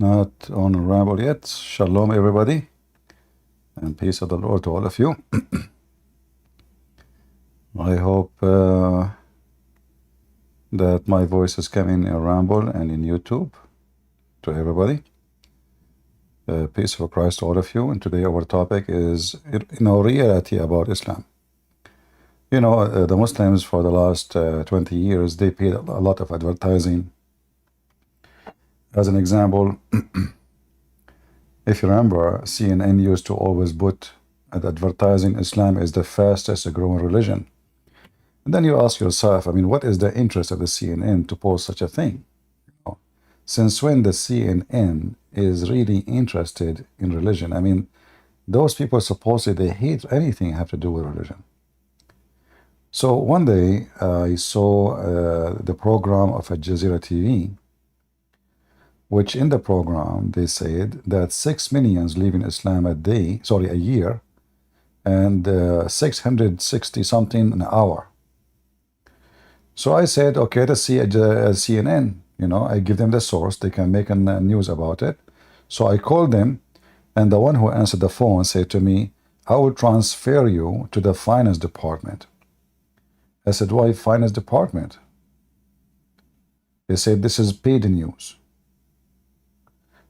Not on a ramble yet. Shalom, everybody, and peace of the Lord to all of you. I hope that my voice is coming in Ramble and in YouTube to everybody. Peace of Christ to all of you. And today our topic is, reality about Islam. The Muslims for the last 20 years, they paid a lot of advertising. As an example, if you remember, CNN used to always put at advertising, Islam is the fastest growing religion. And then you ask yourself, what is the interest of the CNN to post such a thing? Since when the CNN is really interested in religion? Those people supposedly they hate anything have to do with religion. So one day I saw the program of Al Jazeera TV, which in the program they said that 6 million leave in Islam a year, and 660 something an hour. So I said, okay, let's see a CNN. I give them the source, they can make a news about it. So I called them, and the one who answered the phone said to me, I will transfer you to the finance department. I said, why finance department? They said, this is paid news.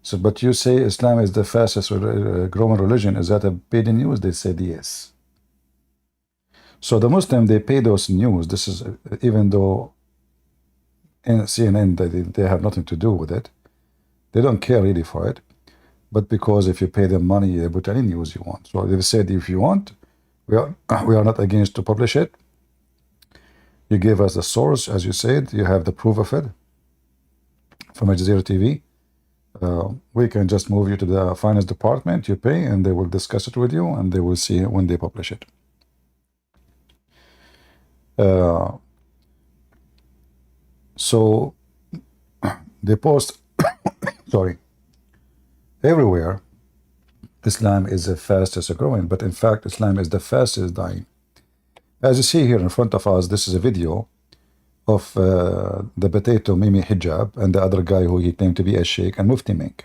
So, but you say Islam is the fastest growing religion. Is that a paid news? They said yes. So the Muslim, they pay those news. This is, even though in CNN, they have nothing to do with it. They don't care really for it. But because if you pay them money, they put any news you want. So they said, if you want, we are not against to publish it. You give us the source, as you said, you have the proof of it from Al Jazeera TV. We can just move you to the finance department, you pay, and they will discuss it with you, and they will see when they publish it. So they post, sorry, everywhere, Islam is the fastest growing, but in fact, Islam is the fastest dying. As you see here in front of us, this is a video of the potato Mimi Hijab and the other guy who he claimed to be a sheikh and Mufti Mink.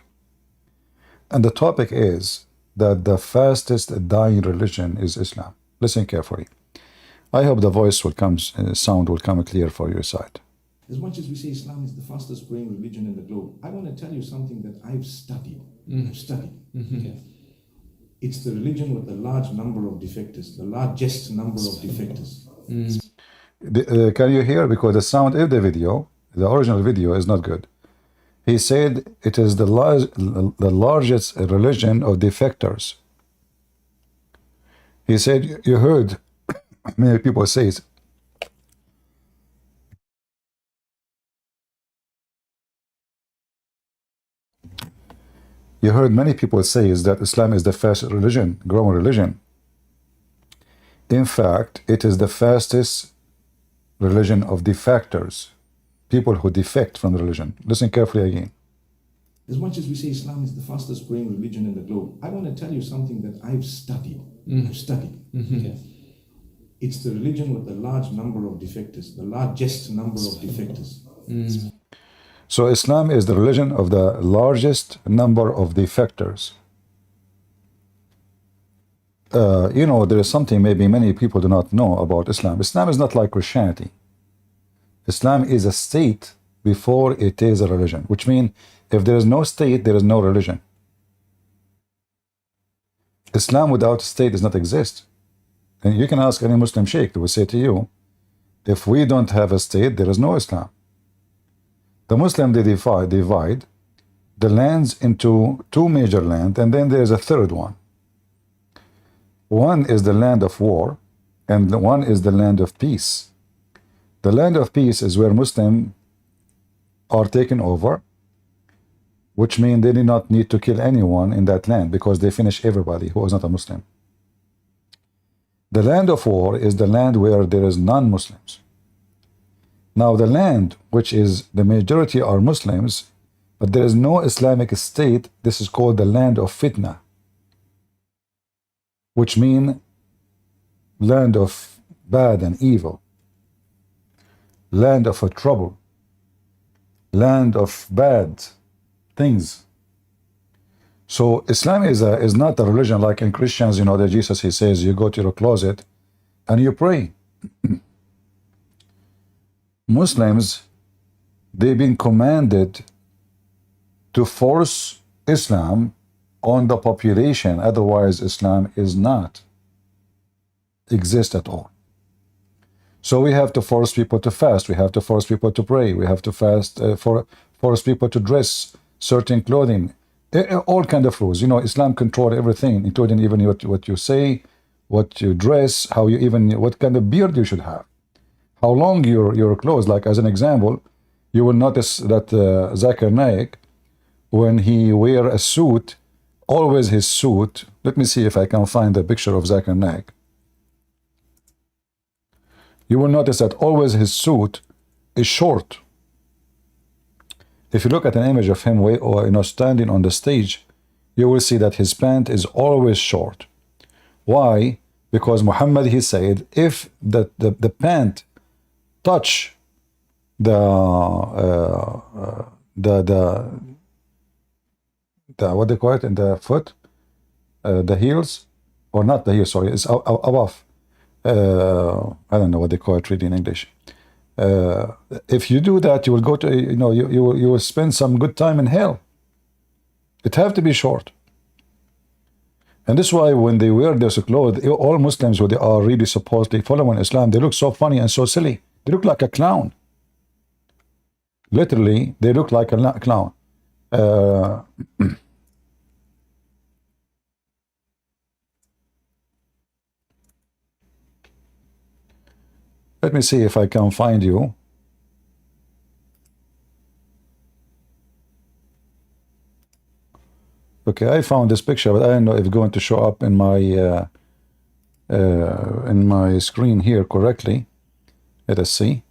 And the topic is that the fastest dying religion is Islam. Listen carefully. I hope the voice will come, sound will come clear for your side. As much as we say Islam is the fastest growing religion in the globe, I want to tell you something that I've studied. Okay. It's the religion with the large number of defectors, the largest number of defectors. Can you hear? Because the sound of the video, the original video, is not good. He said it is the largest religion of defectors. He said, you heard many people say it. You heard many people say is that Islam is the fastest religion, growing religion. In fact, it is the fastest religion of defectors, people who defect from the religion. Listen carefully again. As much as we say Islam is the fastest growing religion in the globe, I want to tell you something that I've studied. Okay. It's the religion with the large number of defectors, the largest number of defectors. So Islam is the religion of the largest number of defectors. There is something maybe many people do not know about Islam. Islam is not like Christianity. Islam is a state before it is a religion, which means if there is no state, there is no religion. Islam without state does not exist. And you can ask any Muslim sheikh, they will say to you, if we don't have a state, there is no Islam. The Muslim, they divide the lands into two major lands, and then there is a third one. One is the land of war, and one is the land of peace. The land of peace is where Muslims are taken over, which means they do not need to kill anyone in that land because they finish everybody who is not a Muslim. The land of war is the land where there is non-Muslims. Now the land which is the majority are Muslims, but there is no Islamic state, this is called the land of fitna, which means land of bad and evil, land of trouble, land of bad things, So Islam is not a religion like in Christians, you know, that Jesus, he says, you go to your closet and you pray. Muslims, they've been commanded to force Islam on the population. Otherwise, Islam is not exist at all. So we have to force people to fast. We have to force people to pray. We have to force people to dress certain clothing. All kind of rules. You know, Islam control everything, including even what you say, what you dress, how you even, what kind of beard you should have, how long your clothes. Like as an example, you will notice that Zakir Naik, when he wear a suit, always his suit. Let me see if I can find a picture of Zakir Naik. You will notice that always his suit is short. If you look at an image of him standing on the stage, you will see that his pant is always short. Why? Because Muhammad, he said, if the pant touch the what they call it in the foot, the heels, or not the heels, sorry, it's above. I don't know what they call it really in English. If you do that, you will go to, you will spend some good time in hell. It have to be short. And this is why when they wear those clothes, all Muslims who they are really supposedly following Islam, they look so funny and so silly. They look like a clown. Literally, they look like a clown. Let me see if I can find you. Okay, I found this picture, but I don't know if it's going to show up in my screen here correctly. Let us see.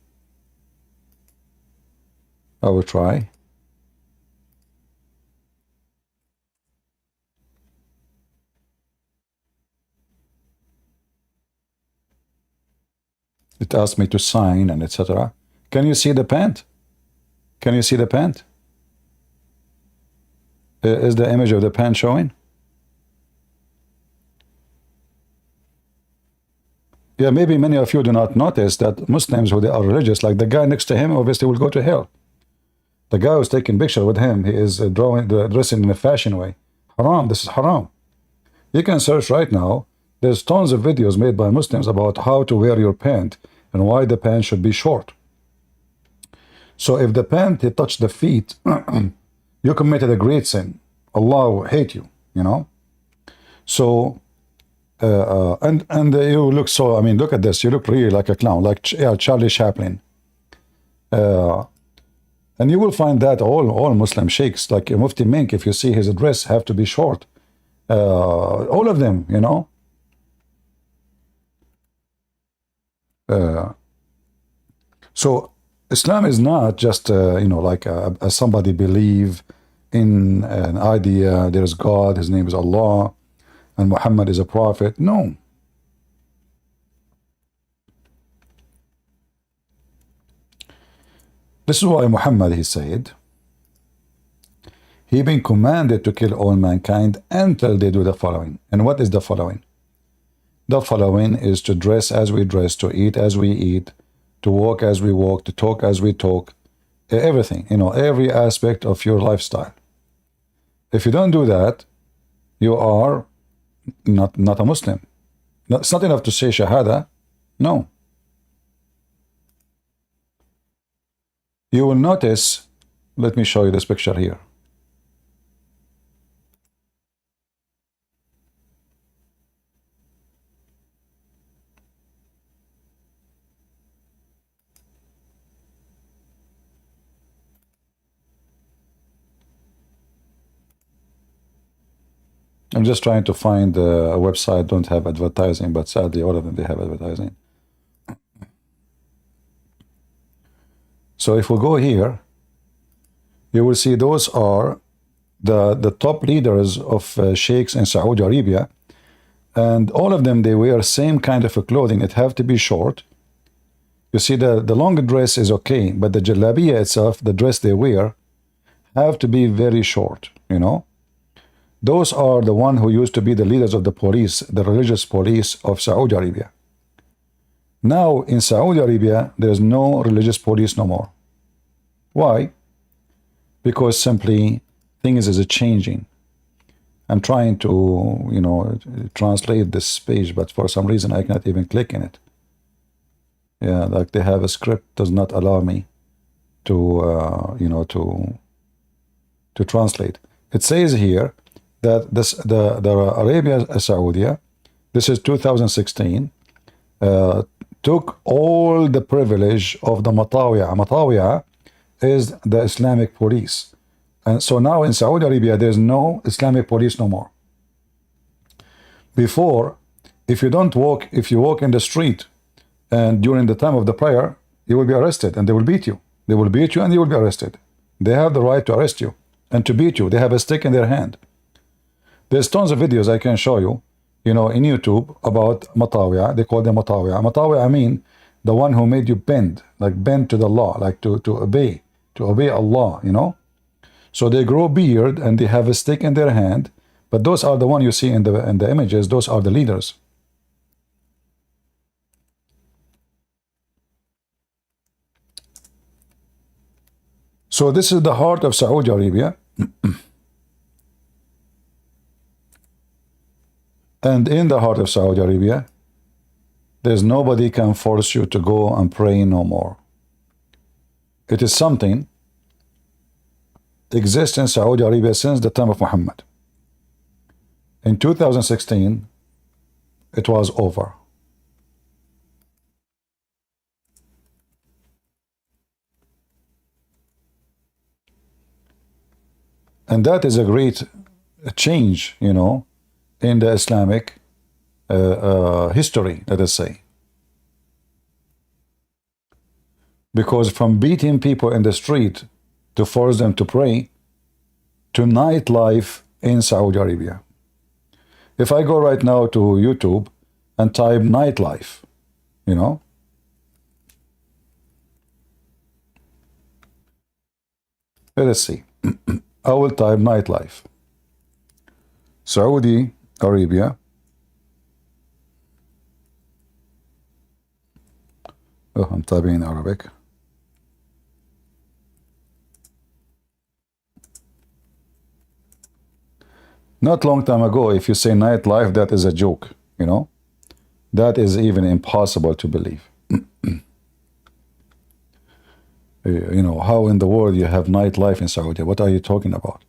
I will try. It asked me to sign and etc. Can you see the pant? Can you see the pant? Is the image of the pant showing? Yeah, maybe many of you do not notice that Muslims who they are religious, like the guy next to him, obviously will go to hell. The guy who's taking picture with him, he is dressing in a fashion way. Haram, this is haram. You can search right now. There's tons of videos made by Muslims about how to wear your pant and why the pant should be short. So if the pant touch the feet, you committed a great sin. Allah will hate you, you know. So and you look so, I mean, look at this. You look really like a clown, like Charlie Chaplin. And you will find that all Muslim sheikhs, like Mufti Mink, if you see his dress, have to be short. All of them, you know. So Islam is not just like somebody believe in an idea. There's God, his name is Allah, and Muhammad is a prophet. No. This is why Muhammad, he said, he been commanded to kill all mankind until they do the following. And what is the following? The following is to dress as we dress, to eat as we eat, to walk as we walk, to talk as we talk, everything, every aspect of your lifestyle. If you don't do that, you are not a Muslim. It's not enough to say Shahada. No. You will notice, let me show you this picture here. I'm just trying to find a website don't have advertising, but sadly all of them, they have advertising. So if we go here, you will see those are the top leaders of sheikhs in Saudi Arabia, and all of them, they wear same kind of clothing. It have to be short. You see, the long dress is okay, but the jalabiya itself, the dress they wear, have to be very short, Those are the one who used to be the leaders of the police, the religious police of Saudi Arabia. Now in Saudi Arabia, there is no religious police no more. Why? Because simply things is changing. I'm trying to, translate this page, but for some reason I cannot even click in it. Yeah, like they have a script does not allow me to, to translate. It says here that the Arabia Saudi, this is 2016, took all the privilege of the Matawiya. Matawiya is the Islamic police. And so now in Saudi Arabia, there's no Islamic police no more. Before, if you walk in the street and during the time of the prayer, you will be arrested and they will beat you. They will beat you and you will be arrested. They have the right to arrest you and to beat you. They have a stick in their hand. There's tons of videos I can show you, in YouTube about Matawiya. They call them Matawiya. Matawiya, I mean the one who made you bend to the law, like to obey Allah, So they grow beard and they have a stick in their hand, but those are the one you see in the images. Those are the leaders. So this is the heart of Saudi Arabia. And in the heart of Saudi Arabia, there's nobody can force you to go and pray no more. It is something exists in Saudi Arabia since the time of Muhammad. In 2016, it was over. And that is a great change, in the Islamic history, let us say. Because from beating people in the street to force them to pray, to nightlife in Saudi Arabia. If I go right now to YouTube and type nightlife, let us see. I will type nightlife. Saudi Arabia. Oh, I'm typing in Arabic. Not long time ago, if you say nightlife, that is a joke, That is even impossible to believe. How in the world you have nightlife in Saudi? What are you talking about?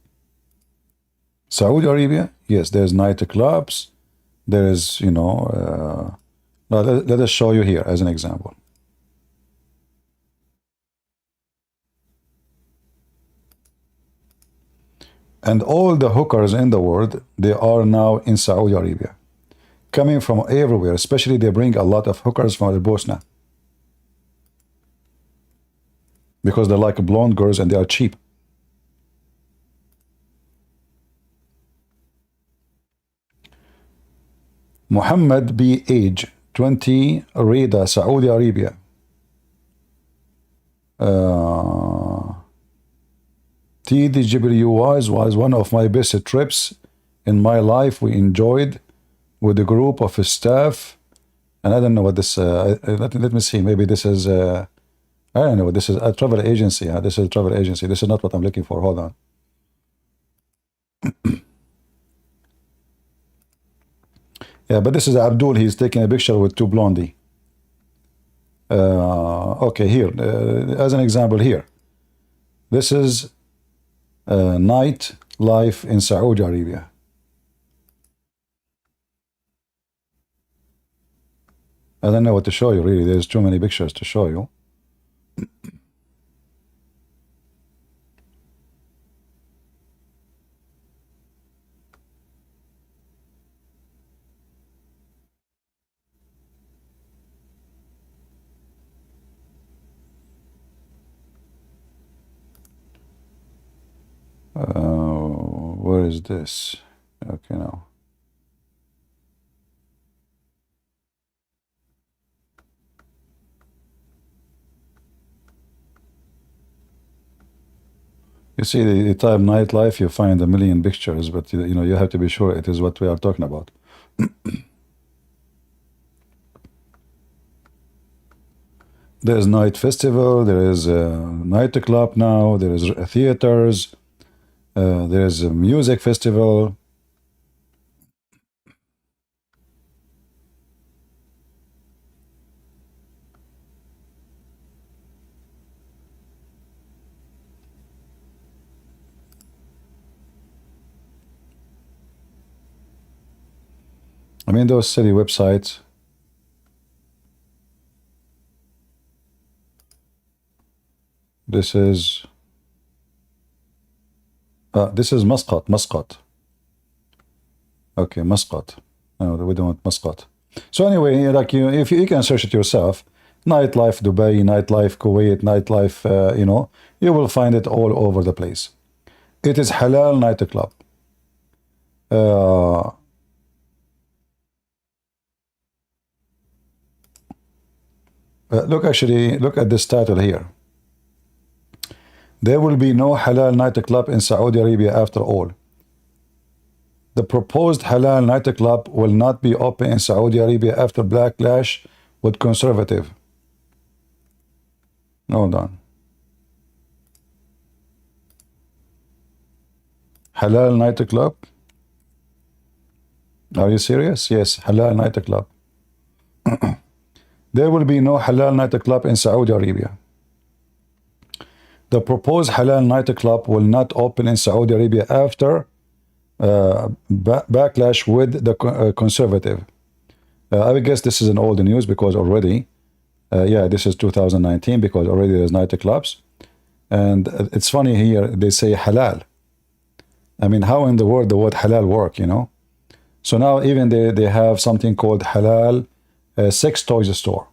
Saudi Arabia, yes, there's nightclubs. There is, let us show you here as an example. And all the hookers in the world, they are now in Saudi Arabia. Coming from everywhere, especially they bring a lot of hookers from the Bosnia. Because they like blonde girls and they are cheap. Muhammad B. age 20, Riyadh, Saudi Arabia. TDWIs was one of my best trips in my life. We enjoyed with a group of staff. And I don't know what this, let me see, maybe this is, I don't know, this is a travel agency. This is a travel agency. This is not what I'm looking for. Hold on. Yeah, but this is Abdul. He's taking a picture with two blondie. Okay, here, as an example here. This is night life in Saudi Arabia. I don't know what to show you, really. There's too many pictures to show you. Where is this? Okay, now. You see, you type nightlife, you find a million pictures, but you know, you have to be sure it is what we are talking about. There is night festival, there is a nightclub now, there is theaters, there is a music festival. I mean, those silly websites. This is Muscat, Muscat. Okay, Muscat. No, we don't want Muscat. So anyway, like if you can search it yourself, nightlife Dubai, nightlife Kuwait, nightlife, you know, you will find it all over the place. It is halal nightclub. Look at this title here. There will be no halal nightclub in Saudi Arabia after all. The proposed halal nightclub will not be open in Saudi Arabia after backlash with conservative. Hold on. Halal nightclub? Are you serious? Yes, halal nightclub. There will be no halal nightclub in Saudi Arabia. The proposed halal nightclub will not open in Saudi Arabia after backlash with the conservative. I would guess this is an old news because already, yeah, this is 2019 because already there's nightclubs. And it's funny here, they say halal. I mean, how in the world the word halal work, you know? So now even they have something called halal sex toys store.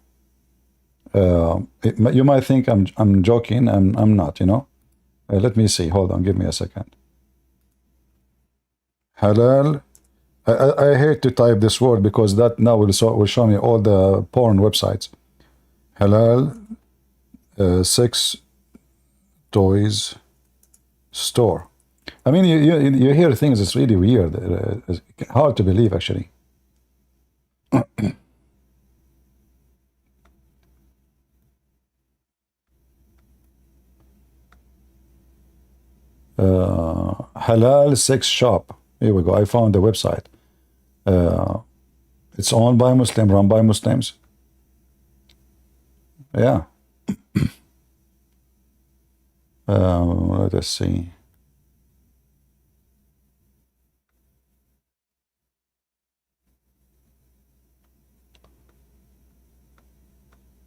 You might think I'm joking. I'm not, you know. Let me see. Hold on. Give me a second. Halal. I hate to type this word because that now will show me all the porn websites. Halal sex toys store. I mean, you hear things. It's really weird. It's hard to believe, actually. Halal sex shop. Here we go. I found the website. It's owned by Muslim, run by Muslims. Yeah. Let us see.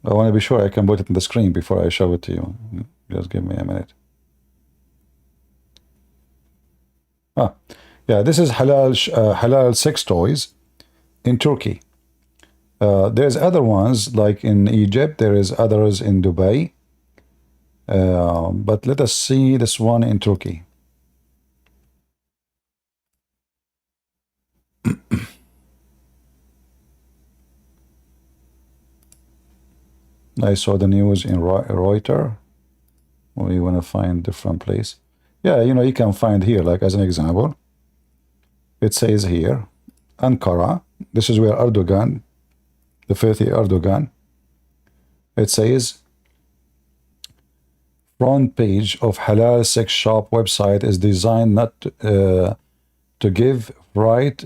I want to be sure I can put it on the screen before I show it to you. Just give me a minute. Yeah, this is halal sex toys in Turkey. There's other ones like in Egypt. There is others in Dubai. But let us see this one in Turkey. I saw the news in Reuters. We want to find different place. Yeah, you know, you can find here, like as an example. It says here, Ankara. This is where Erdogan, the filthy Erdogan. It says, front page of halal sex shop website is designed not to give right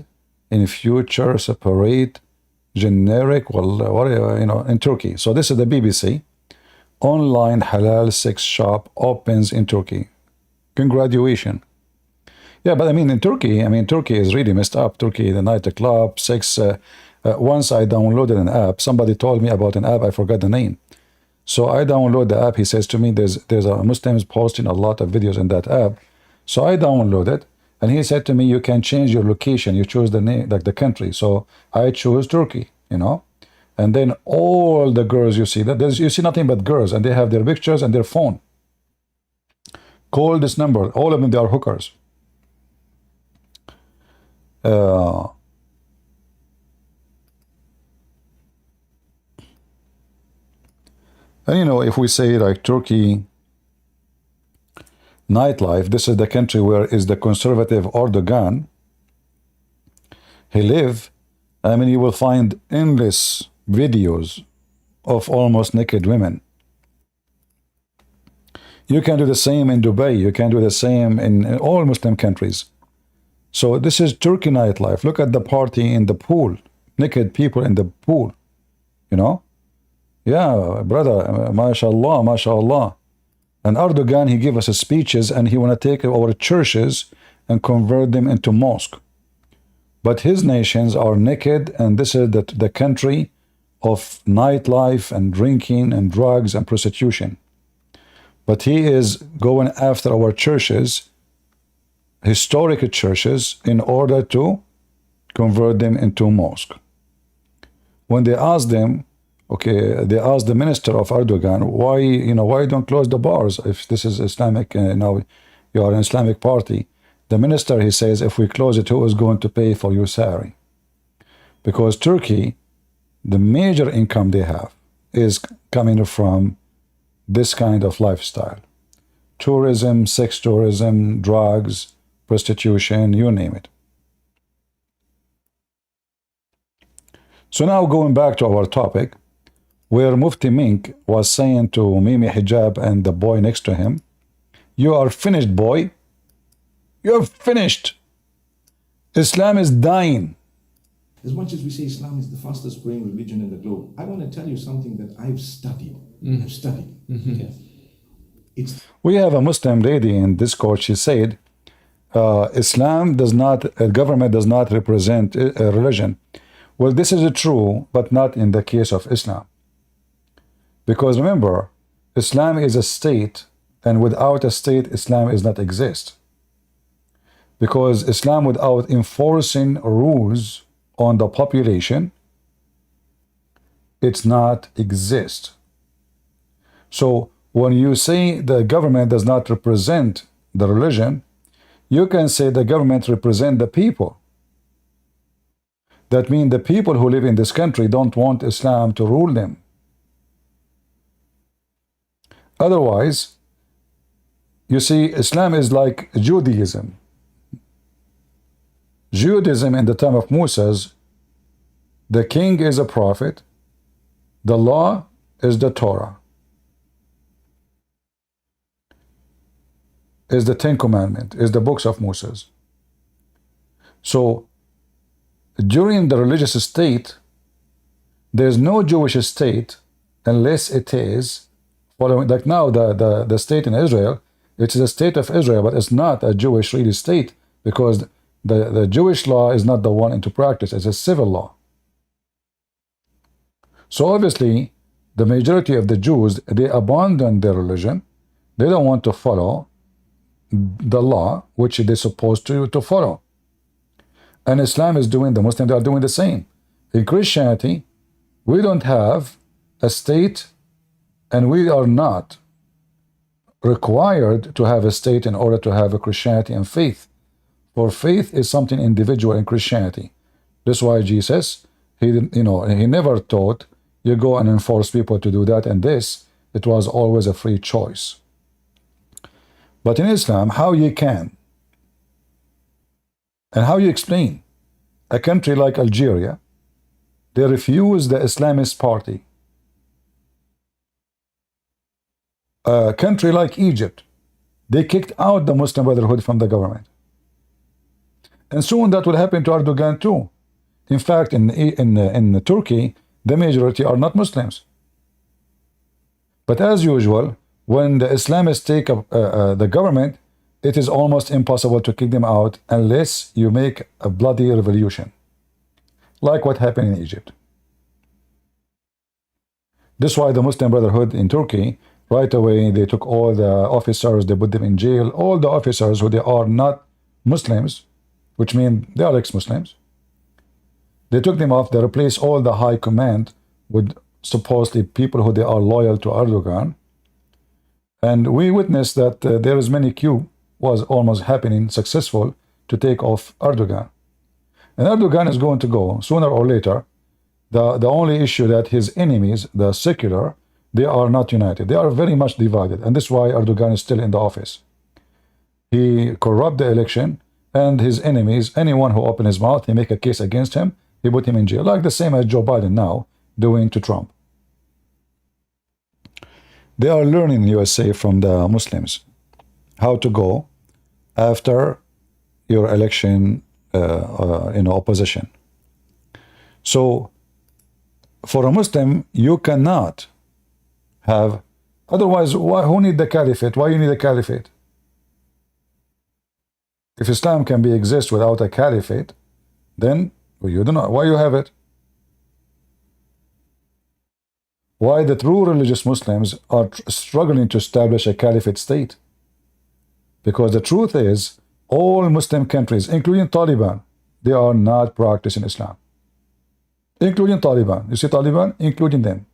in future separate generic, well, whatever, you know, in Turkey. So this is the BBC. Online halal sex shop opens in Turkey. Congratulations. Yeah, but I mean, in Turkey, Turkey is really messed up. Turkey, the nightclub, sex. Once I downloaded an app, somebody told me about an app, I forgot the name. So I download the app. He says to me, there's a Muslims posting a lot of videos in that app. So I download it, and he said to me, you can change your location. You choose the name, like the country. So I choose Turkey, you know. And then all the girls you see, you see nothing but girls, and they have their pictures and their phone. Call this number. All of them, they are hookers. And you know, if we say like Turkey, nightlife. This is the country where is the conservative Erdogan. He live. I mean, you will find endless videos of almost naked women. You can do the same in Dubai. You can do the same in all Muslim countries. So this is Turkey nightlife. Look at the party in the pool. Naked people in the pool. You know? Yeah, brother. MashaAllah, MashaAllah. And Erdogan, he give us speeches and he want to take our churches and convert them into mosque. But his nations are naked, and this is the country of nightlife and drinking and drugs and prostitution. But he is going after our churches, historic churches, in order to convert them into mosque. When they ask them, okay, they ask the minister of Erdogan, why don't close the bars if this is Islamic, now you are an Islamic party. The minister, he says, if we close it, who is going to pay for your salary? Because Turkey, the major income they have is coming from this kind of lifestyle. Tourism, sex tourism, drugs, prostitution, you name it. So now going back to our topic, where Mufti Mink was saying to Mimi Hijab and the boy next to him, you are finished, boy. You're finished. Islam is dying. As much as we say Islam is the fastest growing religion in the globe, I want to tell you something that I've studied. I've studied. We have a Muslim lady in Discord. She said, Islam does not, government does not represent a religion. Well, this is true, but not in the case of Islam. Because remember, Islam is a state, and without a state, Islam does not exist. Because Islam, without enforcing rules on the population, it's not exist. So when you say the government does not represent the religion, you can say the government represent the people. That means the people who live in this country don't want Islam to rule them. Otherwise, you see, Islam is like Judaism. Judaism in the time of Moses, the king is a prophet, the law is the Torah, is the Ten Commandments, is the books of Moses. So during the religious state, there's no Jewish state unless it is following, like now the state in Israel, it is a state of Israel, but it's not a Jewish really state, because the Jewish law is not the one into practice, it's a civil law. So obviously, the majority of the Jews, they abandon their religion. They don't want to follow the law, which they're supposed to follow. And Islam is doing, the Muslims are doing the same. In Christianity, we don't have a state, and we are not required to have a state in order to have a Christianity and faith. For faith is something individual in Christianity. That's why Jesus, he never taught you go and enforce people to do that and this. It was always a free choice. But in Islam, how you can, and how you explain a country like Algeria, they refuse the Islamist party. A country like Egypt, they kicked out the Muslim Brotherhood from the government. And soon that will happen to Erdogan too. In fact, in Turkey, the majority are not Muslims. But as usual, when the Islamists take up the government, it is almost impossible to kick them out unless you make a bloody revolution, like what happened in Egypt. That's why the Muslim Brotherhood in Turkey, right away, they took all the officers, they put them in jail, all the officers who they are not Muslims, which means they are ex-Muslims. They took them off, they replaced all the high command with supposedly people who they are loyal to Erdogan. And we witnessed that there is many coup was almost happening, successful, to take off Erdogan. And Erdogan is going to go, sooner or later. The only issue that his enemies, the secular, they are not united. They are very much divided. And this is why Erdogan is still in the office. He corrupt the election, and his enemies, anyone who open his mouth, he make a case against him, he put him in jail, like the same as Joe Biden now doing to Trump. They are learning in USA from the Muslims how to go after your election opposition. So for a Muslim, you cannot have, otherwise, who need the caliphate? Why you need a caliphate? If Islam can be exist without a caliphate, then you don't know why you have it. Why the true religious Muslims are struggling to establish a caliphate state? Because the truth is, all Muslim countries, including Taliban, they are not practicing Islam. Including Taliban. You see Taliban? Including them.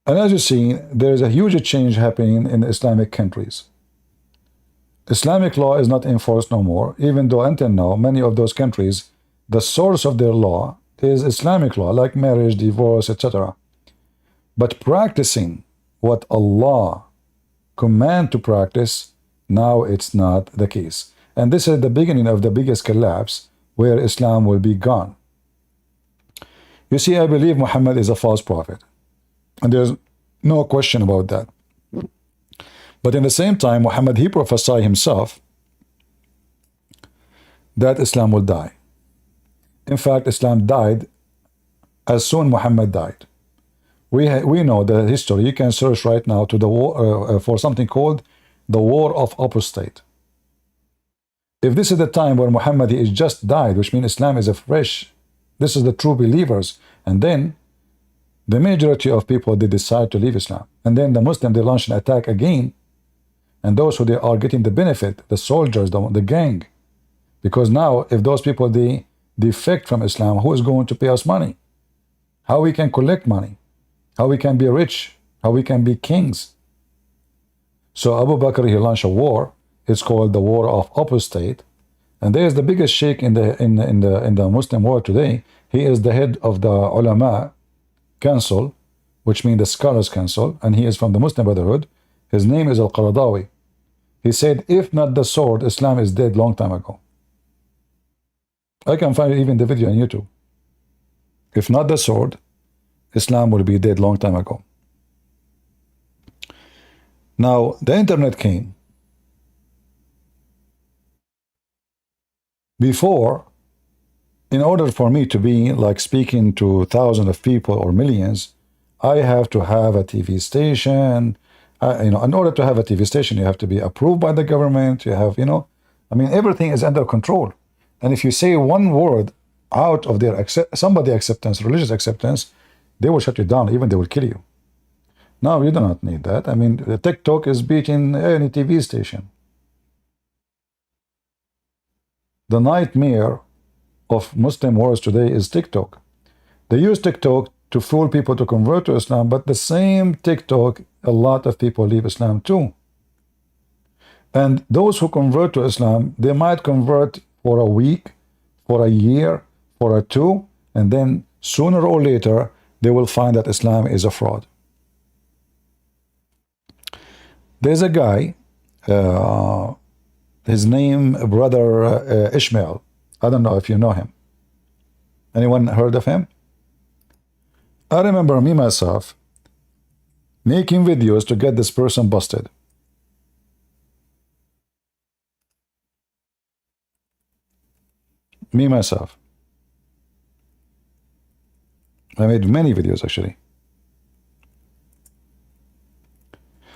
And as you see, there is a huge change happening in Islamic countries. Islamic law is not enforced no more, even though until now, many of those countries, the source of their law is Islamic law, like marriage, divorce, etc. But practicing what Allah command to practice, now it's not the case. And this is the beginning of the biggest collapse where Islam will be gone. You see, I believe Muhammad is a false prophet. And there's no question about that. But in the same time, Muhammad, he prophesied himself that Islam will die. In fact, Islam died as soon Muhammad died. We know the history. You can search right now to the war for something called the War of Apostate. If this is the time where Muhammad is just died, which means Islam is afresh, this is the true believers, and then the majority of people, they decide to leave Islam, and then the Muslim, they launch an attack again, and those who they are getting the benefit, the soldiers, the gang, because now if those people they defect from Islam, who is going to pay us money? How we can collect money? How we can be rich? How we can be kings? So Abu Bakr, he launched a war. It's called the War of Apostate, and there is the biggest sheikh in the Muslim world today. He is the head of the Ulama Council, which means the Scholars Council, and he is from the Muslim Brotherhood. His name is Al-Qaradawi. He said, if not the sword, Islam is dead long time ago. I can find even the video on YouTube. If not the sword, Islam will be dead long time ago. Now, the internet came. Before, in order for me to be like speaking to thousands of people or millions, I have to have a TV station. In order to have a TV station, you have to be approved by the government. You have, everything is under control. And if you say one word out of their somebody acceptance, religious acceptance, they will shut you down, even they will kill you. Now, you do not need that. The TikTok is beating any TV station. The nightmare of Muslim wars today is TikTok. They use TikTok to fool people to convert to Islam, but the same TikTok, a lot of people leave Islam too. And those who convert to Islam, they might convert for a week, for a year, for a two, and then sooner or later, they will find that Islam is a fraud. There's a guy, his name, Brother Ishmael. I don't know if you know him. Anyone heard of him? I remember me, myself, making videos to get this person busted. Me, myself. I made many videos, actually.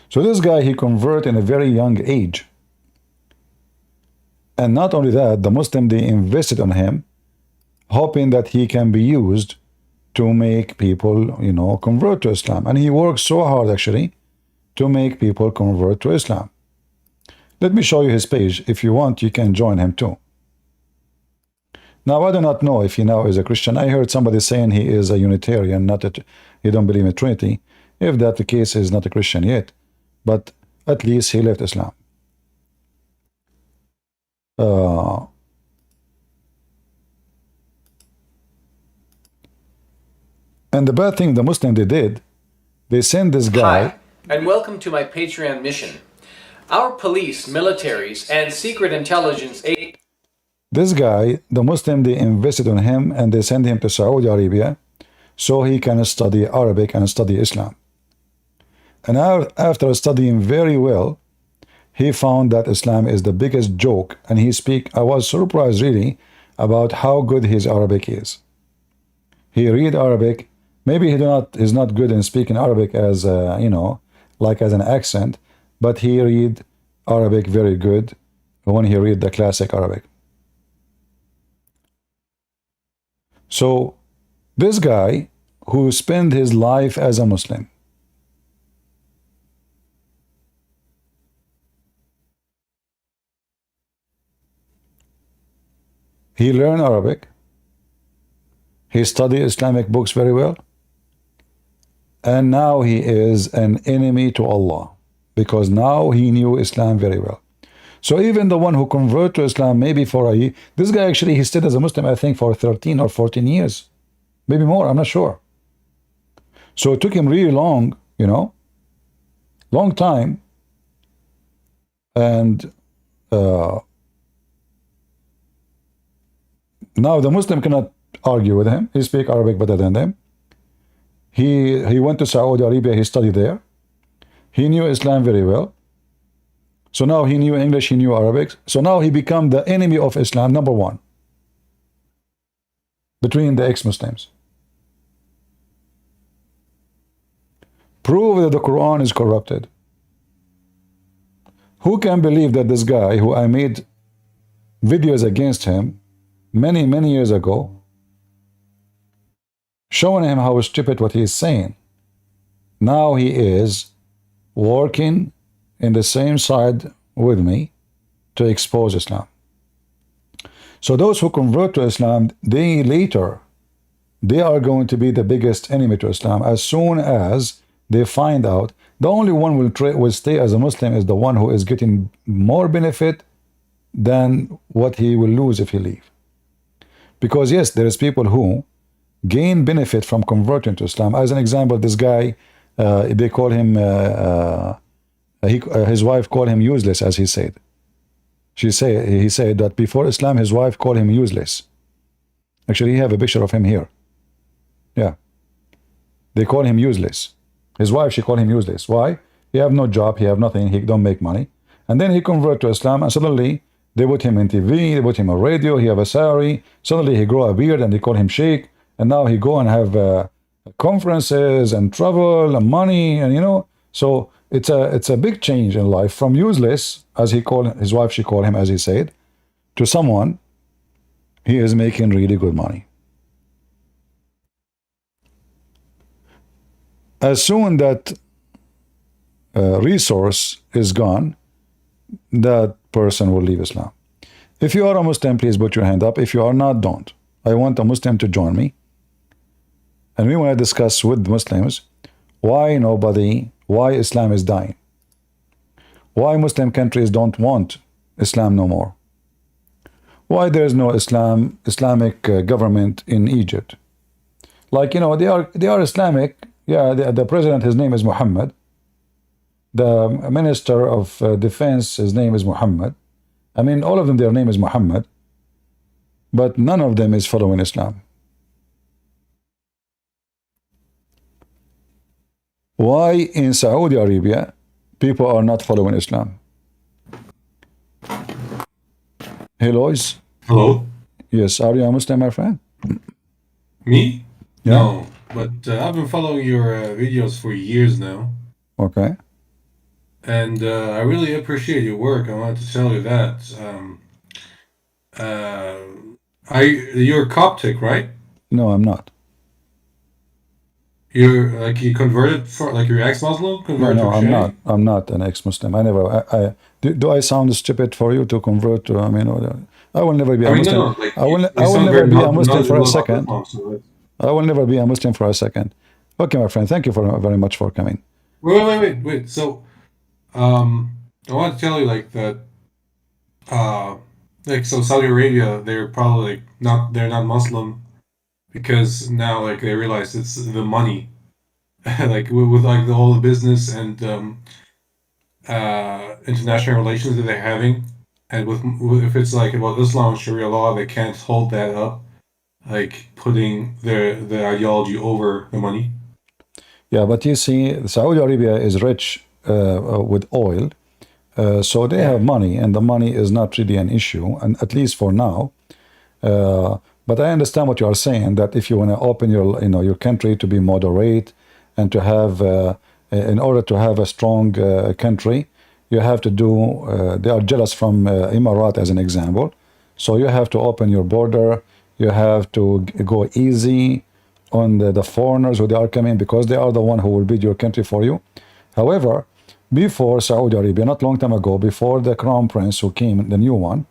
So this guy, he converted in a very young age. And not only that, the Muslim, they invested on him, hoping that he can be used to make people, convert to Islam. And he worked so hard, actually, to make people convert to Islam. Let me show you his page. If you want, you can join him too. Now, I do not know if he now is a Christian. I heard somebody saying he is a Unitarian, he don't believe in Trinity. If that the case, is not a Christian yet. But at least he left Islam. And the bad thing the Muslim they did, they sent this guy. Hi, and welcome to my Patreon mission. Our police, militaries, and secret intelligence agencies. This guy, the Muslim, they invested on him and they sent him to Saudi Arabia so he can study Arabic and study Islam. And after studying very well, he found that Islam is the biggest joke. And I was surprised really about how good his Arabic is. He read Arabic. Maybe he's not good in speaking Arabic as like as an accent, but he read Arabic very good when he read the classic Arabic. So this guy who spent his life as a Muslim, he learned Arabic, he studied Islamic books very well, and now he is an enemy to Allah because now he knew Islam very well. So even the one who converted to Islam maybe for a year, this guy actually, he stayed as a Muslim, I think, for 13 or 14 years, maybe more, I'm not sure. So it took him really long, long time. And now the Muslim cannot argue with him. He speaks Arabic better than them. He went to Saudi Arabia, he studied there. He knew Islam very well. So now he knew English, he knew Arabic. So now he became the enemy of Islam, number one, between the ex-Muslims. Prove that the Quran is corrupted. Who can believe that this guy who I made videos against him many, many years ago, showing him how stupid what he is saying, now he is working in the same side with me to expose Islam. So those who convert to Islam, they are going to be the biggest enemy to Islam as soon as they find out the only one will stay as a Muslim is the one who is getting more benefit than what he will lose if he leave. Because yes, there is people who gain benefit from converting to Islam. As an example, this guy, they call him, his wife called him useless, as he said. He said that before Islam, his wife called him useless. Actually, he have a picture of him here. Yeah. They call him useless. His wife, she called him useless. Why? He have no job, he have nothing, he don't make money. And then he convert to Islam, and suddenly they put him in TV, they put him on radio, he have a salary. Suddenly he grow a beard and they call him sheikh. And now he go and have conferences and travel and money, and so it's a big change in life from useless, as he called his wife, she called him, as he said, to someone he is making really good money. As soon that resource is gone, that person will leave Islam. If you are a Muslim, please put your hand up. If you are not, don't. I want a Muslim to join me. And we want to discuss with Muslims why Islam is dying. Why Muslim countries don't want Islam no more. Why there is no Islamic government in Egypt. Like, they are Islamic. Yeah, the president, his name is Muhammad. The minister of defense, his name is Muhammad. I mean, all of them, their name is Muhammad. But none of them is following Islam. Why in Saudi Arabia people are not following Islam? Hey, Lois. Hello? Yes, are you a Muslim, my friend? Me? Yeah. No, but I've been following your videos for years now. Okay. And I really appreciate your work. I wanted to tell you that. You're Coptic, right? No, I'm not. You converted you're ex-Muslim? Converted No, to I'm Christianity? not. I'm not an ex-Muslim. I never. Do I sound stupid for you to convert to? I mean, I will never be a Muslim. No, I will sound never very be a Muslim for a knowledgeable about second. Islam, so it's- I will never be a Muslim for a second. Okay, my friend. Thank you very much for coming. Wait. So, I want to tell you that, so Saudi Arabia, they're probably they're not Muslim because now they realize it's the money, with all the business and international relations that they're having, and if it's like about Islam and Sharia law, they can't hold that up, like putting the ideology over the money. Yeah, but you see, Saudi Arabia is rich with oil, so they have money, and the money is not really an issue, and at least for now. But I understand what you are saying, that if you want to open your, your country to be moderate and to have, in order to have a strong country, you have to do, they are jealous from Emirat as an example. So you have to open your border, you have to go easy on the foreigners who they are coming, because they are the one who will build your country for you. However, before Saudi Arabia, not long time ago, before the crown prince who came, the new one,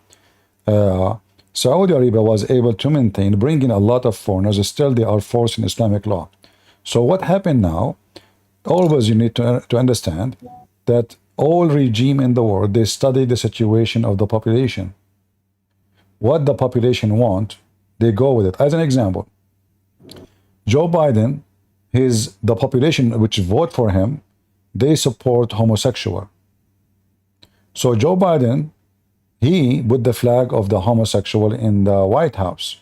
Saudi Arabia was able to maintain, bring in a lot of foreigners. Still, they are forcing Islamic law. So what happened now? Always you need to understand that all regime in the world, they study the situation of the population. What the population want, they go with it. As an example, Joe Biden, the population which vote for him, they support homosexual. So Joe Biden, he put the flag of the homosexual in the White House,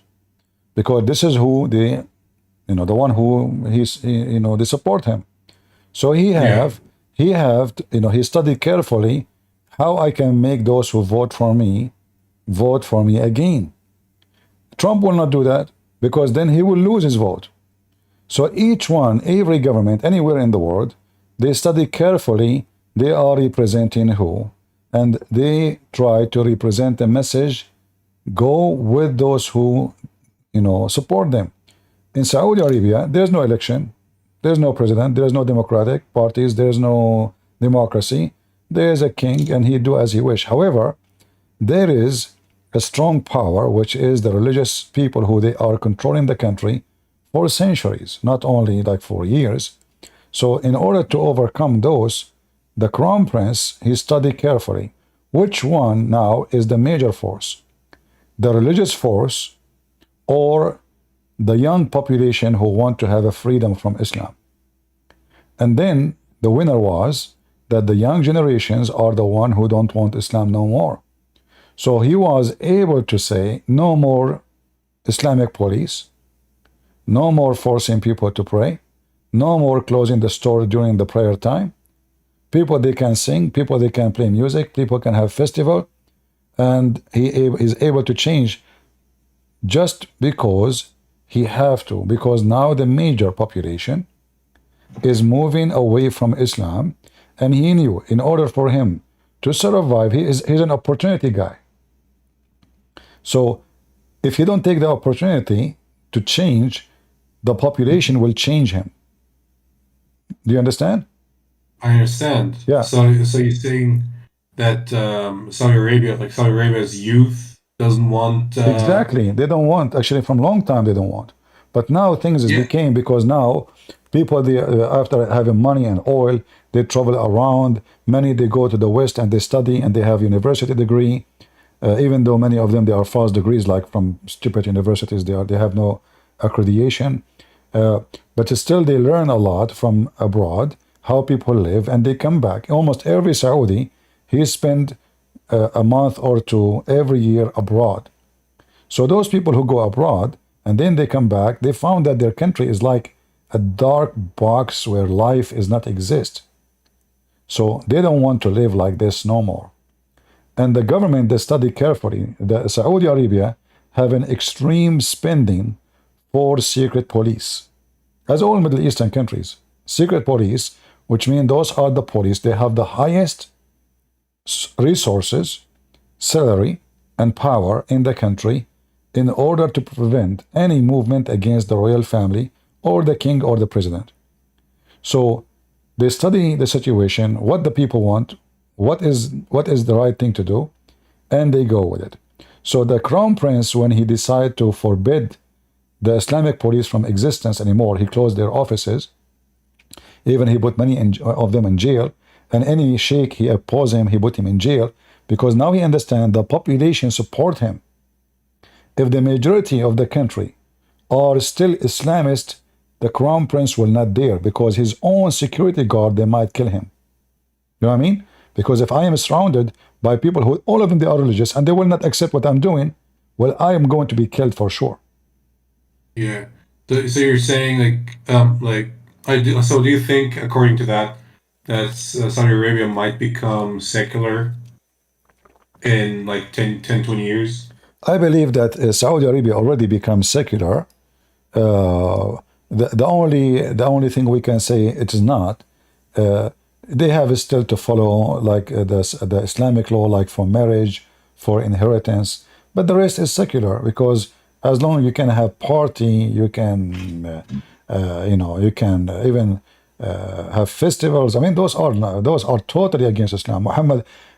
because this is who they, the one who they support him. So he studied carefully how I can make those who vote for me again. Trump will not do that, because then he will lose his vote. So every government anywhere in the world, they study carefully, they are representing who, and they try to represent the message, go with those who, support them. In Saudi Arabia, there's no election, there's no president, there's no democratic parties, there's no democracy. There's a king, and he do as he wish. However, there is a strong power, which is the religious people who they are controlling the country for centuries, not only like for years. So in order to overcome those, the crown prince, he studied carefully which one now is the major force, the religious force or the young population who want to have a freedom from Islam. And then the winner was that the young generations are the one who don't want Islam no more. So he was able to say no more Islamic police, no more forcing people to pray, no more closing the store during the prayer time. People, they can sing, people, they can play music, people can have festival, and he is able to change just because he have to, because now the major population is moving away from Islam, and he knew in order for him to survive, he's an opportunity guy. So if he don't take the opportunity to change, the population will change him. Do you understand? I understand. Yeah. So you're saying that Saudi Arabia's youth doesn't want exactly. They don't want, actually, from long time they don't want. But now things became, because now people, they after having money and oil, they travel around. Many, they go to the West and they study and they have university degree. Even though many of them, they are false degrees, like from stupid universities, they have no accreditation. But still they learn a lot from abroad, how people live, and they come back. Almost every Saudi, he spend a month or two every year abroad. So those people who go abroad and then they come back, they found that their country is like a dark box where life is not exist. So they don't want to live like this no more. And the government, they study carefully. The Saudi Arabia have an extreme spending for secret police, as all Middle Eastern countries. Secret police, which means those are the police, they have the highest resources, salary, and power in the country in order to prevent any movement against the royal family or the king or the president. So they study the situation, what the people want, what is the right thing to do, and they go with it. So the crown prince, when he decided to forbid the Islamic police from existence anymore, he closed their offices. Even he put many of them in jail, and any sheikh he opposed him, he put him in jail, because now he understands the population support him. If the majority of the country are still Islamist, the crown prince will not dare, because his own security guard, they might kill him. You know what I mean? Because if I am surrounded by people who all of them they are religious and they will not accept what I'm doing, well, I am going to be killed for sure. Yeah. So you're saying so do you think, according to that, that Saudi Arabia might become secular in like 10, 20 years? I believe that Saudi Arabia already becomes secular. The only thing we can say it is not. They have still to follow like the Islamic law, like for marriage, for inheritance, but the rest is secular because as long as you can have party, you can you can even have festivals. I mean, those are totally against Islam.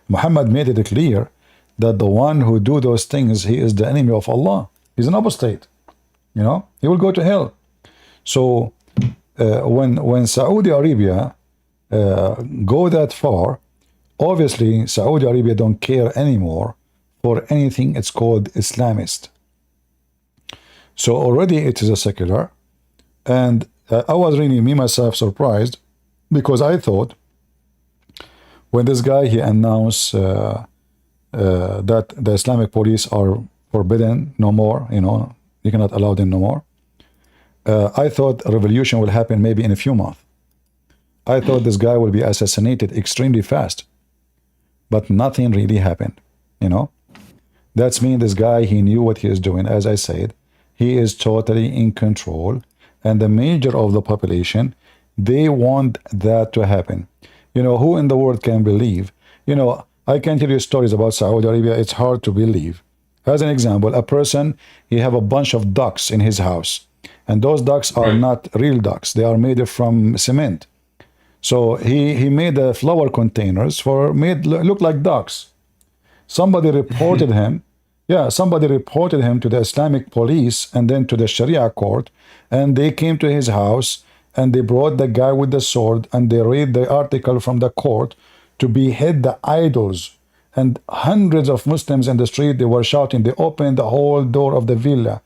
Muhammad made it clear that the one who do those things, he is the enemy of Allah. He's an apostate. He will go to hell. So when Saudi Arabia go that far, obviously Saudi Arabia don't care anymore for anything it's called Islamist. So already it is a secular, and I was really me myself surprised because I thought when this guy he announced that the Islamic police are forbidden no more, you cannot allow them no more. I thought a revolution will happen maybe in a few months. I thought this guy will be assassinated extremely fast, but nothing really happened. That's mean this guy, he knew what he is doing. As I said, he is totally in control, and the major of the population, they want that to happen. Who in the world can believe? I can tell you stories about Saudi Arabia. It's hard to believe. As an example, a person, he have a bunch of ducks in his house, and those ducks are not real ducks. They are made from cement. So he made the flower containers look like ducks. Somebody reported him. Yeah, somebody reported him to the Islamic police and then to the Sharia court, and they came to his house and they brought the guy with the sword and they read the article from the court to behead the idols. And hundreds of Muslims in the street, they were shouting. They opened the whole door of the villa.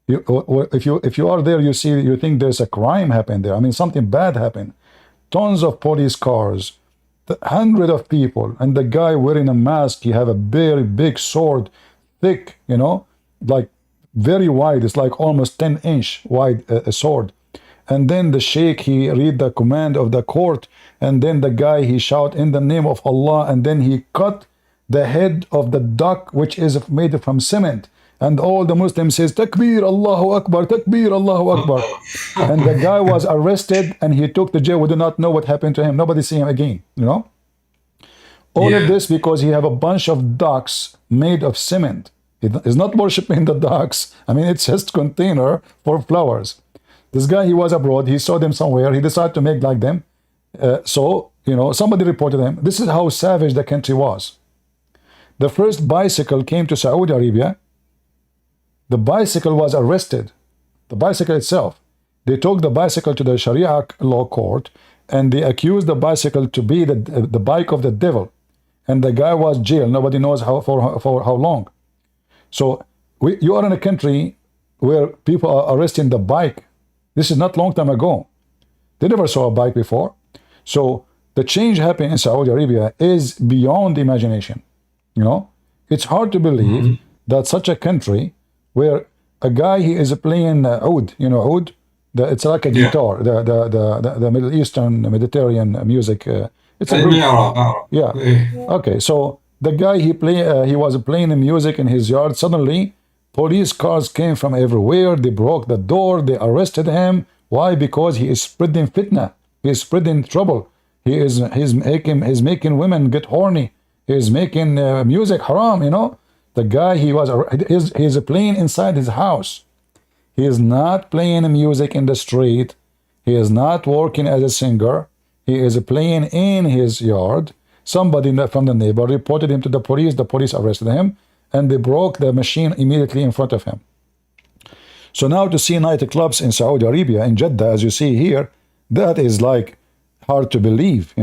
If you are there, you think there's a crime happened there. I mean, something bad happened. Tons of police cars, hundreds of people, and the guy wearing a mask. He have a very big sword, thick, like very wide. It's like almost 10-inch wide a sword. And then the sheikh, he read the command of the court, and then the guy, he shout in the name of Allah, and then he cut the head of the duck, which is made from cement. And all the Muslims says, Takbir, Allahu Akbar, Takbir, Allahu Akbar. And the guy was arrested and he took to jail. We do not know what happened to him. Nobody see him again, All of this because he have a bunch of ducks made of cement. He is not worshiping the ducks. I mean, it's just container for flowers. This guy, he was abroad. He saw them somewhere. He decided to make like them. Somebody reported him. This is how savage the country was. The first bicycle came to Saudi Arabia. The bicycle was arrested. The bicycle itself. They took the bicycle to the Sharia law court and they accused the bicycle to be the bike of the devil. And the guy was jailed. Nobody knows for how long. So you are in a country where people are arresting the bike. This is not long time ago. They never saw a bike before. So the change happening in Saudi Arabia is beyond imagination. It's hard to believe that such a country where a guy, he is playing oud, oud, it's like a guitar, the Middle Eastern, Mediterranean music. It's a group. Yeah. Okay. So the guy, he was playing music in his yard. Suddenly, police cars came from everywhere. They broke the door. They arrested him. Why? Because he is spreading fitna. He is spreading trouble. He's making women get horny. He's making music haram. The guy, he's playing inside his house. He is not playing music in the street. He is not working as a singer. He is playing in his yard. Somebody from the neighbor reported him to the police. The police arrested him, and they broke the machine immediately in front of him. So now to see nightclubs in Saudi Arabia, in Jeddah, as you see here, that is like hard to believe,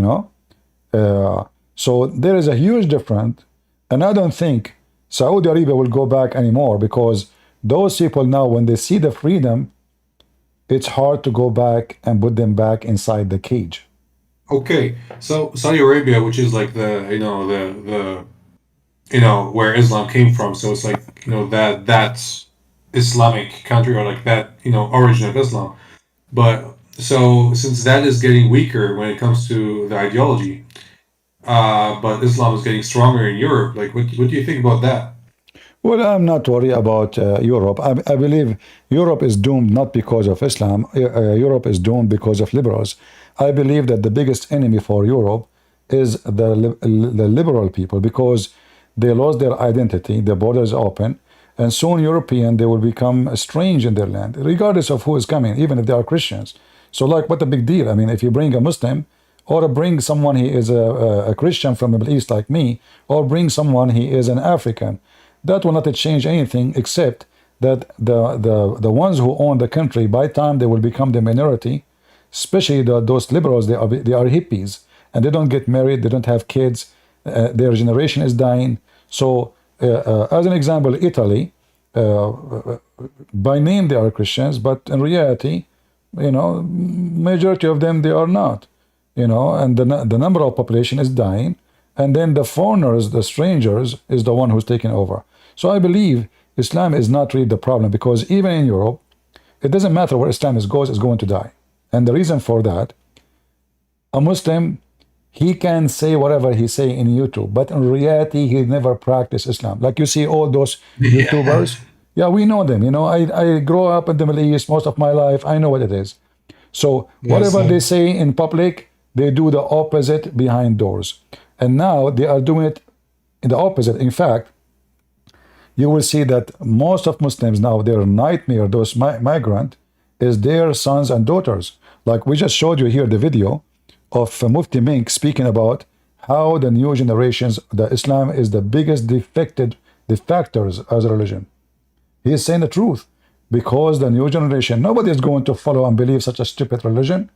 So there is a huge difference, and I don't think Saudi Arabia will go back anymore because those people now, when they see the freedom, it's hard to go back and put them back inside the cage. Okay, so Saudi Arabia, which is like the where Islam came from, so it's like that's Islamic country, or like that origin of Islam. But so since that is getting weaker when it comes to the ideology, but Islam is getting stronger in Europe, like what do you think about that? Well, I'm not worried about Europe. I believe Europe is doomed not because of Islam. Europe is doomed because of liberals. I believe that the biggest enemy for Europe is the liberal people because they lost their identity. The borders open, and soon European they will become strange in their land, regardless of who is coming, even if they are Christians. So, like, what a big deal? I mean, if you bring a Muslim, or bring someone he is a Christian from the Middle East like me, or bring someone he is an African, that will not change anything except that the ones who own the country, by time they will become the minority, especially those liberals. They are hippies and they don't get married, they don't have kids, their generation is dying. So as an example, Italy, by name they are Christians, but in reality, majority of them they are not, and the number of population is dying, and then the foreigners, the strangers, is the one who's taking over. So I believe Islam is not really the problem, because even in Europe, it doesn't matter where Islam goes, is going to die. And the reason for that, a Muslim, he can say whatever he say in YouTube, but in reality, he never practiced Islam. Like you see all those Yeah. YouTubers, yeah, we know them. I grew up in the Middle East most of my life. I know what it is. So Yes. whatever they say in public, they do the opposite behind doors. And now they are doing it in the opposite. In fact, you will see that most of Muslims now, their nightmare, those migrant, is their sons and daughters. Like we just showed you here the video of Mufti Mink speaking about how the new generations, the Islam is the biggest defectors as a religion. He is saying the truth, because the new generation, nobody is going to follow and believe such a stupid religion.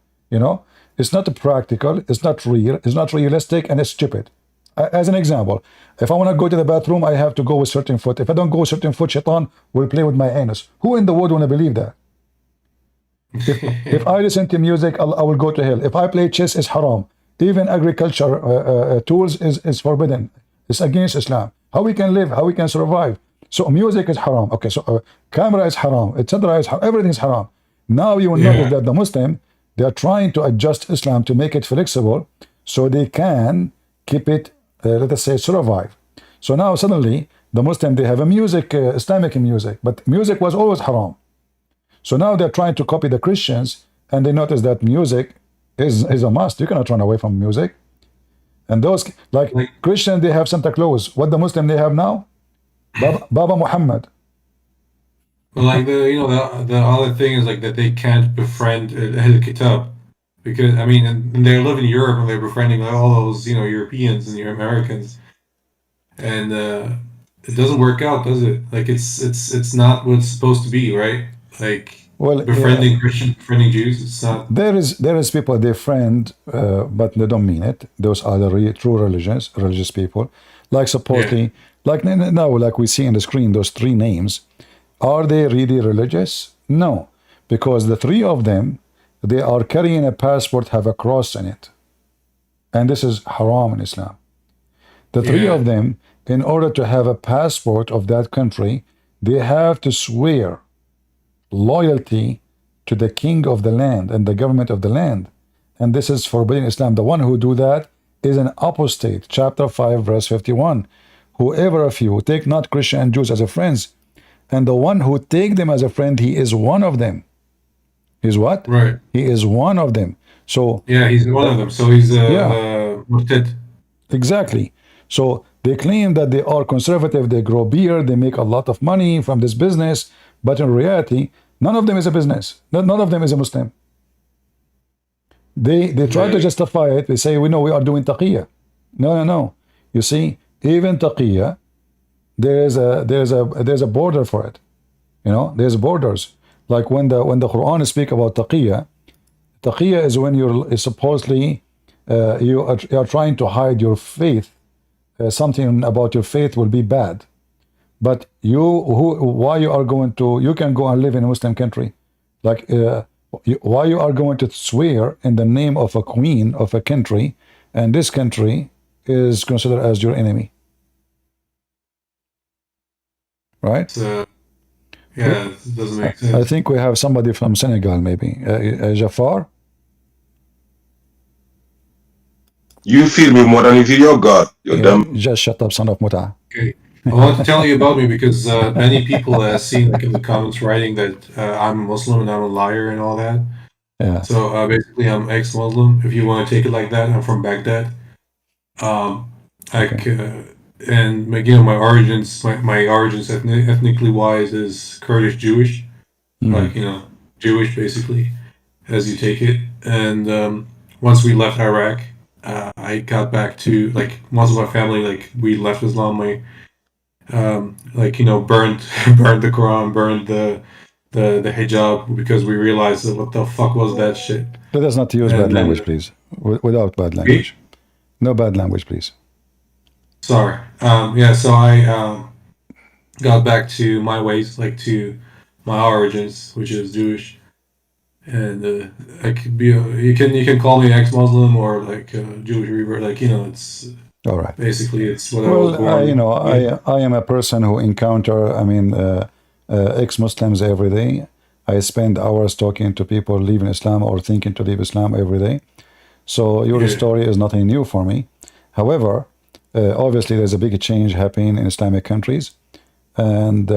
It's not practical, it's not real, it's not realistic, and it's stupid. As an example, if I want to go to the bathroom, I have to go with certain foot. If I don't go with certain foot, shaitan will play with my anus. Who in the world want to believe that? If I listen to music, I will go to hell. If I play chess, it's haram. Even agriculture tools is forbidden. It's against Islam. How we can live, how we can survive. So music is haram. Okay, so camera is haram, etc. is haram. Everything is haram. Now you will notice Yeah. that the Muslim, they are trying to adjust Islam to make it flexible, so they can keep it, let us say, survive. So now suddenly the Muslim, they have a music, Islamic music, but music was always haram. So now they're trying to copy the Christians, and they notice that music is a must. You cannot run away from music. And those, like Like Christians, they have Santa Claus. What the Muslim they have now? Baba Muhammad. But like the other thing is like that they can't befriend Ahl Kitab, because I mean, and they live in Europe and they're befriending like all those Europeans and your Americans, and it doesn't work out, does it? Like it's not what it's supposed to be, right? Like Well, befriending Christians, befriending Jews, it's not. there is people they friend, but they don't mean it. Those are the true religious people. Like Yeah, supposedly, like now, like we see in the screen, those three names, are they really religious? No, because the three of them, they are carrying a passport, have a cross in it, and this is haram in Islam. The three yeah, of them, in order to have a passport of that country, they have to swear loyalty to the king of the land and the government of the land. And this is forbidden in Islam. The one who do that is an apostate. Chapter 5, verse 51. Whoever of you take not Christian and Jews as a friends, and the one who take them as a friend, he is one of them. He's what? right. He is one of them. So, Yeah, he's one of them. So he's yeah, a murtad. exactly. So they claim that they are conservative, they grow beer, they make a lot of money from this business, but in reality, none of them is a business. None of them is a Muslim. They try to Right. justify it. They say, we know we are doing taqiyya. No, no, no. You see, even taqiyya, there's a border for it. There's borders. Like when the Quran speak about taqiyya is when you're supposedly you are trying to hide your faith. Something about your faith will be bad, but why you are going to, you can go and live in a Muslim country, like Why you are going to swear in the name of a queen of a country, and this country is considered as your enemy, right? Yeah, it doesn't make I sense. think we have somebody from Senegal, maybe. Jafar? You feel me more than you feel your God. You're Yeah, dumb. just shut up, son of Muta. Okay. I want to tell you about me because many people seen like in the comments writing that I'm a Muslim and I'm a liar and all that. Yeah. So basically, I'm ex-Muslim. If you want to take it like that, I'm from Baghdad. Like, and my origins, my origins ethnically wise is Kurdish Jewish, like Jewish basically, as you take it. And once we left Iraq, I got back to like most of my family, like we left Islam. My like burned burned the Quran, burned the hijab because we realized that what the fuck was that shit. Let us not use And bad language, please. Without bad language. No bad language, please. Sorry. Yeah, so I got back to my ways, like to my origins, which is Jewish. And I could be you can call me ex-Muslim or like Jewish revert, like it's All right. basically it's what I was Well, born with. I am a person who encounter, ex-Muslims every day. I spend hours talking to people leaving Islam or thinking to leave Islam every day. So your story is nothing new for me. However, obviously there's a big change happening in Islamic countries, and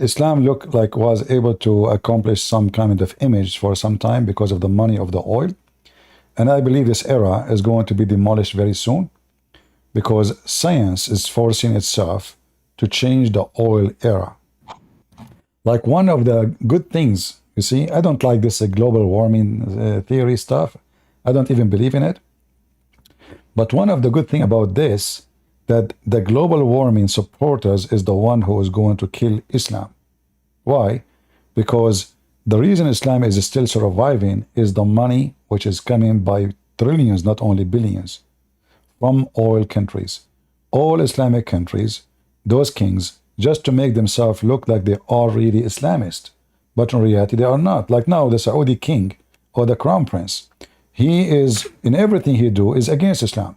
Islam looked like was able to accomplish some kind of image for some time because of the money of the oil. And I believe this era is going to be demolished very soon because science is forcing itself to change the oil era. Like one of the good things, you see, I don't like this global warming theory stuff. I don't even believe in it. But one of the good things about this, that the global warming supporters is the one who is going to kill Islam. Why? Because the reason Islam is still surviving is the money which is coming by trillions, not only billions, from oil countries. All Islamic countries, those kings, just to make themselves look like they are really Islamist. But in reality, they are not. Like now, the Saudi king or the crown prince, he is, in everything he do, is against Islam.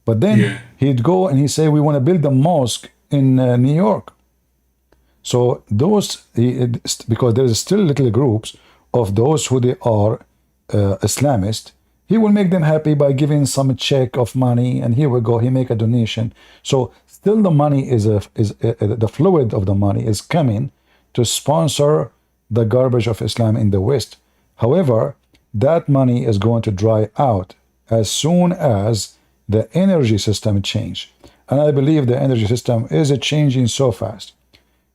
But then he'd go and he'd say, we want to build a mosque in New York. So those, because there is still little groups of those who they are Islamist, he will make them happy by giving some check of money, and here we go, he make a donation. So still the money is the fluid of the money is coming to sponsor the garbage of Islam in the West. However, that money is going to dry out as soon as the energy system change. And I believe the energy system is changing so fast.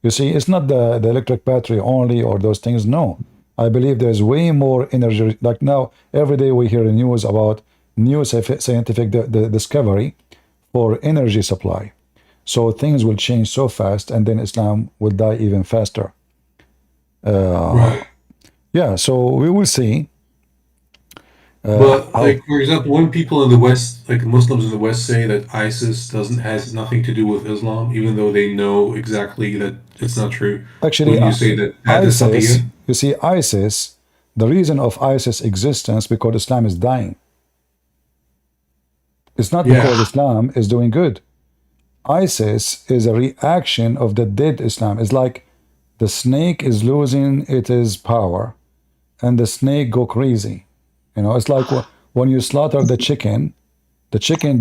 You see, it's not the electric battery only or those things. No, I believe there's way more energy. Like now, every day we hear news about new scientific discovery for energy supply. So things will change so fast, and then Islam will die even faster. Right. Yeah, so we will see. But like for example, when people in the West, like Muslims in the West, say that ISIS has nothing to do with Islam, even though they know exactly that it's not true. Actually, when you say that is ISIS, you see, ISIS, the reason of ISIS existence because Islam is dying. It's not because Islam is doing good. ISIS is a reaction of the dead Islam. It's like the snake is losing its power, and the snake go crazy. You know, it's like when you slaughter the chicken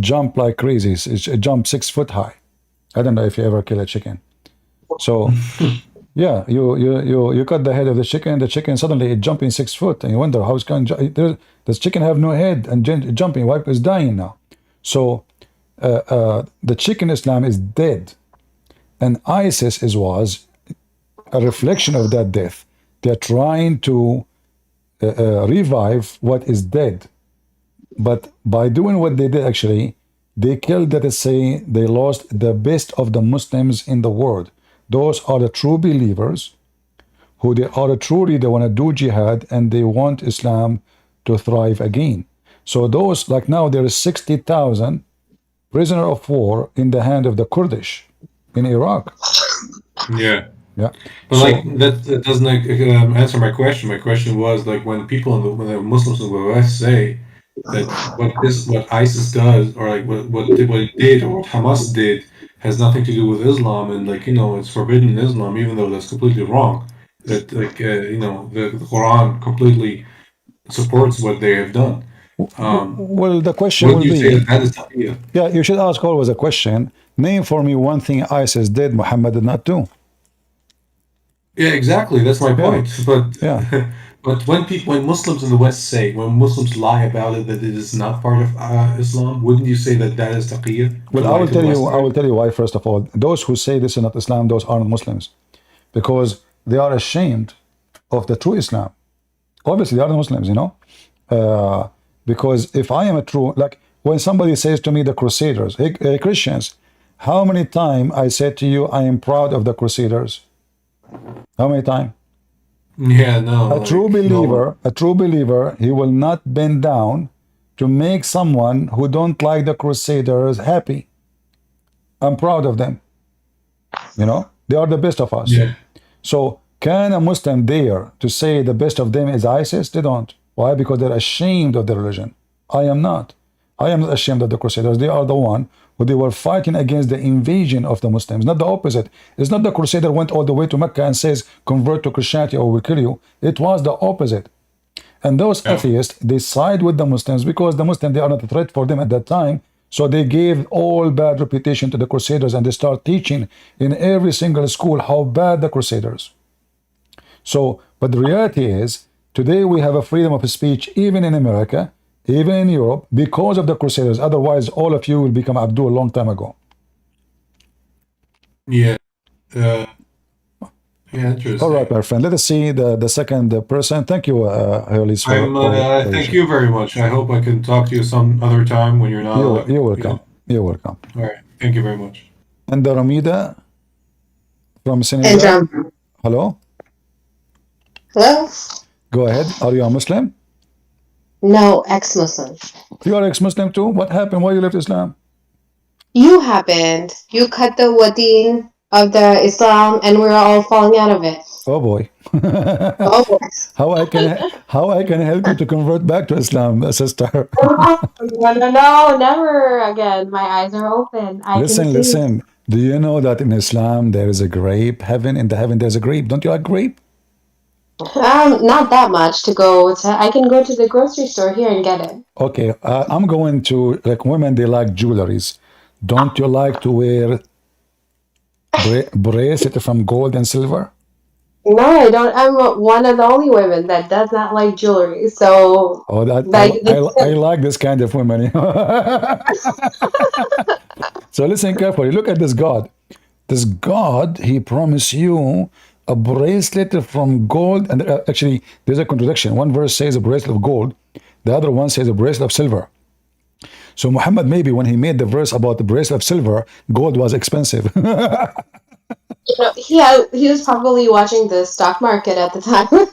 jump like crazy. It jumps 6 foot high. I don't know if you ever kill a chicken. So, yeah, you cut the head of the chicken suddenly it jumping 6 foot, and you wonder how it's going. Does chicken have no head and jumping? Why? It's dying now. So, the chicken Islam is dead, and ISIS was a reflection of that death. They're trying to revive what is dead, but by doing what they did, actually, they killed, let us say, they lost the best of the Muslims in the world. Those are the true believers who they want to do jihad and they want Islam to thrive again. So those, like now, there is 60,000 prisoner of war in the hand of the Kurdish in Iraq. Yeah. Yeah. But like So that doesn't answer my question. My question was like when people when the Muslims in the West say that what ISIS does, or like what it did, or what Hamas did, has nothing to do with Islam, and like it's forbidden in Islam, even though that's completely wrong. That like the Quran completely supports what they have done. well, the question Would will you say be, that that is taqiyya? yeah, you should ask always a question. Name for me one thing ISIS did Muhammad did not do. Yeah, exactly. That's my Yeah, point. But yeah. but when Muslims in the West say, when Muslims lie about it, that it is not part of Islam, wouldn't you say that that is taqiyya, to Well, lie to the I will Westerners? tell you why. First of all, those who say this is not Islam, those aren't Muslims, because they are ashamed of the true Islam. Obviously, they are Muslims, uh, because if I am a true, like when somebody says to me, the Crusaders, hey, Christians, how many times I said to you, I am proud of the Crusaders? How many times? Yeah, no, like no one. A true believer, he will not bend down to make someone who don't like the Crusaders happy. I'm proud of them. They are the best of us. Yeah, So can a Muslim dare to say the best of them is ISIS? They don't. Why? Because they're ashamed of their religion. I am not. I am not ashamed of the Crusaders. They are the one who they were fighting against the invasion of the Muslims, not the opposite. It's not the Crusader went all the way to Mecca and says, convert to Christianity or we'll kill you. It was the opposite. And those yeah, atheists, they side with the Muslims because the Muslims, they are not a threat for them at that time. So they gave all bad reputation to the Crusaders and they start teaching in every single school how bad the Crusaders. So, but the reality is, today we have a freedom of speech even in America, even in Europe, because of the Crusaders. Otherwise, all of you will become Abdul a long time ago. yeah. Uh, yeah, All right, interesting. my friend. Let us see the second person. Thank you, Herlis, for your Thank share. you very much. I hope I can talk to you some other time when you're not like You're welcome. You're welcome. All right. Thank you very much. And Ramida from And Senegal. Hello. hello? Go ahead. Are you a Muslim? No, ex-Muslim. You are ex-Muslim too? What happened? Why you left Islam? You happened. You cut the wadeen of the Islam, and we're all falling out of it. Oh boy. Oh, how I can help you to convert back to Islam, sister? no, never again. My eyes are open. I can Listen, see. listen. Do you know that in Islam there is a grape? Heaven, in the heaven there's a grape. Don't you like grape? Not that much to go to. I can go to the grocery store here and get it. Okay, I'm going to, like, women, they like jewelries. Don't you like to wear bracelet from gold and silver? No, I don't. I'm one of the only women that does not like jewelry. So, Oh, that like, I like this kind of women. So listen carefully. Look at this God. This God, he promised you a bracelet from gold. And actually, there's a contradiction. One verse says a bracelet of gold. The other one says a bracelet of silver. So Muhammad, maybe when he made the verse about the bracelet of silver, gold was expensive. he was probably watching the stock market at the time.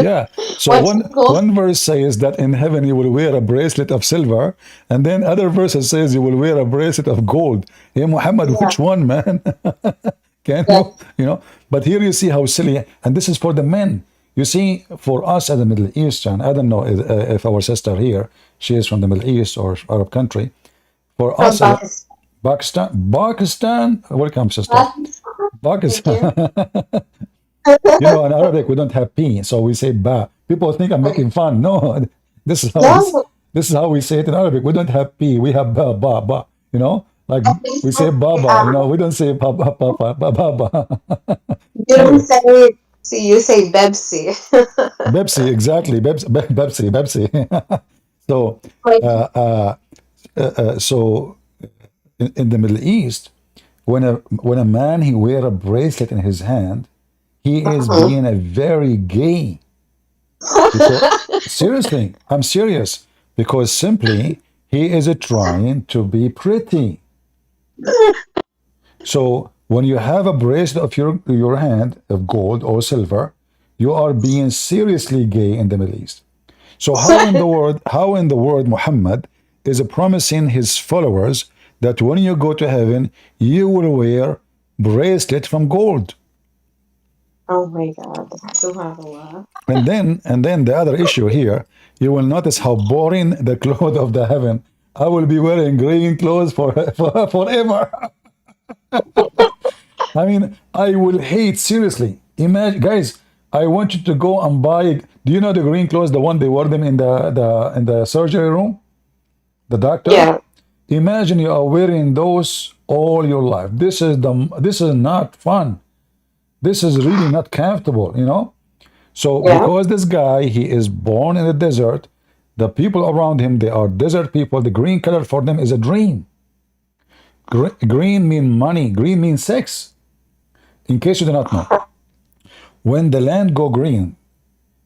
Yeah. So What's gold? one verse says that in heaven you will wear a bracelet of silver, and then other verses says you will wear a bracelet of gold. Hey Muhammad, Yeah. which one, man? Can Yeah. But here you see how silly, and this is for the men. You see, for us as a Middle Eastern, I don't know if our sister here, she is from the Middle East or Arab country. For From us as a, Pakistan. Pakistan, welcome, sister. Thank you. Pakistan. In Arabic we don't have p, so we say ba. People think I'm making fun. No, this is how No, this is how we say it in Arabic. We don't have p. We have ba ba ba. Like we say baba. um, We don't say ba ba ba ba ba ba. Ba. you don't Anyway, say, see, you say Bebsi. Bepsi, exactly. Bepsi, Bepsi. So, Like, so in the Middle East, when a man he wear a bracelet in his hand, he is being a very gay. Because seriously, I'm serious. Because simply he is trying to be pretty. So when you have a bracelet of your hand of gold or silver, you are being seriously gay in the Middle East. So how in the world Muhammad is promising his followers that when you go to heaven, you will wear bracelet from gold? Oh my God. Subhanallah. And then the other issue here, you will notice how boring the clothes of the heaven. I will be wearing green clothes forever. I mean, I will hate seriously. Imagine, guys. I want you to go and buy. Do you know the green clothes, the one they wear them in the surgery room, the doctor? Yeah. Imagine you are wearing those all your life. This is not fun. This is really not comfortable, you know. So Yeah. because this guy, he is born in the desert, the people around him, they are desert people. The green color for them is a dream. Green mean money. Green means sex. In case you do not know, when the land go green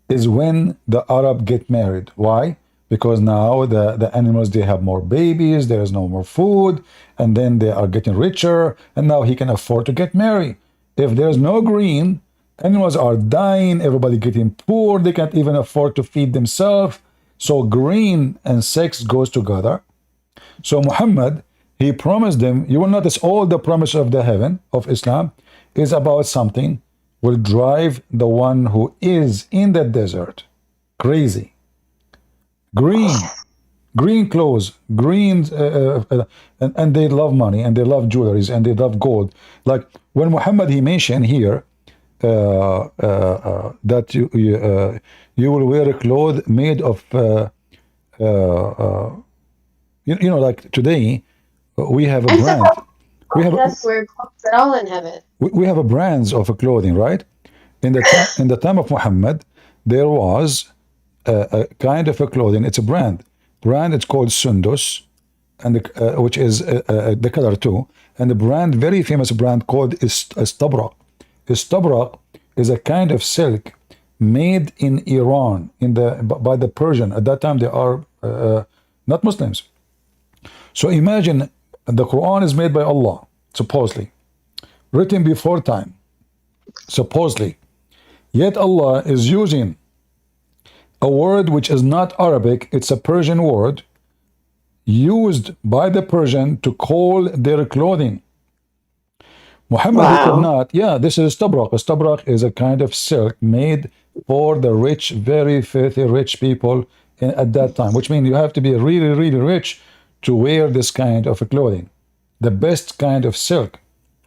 is when the Arab get married. Why? Because now the animals, they have more babies, there is no more food, and then they are getting richer, and now he can afford to get married. If there's no green, animals are dying, everybody getting poor, they can't even afford to feed themselves. So green and sex goes together. So Muhammad, he promised them, you will notice all the promise of the heaven of Islam is about something will drive the one who is in the desert crazy. Green clothes, and they love money, and they love jewelries, and they love gold. Like when Muhammad, he mentioned here that you will wear a cloth made of like today we have a I said, brand. We have that's where clothes at all in heaven. we have a brands of clothing, right? In the time of Muhammad, there was a kind of a clothing. It's a brand. Brand. It's called Sundus, and which is the color too. And the brand, very famous brand called Istabra. Istabra is a kind of silk made in Iran by the Persian. At that time, they are not Muslims. So imagine the Quran is made by Allah, supposedly, written before time, supposedly. Yet Allah is using a word which is not Arabic, it's a Persian word, used by the Persian to call their clothing. Muhammad, he could not. Yeah, this is Stabrak. Stabrak is a kind of silk made for the rich, very filthy rich people at that time, which means you have to be really, really rich to wear this kind of a clothing. The best kind of silk.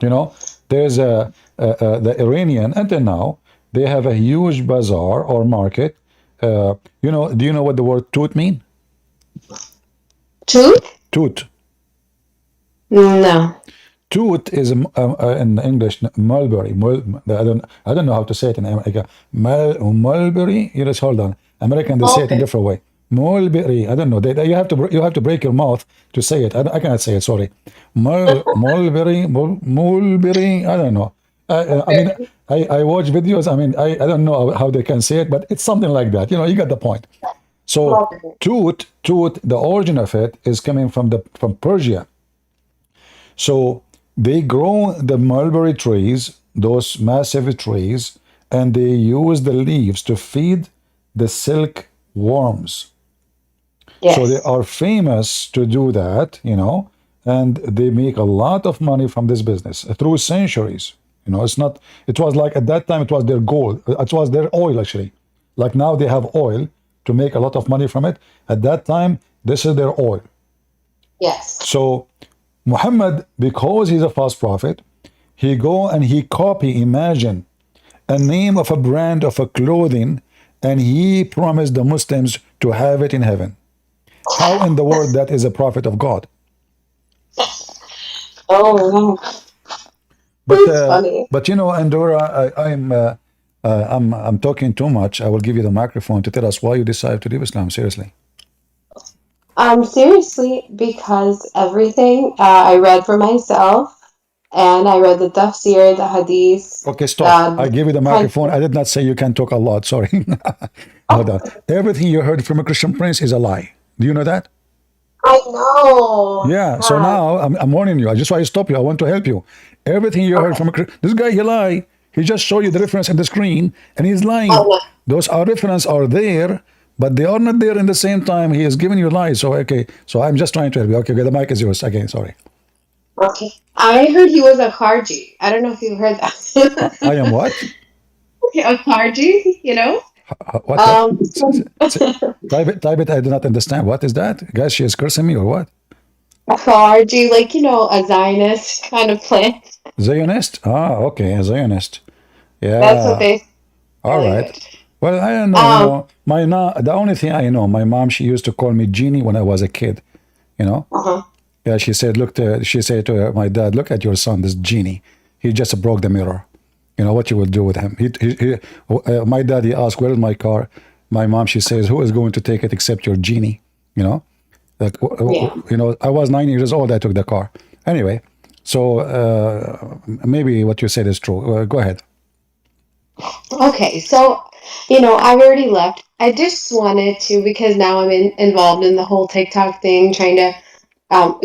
You know, there's the Iranian, until now, they have a huge bazaar or market. Do you know what the word toot mean? Tooth? Toot. No. Toot is in English mulberry. I don't know how to say it in America. Mulberry. You just hold on. American, they say it in a different way. Mulberry. I don't know. You have to break your mouth to say it. I cannot say it. Sorry. Mulberry. Mulberry. I don't know. I mean, I watch videos. I mean, I don't know how they can say it, but it's something like that. You know, you got the point. So toot, the origin of it is coming from Persia. So they grow the mulberry trees, those massive trees, and they use the leaves to feed the silk worms. Yes. So they are famous to do that, you know, and they make a lot of money from this business through centuries. You know, it was like at that time, it was their gold. It was their oil, actually. Like now they have oil to make a lot of money from it. At that time, this is their oil. Yes. So Muhammad, because he's a false prophet, he go and he copy, imagine, a name of a brand of a clothing, and he promised the Muslims to have it in heaven. How in the world that is a prophet of God? Oh, funny. But you know, Andorra, I'm talking too much. I will give you the microphone to tell us why you decided to leave Islam. Seriously. Seriously, because everything I read for myself, and I read the tafsir, the hadith. Okay, stop. I give you the microphone. I did not say you can talk a lot. Sorry. Hold on. Everything you heard from a Christian prince is a lie. Do you know that? I know. Yeah. So now I'm warning you. I just want to stop you. I want to help you. Everything you heard from this guy, he lie. He just showed you the reference in the screen, and he's lying. Those references are there, but they are not there in the same time. He is giving you lies. So okay. So I'm just trying to help you. Okay. The mic is yours again. Sorry. Okay. I heard he was a Kharji. I don't know if you heard that. I am what? a Kharji, you know? What? Type it. I do not understand. What is that? Guys, she is cursing me or what? A Kharji, like, a Zionist kind of plan. Zionist? Ah, okay, a Zionist. That's what Yeah. they All right. language. Well, I don't know. The only thing I know, my mom, she used to call me Genie when I was a kid. You know. Uh-huh. Yeah, she said, she said to my dad, look at your son, this Genie. He just broke the mirror. You know what you will do with him? My daddy asked, where is my car? My mom, she says, who is going to take it except your Genie? You know, like, Yeah. I was 9 years old. I took the car. Anyway, so maybe what you said is true. Go ahead. Okay, so I've already left. I just wanted to, because now I'm involved in the whole TikTok thing, trying to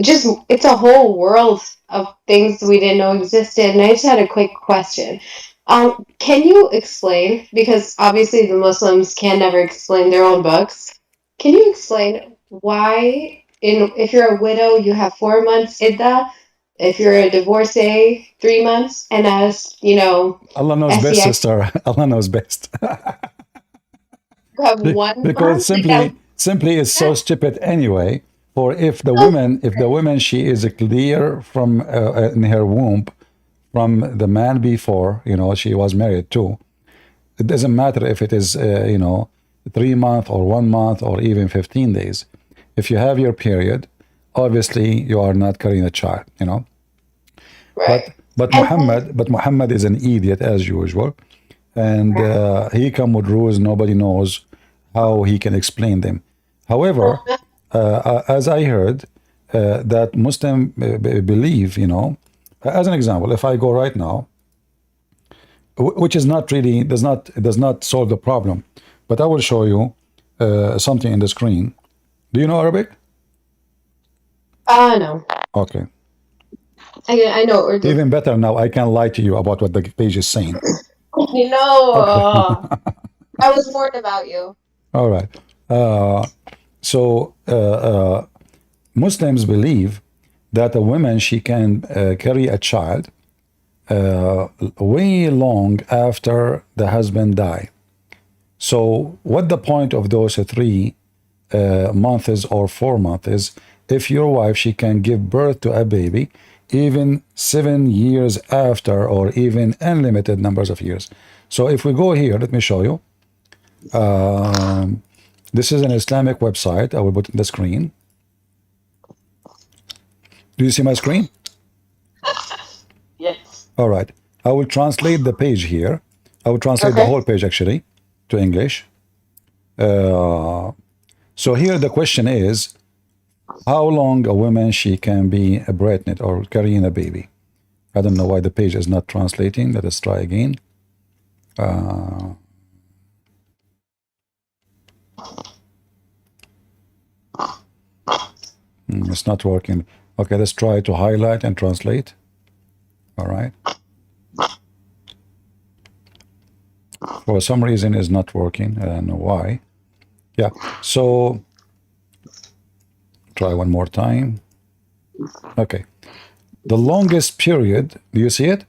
just it's a whole world of things we didn't know existed, and I just had a quick question. Can you explain, because obviously the Muslims can never explain their own books, can you explain why if you're a widow you have 4 months iddah, if you're a divorcee 3 months, and as Allah knows best, SEX sister. Allah knows best. you have 1 month? Because Like that. simply it's so stupid anyway. For if the woman she is clear from in her womb from the man before, she was married too. It doesn't matter if it is 3 months or 1 month or even 15 days. If you have your period, obviously you are not carrying a child. Right. But Muhammad is an idiot as usual, and he come with rules nobody knows how he can explain them. However, as I heard, that Muslim believe, as an example, if I go right now, which is not really does not solve the problem, but I will show you something in the screen. Do you know Arabic? No. Okay. I know Urdu. Even better now, I can lie to you about what the page is saying. I was warned about you. All right. So Muslims believe that a woman she can carry a child way long after the husband die. So what the point of those 3 months or 4 months is, if your wife she can give birth to a baby even 7 years after, or even unlimited numbers of years. So if we go here, let me show you. This is an Islamic website. I will put it in the screen. Do you see my screen? Yes. All right. I will translate the page here. I will translate the whole page actually to English. So here the question is, how long a woman she can be pregnant or carrying a baby? I don't know why the page is not translating. Let us try again. It's not working. Okay, let's try to highlight and translate. All right. For some reason it's not working. I don't know why. Yeah, so try one more time. Okay. The longest period, do you see it?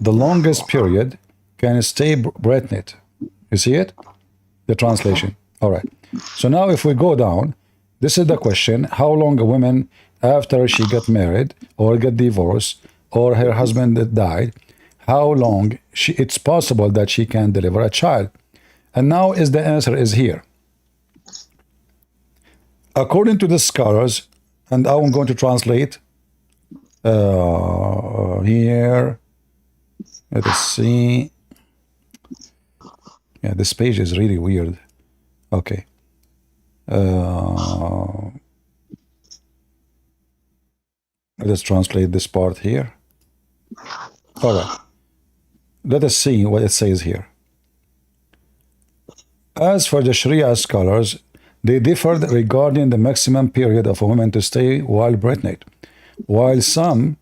The longest period can stay pregnant. You see it? The translation. All right. So now if we go down, this is the question: how long a woman after she got married or got divorced or her husband died, how long it's possible that she can deliver a child? And now is the answer is here. According to the scholars, and I'm going to translate here. Let us see. Yeah, this page is really weird. Okay. Let us translate this part here. All right. Let us see what it says here. As for the Sharia scholars, they differed regarding the maximum period of a woman to stay while pregnant, while some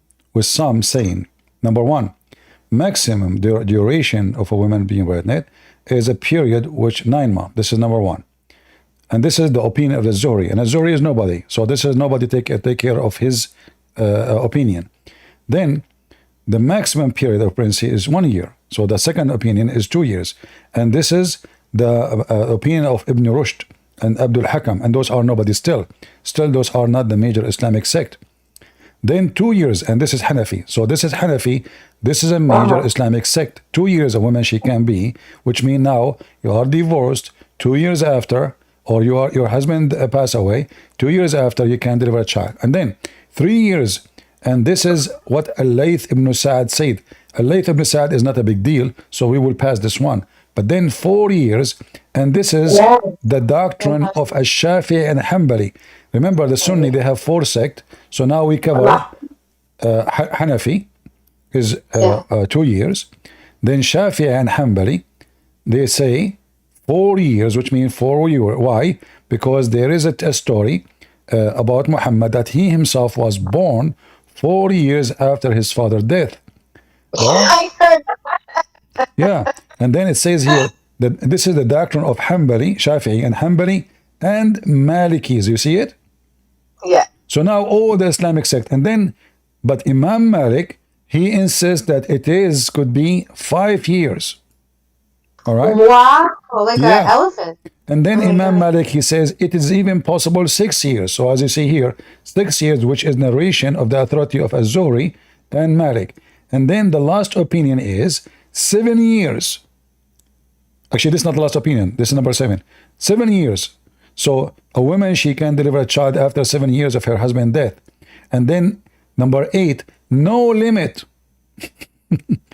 saying, number one, maximum duration of a woman being pregnant is a period which 9 months. This is number one. And this is the opinion of the Zuhri. And the Zuhri is nobody. So this is nobody take care of his opinion. Then the maximum period of pregnancy is 1 year. So the second opinion is 2 years. And this is the opinion of Ibn Rushd and Abdul Hakam. And those are nobody still. Still, those are not the major Islamic sect. Then 2 years, and this is Hanafi. So this is Hanafi. This is a major Islamic sect. 2 years a woman she can be, which means now you are divorced 2 years after, or your husband passed away, 2 years after you can deliver a child. And then 3 years, and this is what Al-Layth ibn Sa'd said. Al-Layth ibn Sa'd is not a big deal, so we will pass this one. But then 4 years, and this is the doctrine of Ash-Shafi'i and Hanbali. Remember, the Sunni, they have 4 sects. So now we cover Hanafi is 2 years. Then Shafi'i and Hanbali, they say 4 years, which means 4 years. Why? Because there is a story about Muhammad that he himself was born 4 years after his father's death. I heard. Yeah, and then it says here that this is the doctrine of Hanbali, Shafi'i and Hanbali and Malikis. You see it? Yeah. So now all the Islamic sect, and then, but Imam Malik, he insists that could be 5 years. All right? Wow, like an Yeah. elephant. And then Oh my Imam God. Malik, he says it is even possible 6 years. So as you see here, 6 years, which is narration of the authority of Az-Zuhri and Malik. And then the last opinion is 7 years. Actually, this is not the last opinion. This is number 7. 7 years. So a woman, she can deliver a child after 7 years of her husband's death. And then number 8, no limit.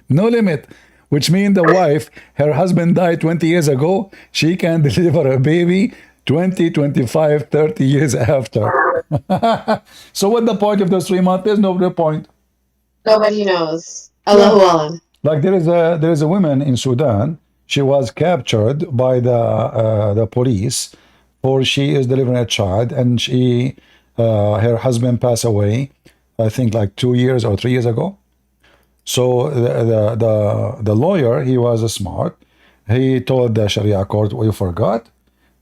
No limit. Which means the wife, her husband died 20 years ago, she can deliver a baby 20, 25, 30 years after. So what the point of those 3 months? There's no point. Nobody knows. Allahu Alam. Like there is a woman in Sudan. She was captured by the police, for she is delivering a child, and her husband passed away, I think like 2 years or 3 years ago. So the lawyer, he was smart. He told the Sharia court, well, you forgot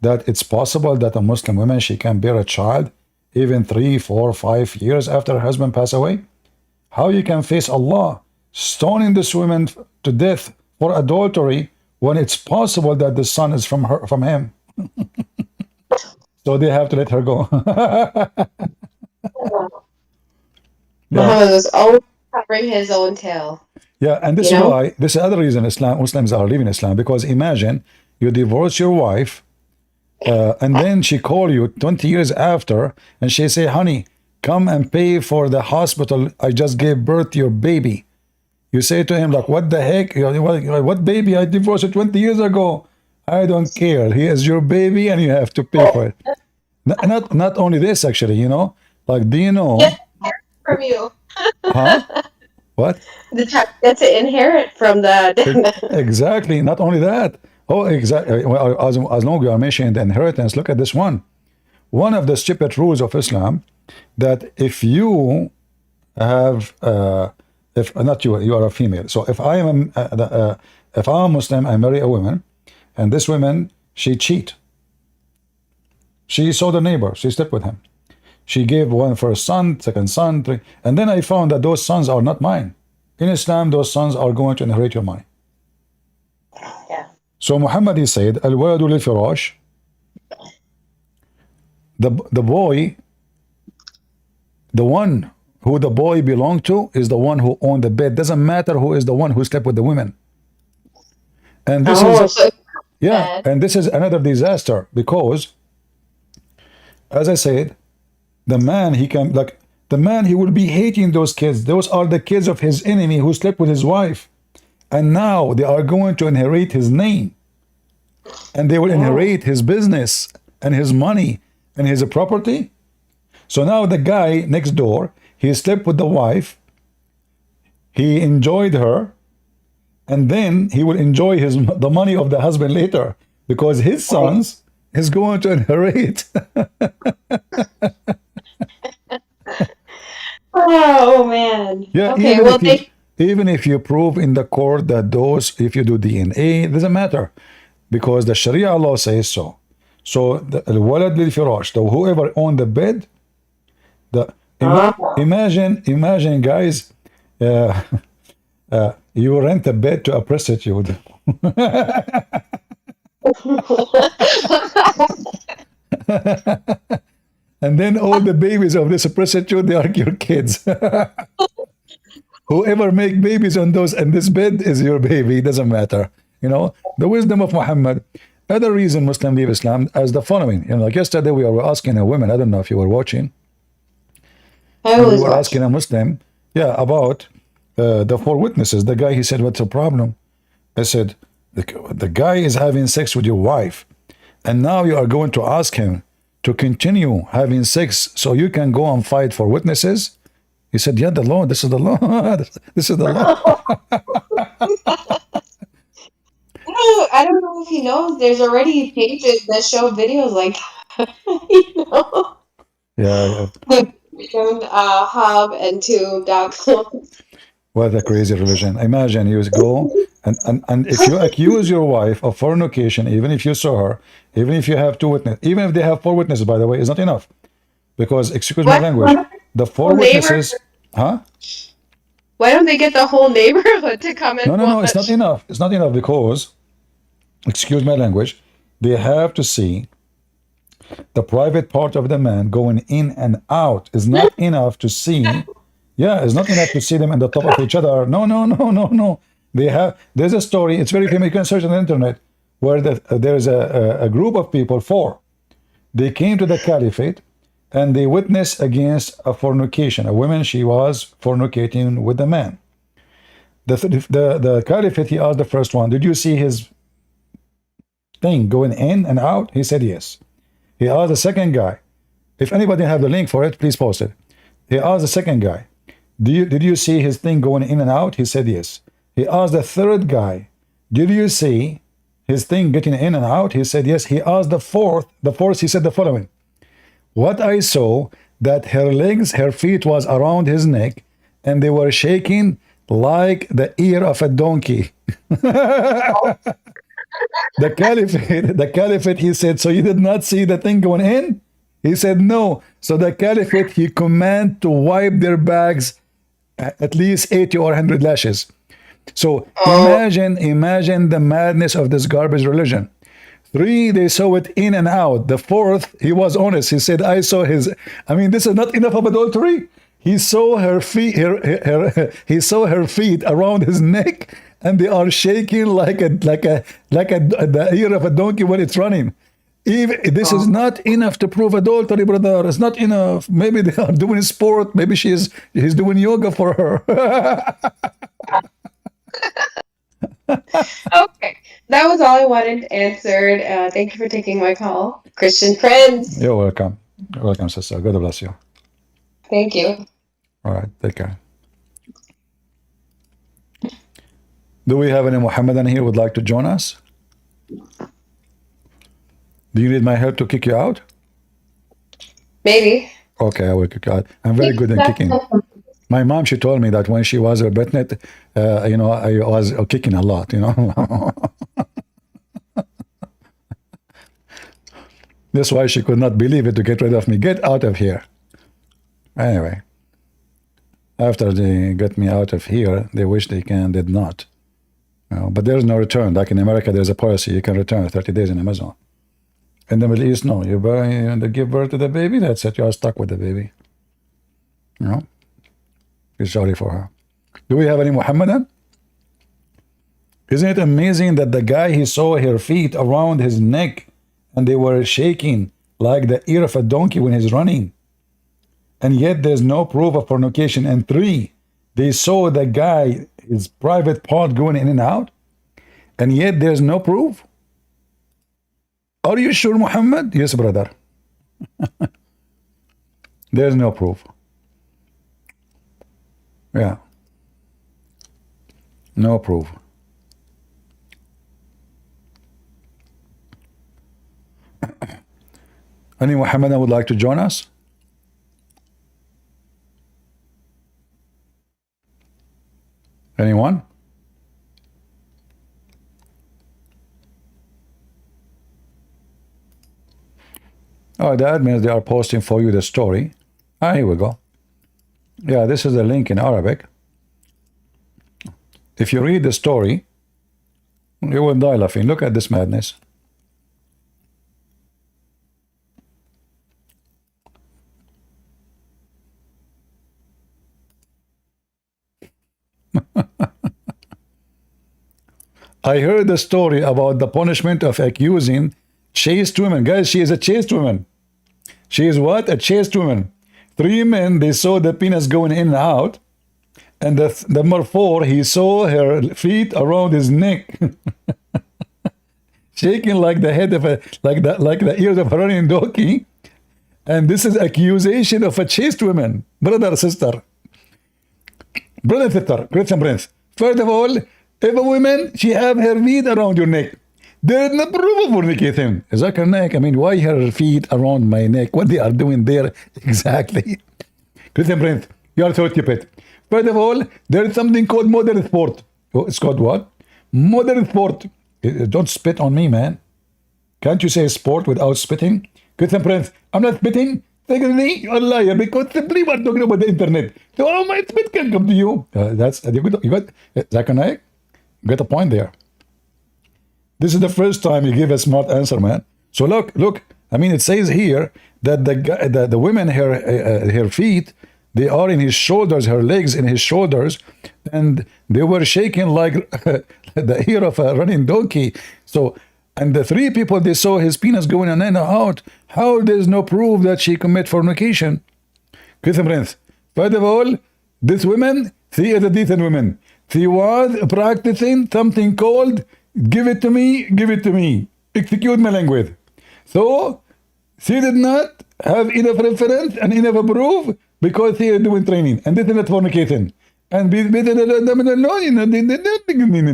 that it's possible that a Muslim woman, she can bear a child even 3, 4, 5 years after her husband passed away. How you can face Allah stoning this woman to death for adultery when it's possible that the son is from him? So they have to let her go. Muhammad was always covering his own tail. Yeah, and this is why, this is another reason Muslims are leaving Islam, because imagine you divorce your wife, and then she call you 20 years after, and she say, honey, come and pay for the hospital. I just gave birth to your baby. You say to him, like, what the heck? What baby? I divorced you 20 years ago. I don't care. He is your baby, and you have to pay for it. Not only this, actually, like, do you know? Yes, from you. Huh? What? The child gets to inherit from the. Exactly. Not only that. Oh, exactly. Well, as long as you are mentioning the inheritance, look at this one. One of the stupid rules of Islam, that if you have, if not you are a female. So if I am, if I'm a Muslim, I marry a woman, and this woman, she cheat. She saw the neighbor. She slept with him. She gave one first son, second son, three, and then I found that those sons are not mine. In Islam, those sons are going to inherit your money. Yeah. So Muhammad, he said, Al-waladu lil-firash, the boy, the one who the boy belonged to is the one who owned the bed. Doesn't matter who is the one who slept with the women. And this and this is another disaster, because, as I said, the man, he will be hating those kids. Those are the kids of his enemy who slept with his wife. And now they are going to inherit his name. And they will inherit his business and his money and his property. So now the guy next door, he slept with the wife. He enjoyed her. And then he will enjoy the money of the husband later, because his sons is going to inherit. Oh man. Yeah. Okay. Even if you prove in the court that if you do DNA, it doesn't matter, because the Sharia law says so. So the walad lil firash, whoever owned the bed, imagine guys, You rent a bed to a prostitute. And then all the babies of this prostitute, they are your kids. Whoever make babies on those and this bed is your baby. It doesn't matter. You know, the wisdom of Muhammad. Other reason Muslim leave Islam as the following. You know, like yesterday we were asking a woman, I don't know if you were watching. I We was were watching. asking a Muslim, yeah, about the four witnesses. The guy, he said, what's the problem? I said, the guy is having sex with your wife, and now you are going to ask him to continue having sex so you can go and fight for witnesses? He said, yeah, the law, this is the law. This is the law. I don't know if he knows. There's already pages that show videos like, you know, Yeah, the hub and tube.com. what a crazy religion. Imagine you go and if you accuse your wife of fornication, even if you saw her, even if you have two witnesses, even if they have four witnesses, by the way, it's not enough. Because, excuse my What? language, the four Whole neighbor? witnesses, huh? Why don't they get the whole neighborhood to come and No, it's not watch? enough. It's not enough because, excuse my language, they have to see the private part of the man going in and out. Is not enough to see. Yeah, it's not enough to see them on the top of each other. No. There's a story. It's very famous. You can search on the internet where there's a group of people, four. They came to the caliphate and they witnessed against a fornication. A woman, she was fornicating with a man. The caliphate, he asked the first one, did you see his thing going in and out? He said yes. He asked the second guy, if anybody have the link for it, please post it. He asked the second guy, did you see his thing going in and out? He said yes. He asked the third guy, did you see his thing getting in and out? He said yes. He asked the fourth, he said the following, what I saw, that her legs, her feet was around his neck, and they were shaking like the ear of a donkey. The caliphate, he said, so you did not see the thing going in? He said, no. So the caliphate, he command to wipe their bags at least 80 or 100 lashes. So imagine the madness of this garbage religion. 3, they saw it in and out. The 4th, he was honest. He said, I saw his, I mean, this is not enough of adultery. He saw her feet, he saw her feet around his neck, and they are shaking like the ear of a donkey when it's running. Even this is not enough to prove adultery, brother. It's not enough. Maybe they are doing sport. Maybe he's doing yoga for her. Okay, that was all I wanted answered. Thank you for taking my call, Christian friends. You're welcome. You're welcome, sister. God bless you. Thank you. All right, take care. Do we have any Muhammadan here who would like to join us? Do you need my help to kick you out? Maybe. Okay, I will kick you out. I'm very good at kicking. My mom, she told me that when she was a pregnant, I was kicking a lot, That's why she could not believe it to get rid of me. Get out of here. Anyway, after they got me out of here, they wish they did not. But there's no return. Like in America, there's a policy you can return 30 days in Amazon. In the Middle East, no. You give birth to the baby, that's it. You are stuck with the baby. Feel sorry for her. Do we have any Muhammadan? Isn't it amazing that the guy, he saw her feet around his neck and they were shaking like the ear of a donkey when he's running? And yet there's no proof of fornication. And 3, they saw the guy, his private part going in and out, and yet there's no proof. Are you sure, Muhammad? Yes, brother. There's no proof. Yeah. No proof. Any Muhammadan would like to join us? Anyone? Oh, the admins, they are posting for you the story. Here we go. Yeah, this is the link in Arabic. If you read the story, you will die laughing. Look at this madness. I heard the story about the punishment of accusing chaste women. Guys, she is a chaste woman. She is what? A chaste woman. 3 men, they saw the penis going in and out. And the number 4, he saw her feet around his neck. Shaking like the head of a, like the ears of a running donkey. And this is accusation of a chaste woman. Brother, sister. Brother, sister, Christian Prince. First of all, if a woman, she have her feet around your neck, there is no proof of fornication. Is that her neck? I mean, why her feet around my neck? What they are doing there exactly? Christian Prince, you are so stupid. First of all, there is something called modern sport. Oh, it's called what? Modern sport. Don't spit on me, man. Can't you say sport without spitting? Christian Prince, I'm not spitting. Secondly, you're a liar because simply we're talking about the internet. So, oh, my spit can come to you. That's you got Zachariah. You got a point there. This is the first time you give a smart answer, man. So look. I mean, it says here that the women, her feet, they are in his shoulders, her legs in his shoulders, and they were shaking like the ear of a running donkey. So, and the 3 people, they saw his penis going in and out. How there's no proof that she commit fornication? Christian Prince, first of all, this woman, she is a decent woman. She was practicing something called give it to me, execute my language. So, she did not have enough reference and enough proof because she is doing training. And this is not fornication. And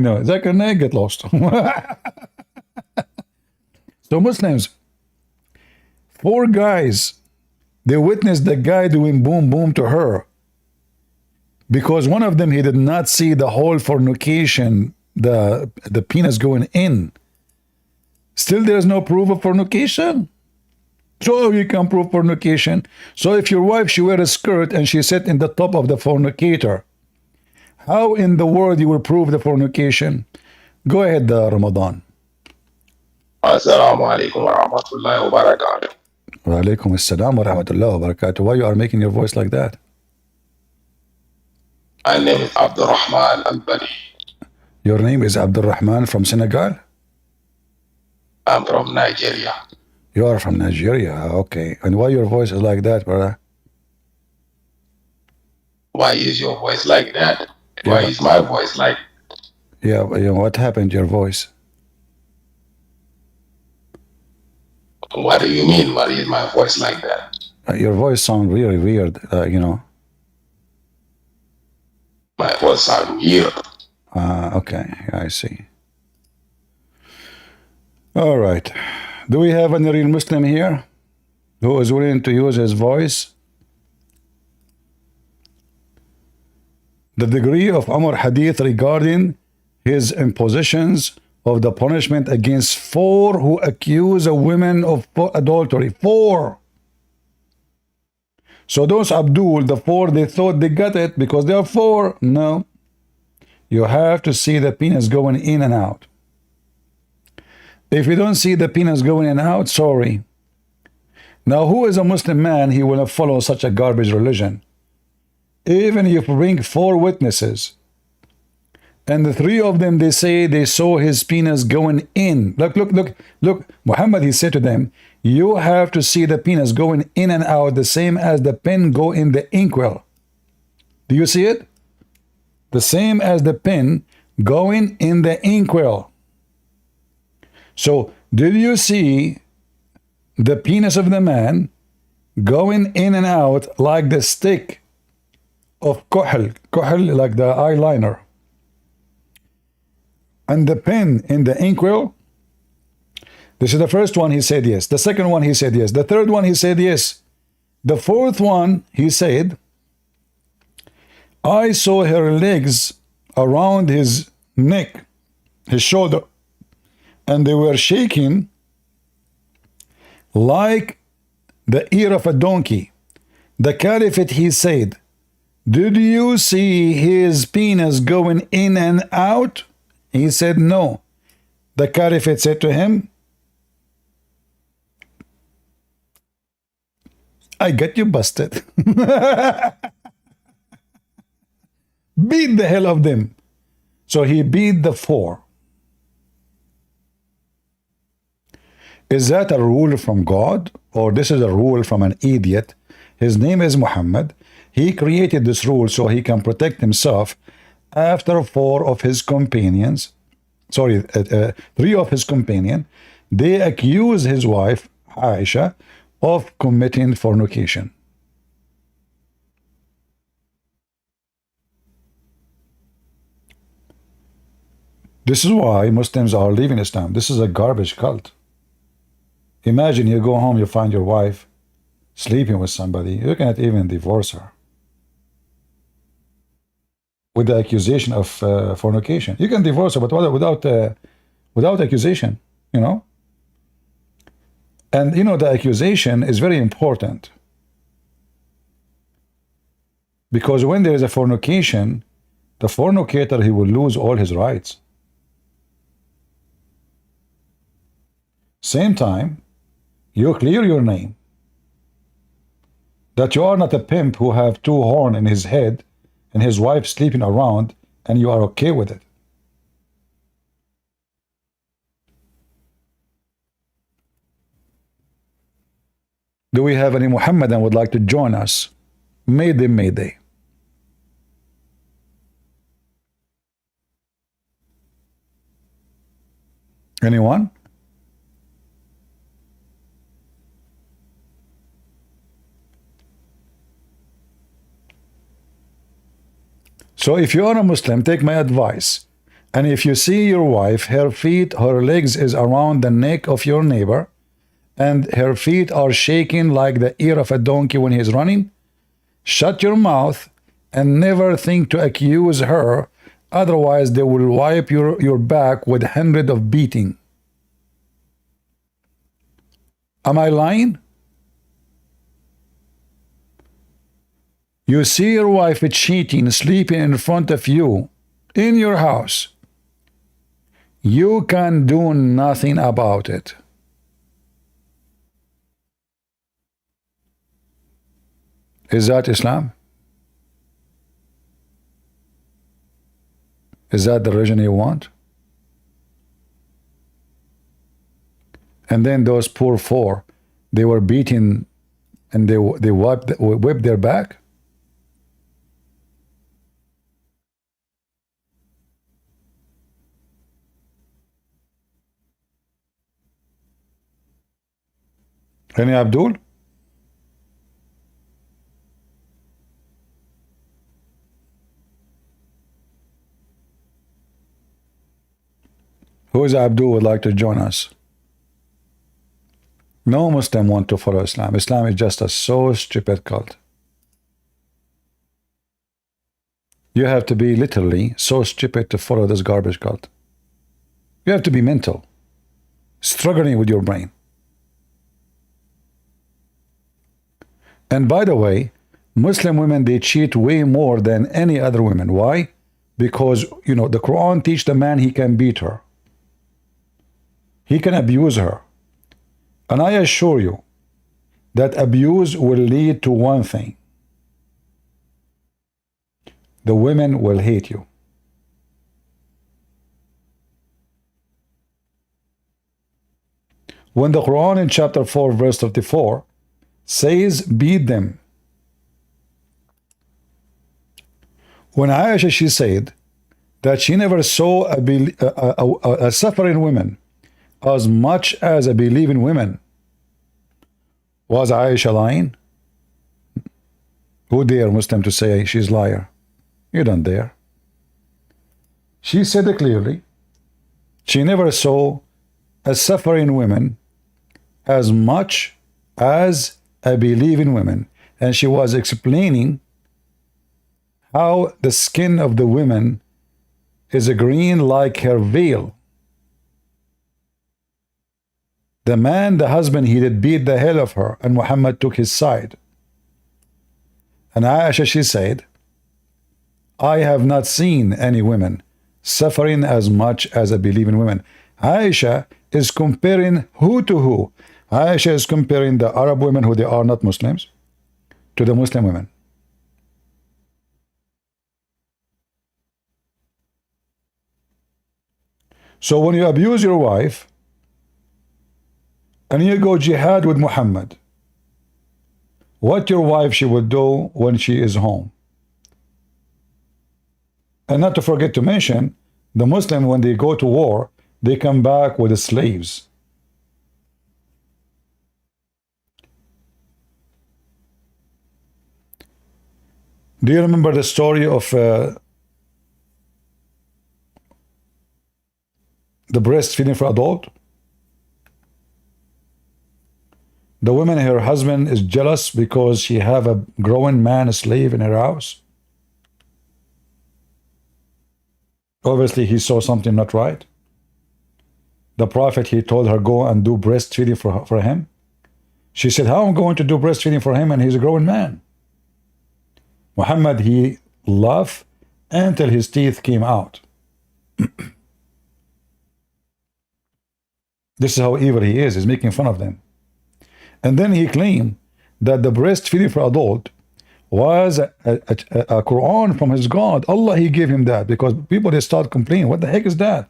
no, Zachariah get lost. So Muslims, 4 guys, they witnessed the guy doing boom boom to her. Because one of them, he did not see the whole fornication, the penis going in. Still, there's no proof of fornication. So you can prove fornication. So if your wife, she wear a skirt and she sit in the top of the fornicator, how in the world you will prove the fornication? Go ahead, Ramadan. Assalamu alaikum wa rahmatullahi wa barakatuh. Wa alaikum assalam wa rahmatullahi wa barakatuh. Why you are making your voice like that? My name is Abdul Rahman Al-Bani. Your name is Abdul Rahman from Senegal? I'm from Nigeria. You are from Nigeria, okay. And why your voice is like that, brother? Why is your voice like that? Yeah. Why is my voice like that? Yeah, but, what happened to your voice? What do you mean? Why is my voice like that? Your voice sounds really weird, you know. My voice sounds weird. Okay, I see. All right. Do we have any real Muslim here who is willing to use his voice? The degree of Umar Hadith regarding his impositions of the punishment against 4 who accuse a woman of adultery. 4. So those Abdul, the 4, they thought they got it because they are 4. No. You have to see the penis going in and out. If you don't see the penis going in and out, sorry. Now, who is a Muslim man? He will not follow such a garbage religion. Even if you bring 4 witnesses, and the 3 of them, they say they saw his penis going in. Look. Muhammad, he said to them, you have to see the penis going in and out the same as the pen go in the inkwell. Do you see it? The same as the pen going in the inkwell. So, did you see the penis of the man going in and out like the stick of kuhl, like the eyeliner, and the pen in the inkwell? This is the first one, he said yes. The second one, he said yes. The third one, he said yes. The fourth one, he said, I saw her legs around his neck, his shoulder, and they were shaking like the ear of a donkey. The Caliphate, he said, Did you see his penis going in and out? He said no. The Caliphate said to him, I got you busted. Beat the hell of them. So he beat the four. Is that a rule from God, or this is a rule from an idiot? His name is Muhammad. He created this rule so he can protect himself after four of his companions, three of his companions, they accuse his wife, Aisha, of committing fornication. This is why Muslims are leaving Islam. This is a garbage cult. Imagine you go home, you find your wife sleeping with somebody. You cannot even divorce her with the accusation of fornication. You can divorce her, but without accusation, you know. And you know, the accusation is very important, because when there is a fornication, the fornicator, he will lose all his rights. Same time, you clear your name, that you are not a pimp who have two horns in his head and his wife sleeping around, and you are okay with it. Do we have any Muhammadan would like to join us? Mayday, mayday. Anyone? So if you are a Muslim, take my advice. And if you see your wife, her feet, her legs is around the neck of your neighbor, and her feet are shaking like the ear of a donkey when he is running, shut your mouth and never think to accuse her. Otherwise, they will wipe your back with hundreds of beating. Am I lying? You see your wife cheating, sleeping in front of you in your house. You can do nothing about it. Is that Islam? Is that the religion you want? And then those poor four, they were beaten and they whipped their back. Any Abdul? Who is Abdul would like to join us? No Muslim want to follow Islam. Islam is just a so stupid cult. You have to be literally so stupid to follow this garbage cult. You have to be mental, struggling with your brain. And by the way, Muslim women, they cheat way more than any other women. Why? Because, you know, the Quran teaches the man he can beat her. He can abuse her. And I assure you that abuse will lead to one thing. The women will hate you. When the Quran in chapter 4, verse 34 says, beat them. When Aisha, she said that she never saw a suffering woman as much as a believing woman. Was Aisha lying? Who dare Muslim to say she's liar? You don't dare. She said it clearly. She never saw a suffering woman as much as a believing woman. And she was explaining how the skin of the women is green like her veil. The man, the husband, he did beat the hell of her, and Muhammad took his side. And Aisha, she said I have not seen any women suffering as much as I believe in women. Aisha is comparing who to who? Aisha is comparing the Arab women who they are not Muslims to the Muslim women. So when you abuse your wife and you go jihad with Muhammad, what your wife she will do when she is home? And not to forget to mention, the Muslim, when they go to war, they come back with the slaves. Do you remember the story of the breastfeeding for adult? The woman, her husband is jealous because she have a grown man, a slave in her house. Obviously, he saw something not right. The Prophet, he told her, go and do breastfeeding for him. She said, how am I going to do breastfeeding for him and he's a grown man? Muhammad, he laughed until his teeth came out. This is how evil he is. He's making fun of them. And then he claimed that the breastfeeding for adult was a Quran from his God. Allah, he gave him that, because people, they start complaining. What the heck is that?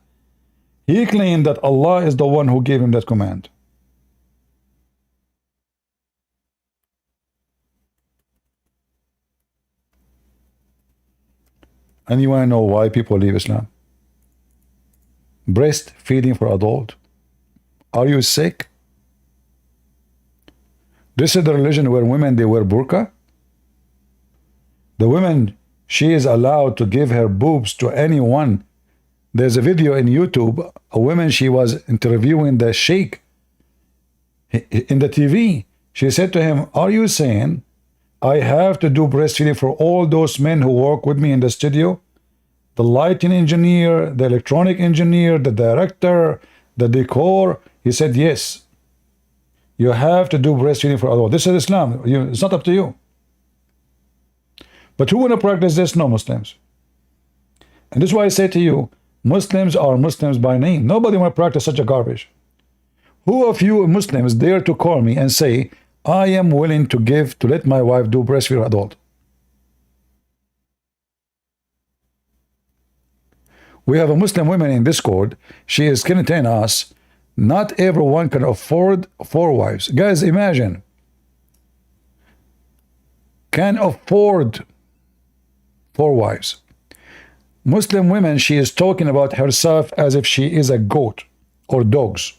He claimed that Allah is the one who gave him that command. And you want to know why people leave Islam? Breastfeeding for adult. Are you sick? This is the religion where women, they wear burqa. The woman, she is allowed to give her boobs to anyone. There's a video in YouTube, a woman, she was interviewing the sheikh in the TV. She said to him, are you saying I have to do breastfeeding for all those men who work with me in the studio? The lighting engineer, the electronic engineer, the director, the decor. He said, yes. You have to do breastfeeding for adults. This is Islam. It's not up to you. But who want to practice this? No Muslims. And this is why I say to you, Muslims are Muslims by name. Nobody want to practice such a garbage. Who of you Muslims dare to call me and say, I am willing to let my wife do breastfeed for adult? We have a Muslim woman in Discord. She is telling us, not everyone can afford 4 wives. Guys, imagine. Can afford 4 wives. Muslim women, she is talking about herself as if she is a goat or dogs.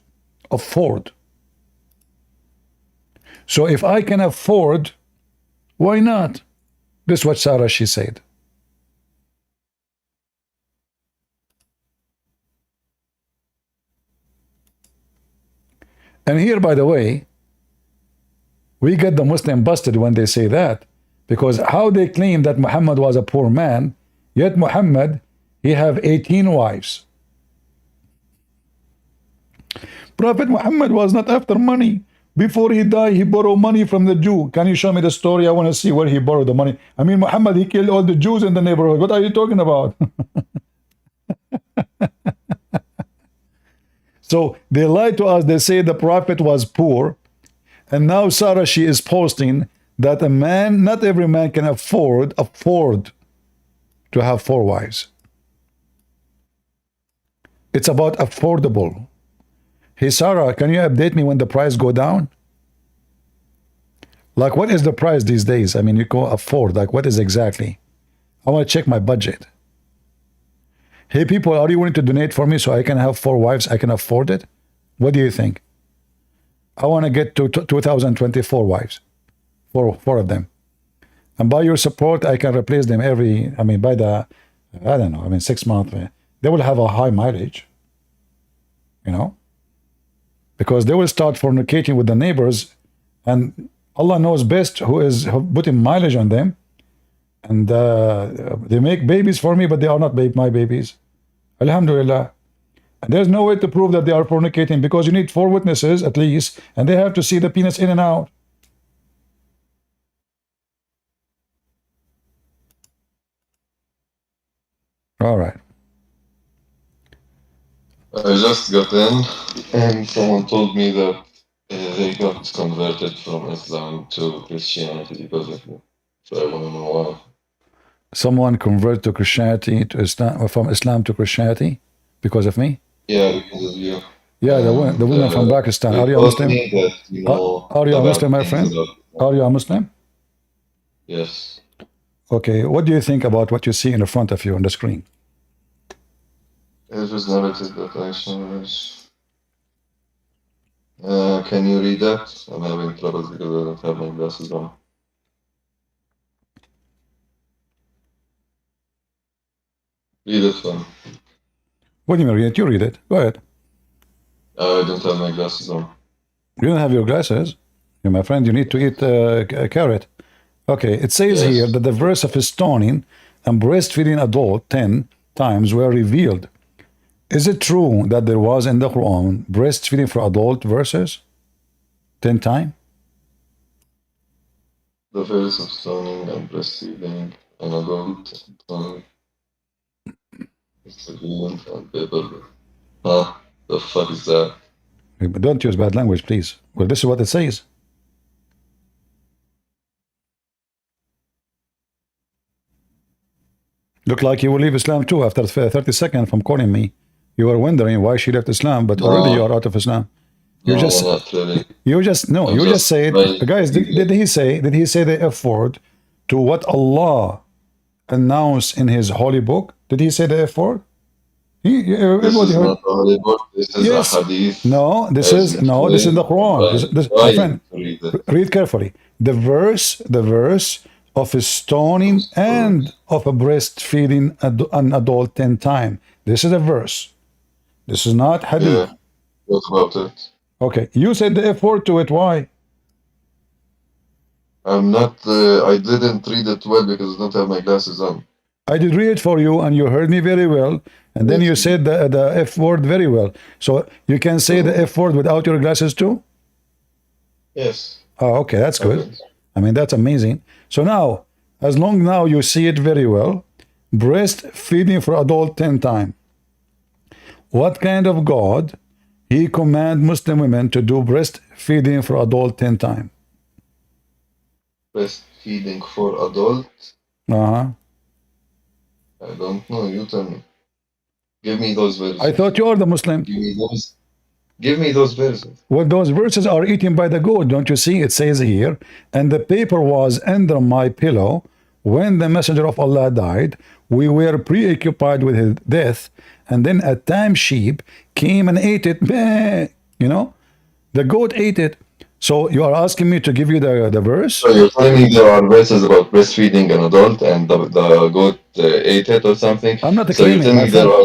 Afford. So if I can afford, why not? This is what Sarah, she said. And here, by the way, we get the Muslim busted when they say that, because how they claim that Muhammad was a poor man, yet Muhammad, he have 18 wives. Prophet Muhammad was not after money. Before he died, he borrowed money from the Jew. Can you show me the story? I want to see where he borrowed the money. I mean, Muhammad, he killed all the Jews in the neighborhood. What are you talking about? So they lied to us. They say the Prophet was poor. And now Sarah, she is posting that a man, not every man can afford to have 4 wives. It's about affordable. Hey, Sarah, can you update me when the price go down? Like, what is the price these days? I mean, you go afford. Like, what is exactly? I want to check my budget. Hey, people, are you willing to donate for me so I can have 4 wives? I can afford it? What do you think? I want to get to 2024 wives. 4 of them. And by your support, I can replace them by the, I don't know, 6 months. They will have a high mileage. You know? Because they will start fornicating with the neighbors, and Allah knows best who is putting mileage on them. And they make babies for me, but they are not my babies. Alhamdulillah. And there's no way to prove that they are fornicating, because you need 4 witnesses at least, and they have to see the penis in and out. All right. I just got in, and someone told me that they got converted from Islam to Christianity because of me. So I want to know why. Someone converted to Christianity to Islam, from Islam to Christianity because of me? Yeah, because of you. Yeah, the woman from Pakistan. They Are you a told Muslim? me that you know Are you a about Muslim, my things friend? about Are you a Muslim? Yes. Okay, what do you think about what you see in front of you on the screen? It was narrated that I should. Can you read that? I'm having trouble because I don't have my glasses on. Read it for me. What do you mean read it? You read it. Go ahead. I don't have my glasses on. You don't have your glasses. You, my friend, you need to eat a carrot. Okay, it says Yes. here that the verse of stoning and breastfeeding adult 10 times were revealed. Is it true that there was in the Quran breastfeeding for adult verses 10 times? The verse of stoning and breastfeeding an adult is revealed and people. Huh? The fuck is that? But don't use bad language, please. Well, this is what it says. Look like you will leave Islam too after 30 seconds from calling me. You were wondering why she left Islam, but already you are out of Islam. You No, just, not really. you just, no, I'm you just just said, trying guys, to did he say the F word to what Allah announced in His holy book? Did he say the F word? This Everybody is heard. not a holy book. This is Yes. a hadith. No, this as is the Quran. This, my trying friend, to read it. read carefully. The verse of a stoning and of a breastfeeding an adult 10 times. This is a verse. This is not hadith. Yeah. What about it? Okay, you said the F word to it. Why? I'm not. I didn't read it well because I don't have my glasses on. I did read it for you, and you heard me very well. And then you said the F word very well. So you can say the F word without your glasses too? Yes. Oh, okay, that's good. Okay. I mean, that's amazing. So now, as long now you see it very well, breastfeeding for adult 10 times. What kind of God He command Muslim women to do breastfeeding for adult 10 times? Breastfeeding for adult. Uh-huh. I don't know. You tell me. Give me those verses. I thought you are the Muslim. Give me those. Give me those verses. Well, those verses are eaten by the goat. Don't you see? It says here, and the paper was under my pillow. When the messenger of Allah died, we were preoccupied with his death, and then a tame sheep came and ate it. Meh. You know, the goat ate it. So you are asking me to give you the verse? So you're telling me there are verses about breastfeeding an adult and the goat ate it or something? I'm not So you're claiming, telling me there are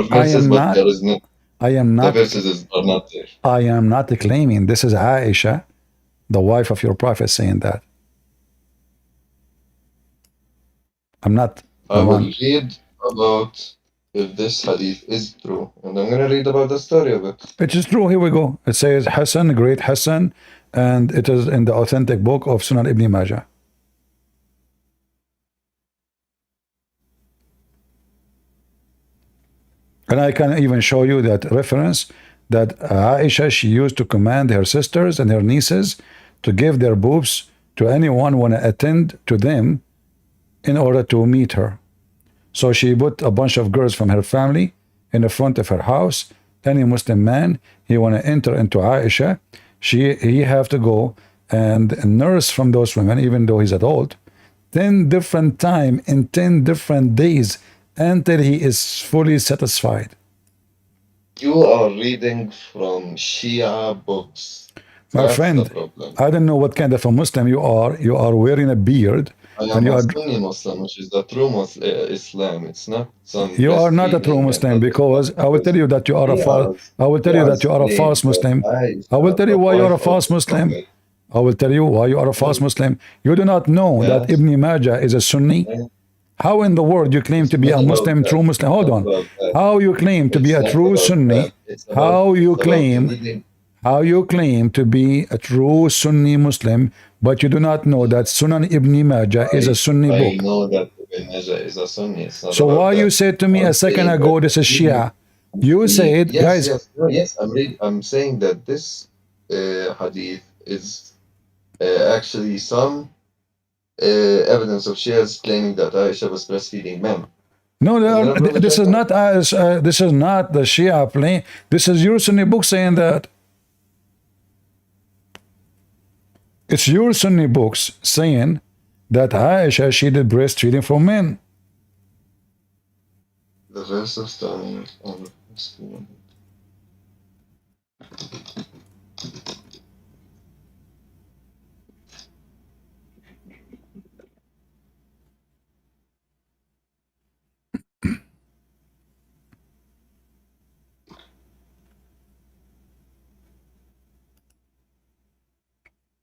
verses, but there is no. I am The not. verses are not there. I am not claiming. This is Aisha, the wife of your prophet, saying that. I'm not. I will read about if this hadith is true, and I'm gonna read about the story of it. It is true. Here we go. It says Hassan, great Hassan, and it is in the authentic book of Sunan Ibn Majah. And I can even show you that reference that Aisha, she used to command her sisters and her nieces to give their boobs to anyone who want to attend to them in order to meet her. So she put a bunch of girls from her family in the front of her house. Any Muslim man, he want to enter into Aisha, he have to go and nurse from those women, even though he's adult, 10 different time in 10 different days until he is fully satisfied. You are reading from Shia books. My That's friend, the problem. I don't know what kind of a Muslim you are. You are wearing a beard. I am a Sunni Muslim, which is the true Islam. It's not some. You are not a true Muslim, because I will tell you that you are a false. I will tell you that you are a false Muslim. I will tell you why you are a false Muslim. I will tell you why you are a false Muslim. You do not know that Ibn Majah is a Sunni. How in the world you claim to be a Muslim, true Muslim? Hold on. How you claim to be a true Sunni? How you claim to be a true Sunni Muslim, but you do not know that Sunan Ibn Majah is a Sunni book? I know that the Naja is a Sunni. It's not So about why you that. said to me I'm a second saying ago that this is Shia? You the said, yes, guys, yes, no, yes. I'm saying that this hadith is actually some evidence of Shias claiming that Aisha was breastfeeding men. no, Is there a proof this like is that? not us. This is not the Shia plane. This is your Sunni book saying that. It's your Sunni books saying that Aisha, she did breastfeeding for men. The verse of stunning on the screen.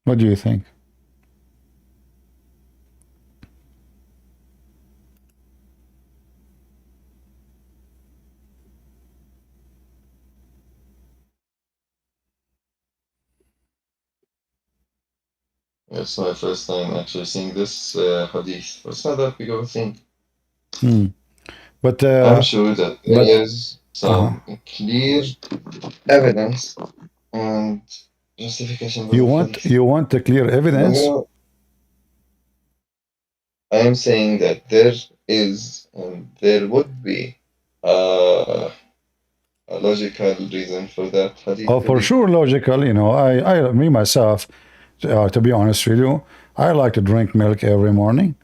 What do you think? It's my first time actually seeing this hadith. It's not that big of a thing. But I'm sure that there is some clear evidence and justification for you the want hadith. the clear evidence? No, I am saying that there is and there would be a logical reason for that hadith Oh, to for be. sure, logical. You know, me myself, to be honest with you, I like to drink milk every morning.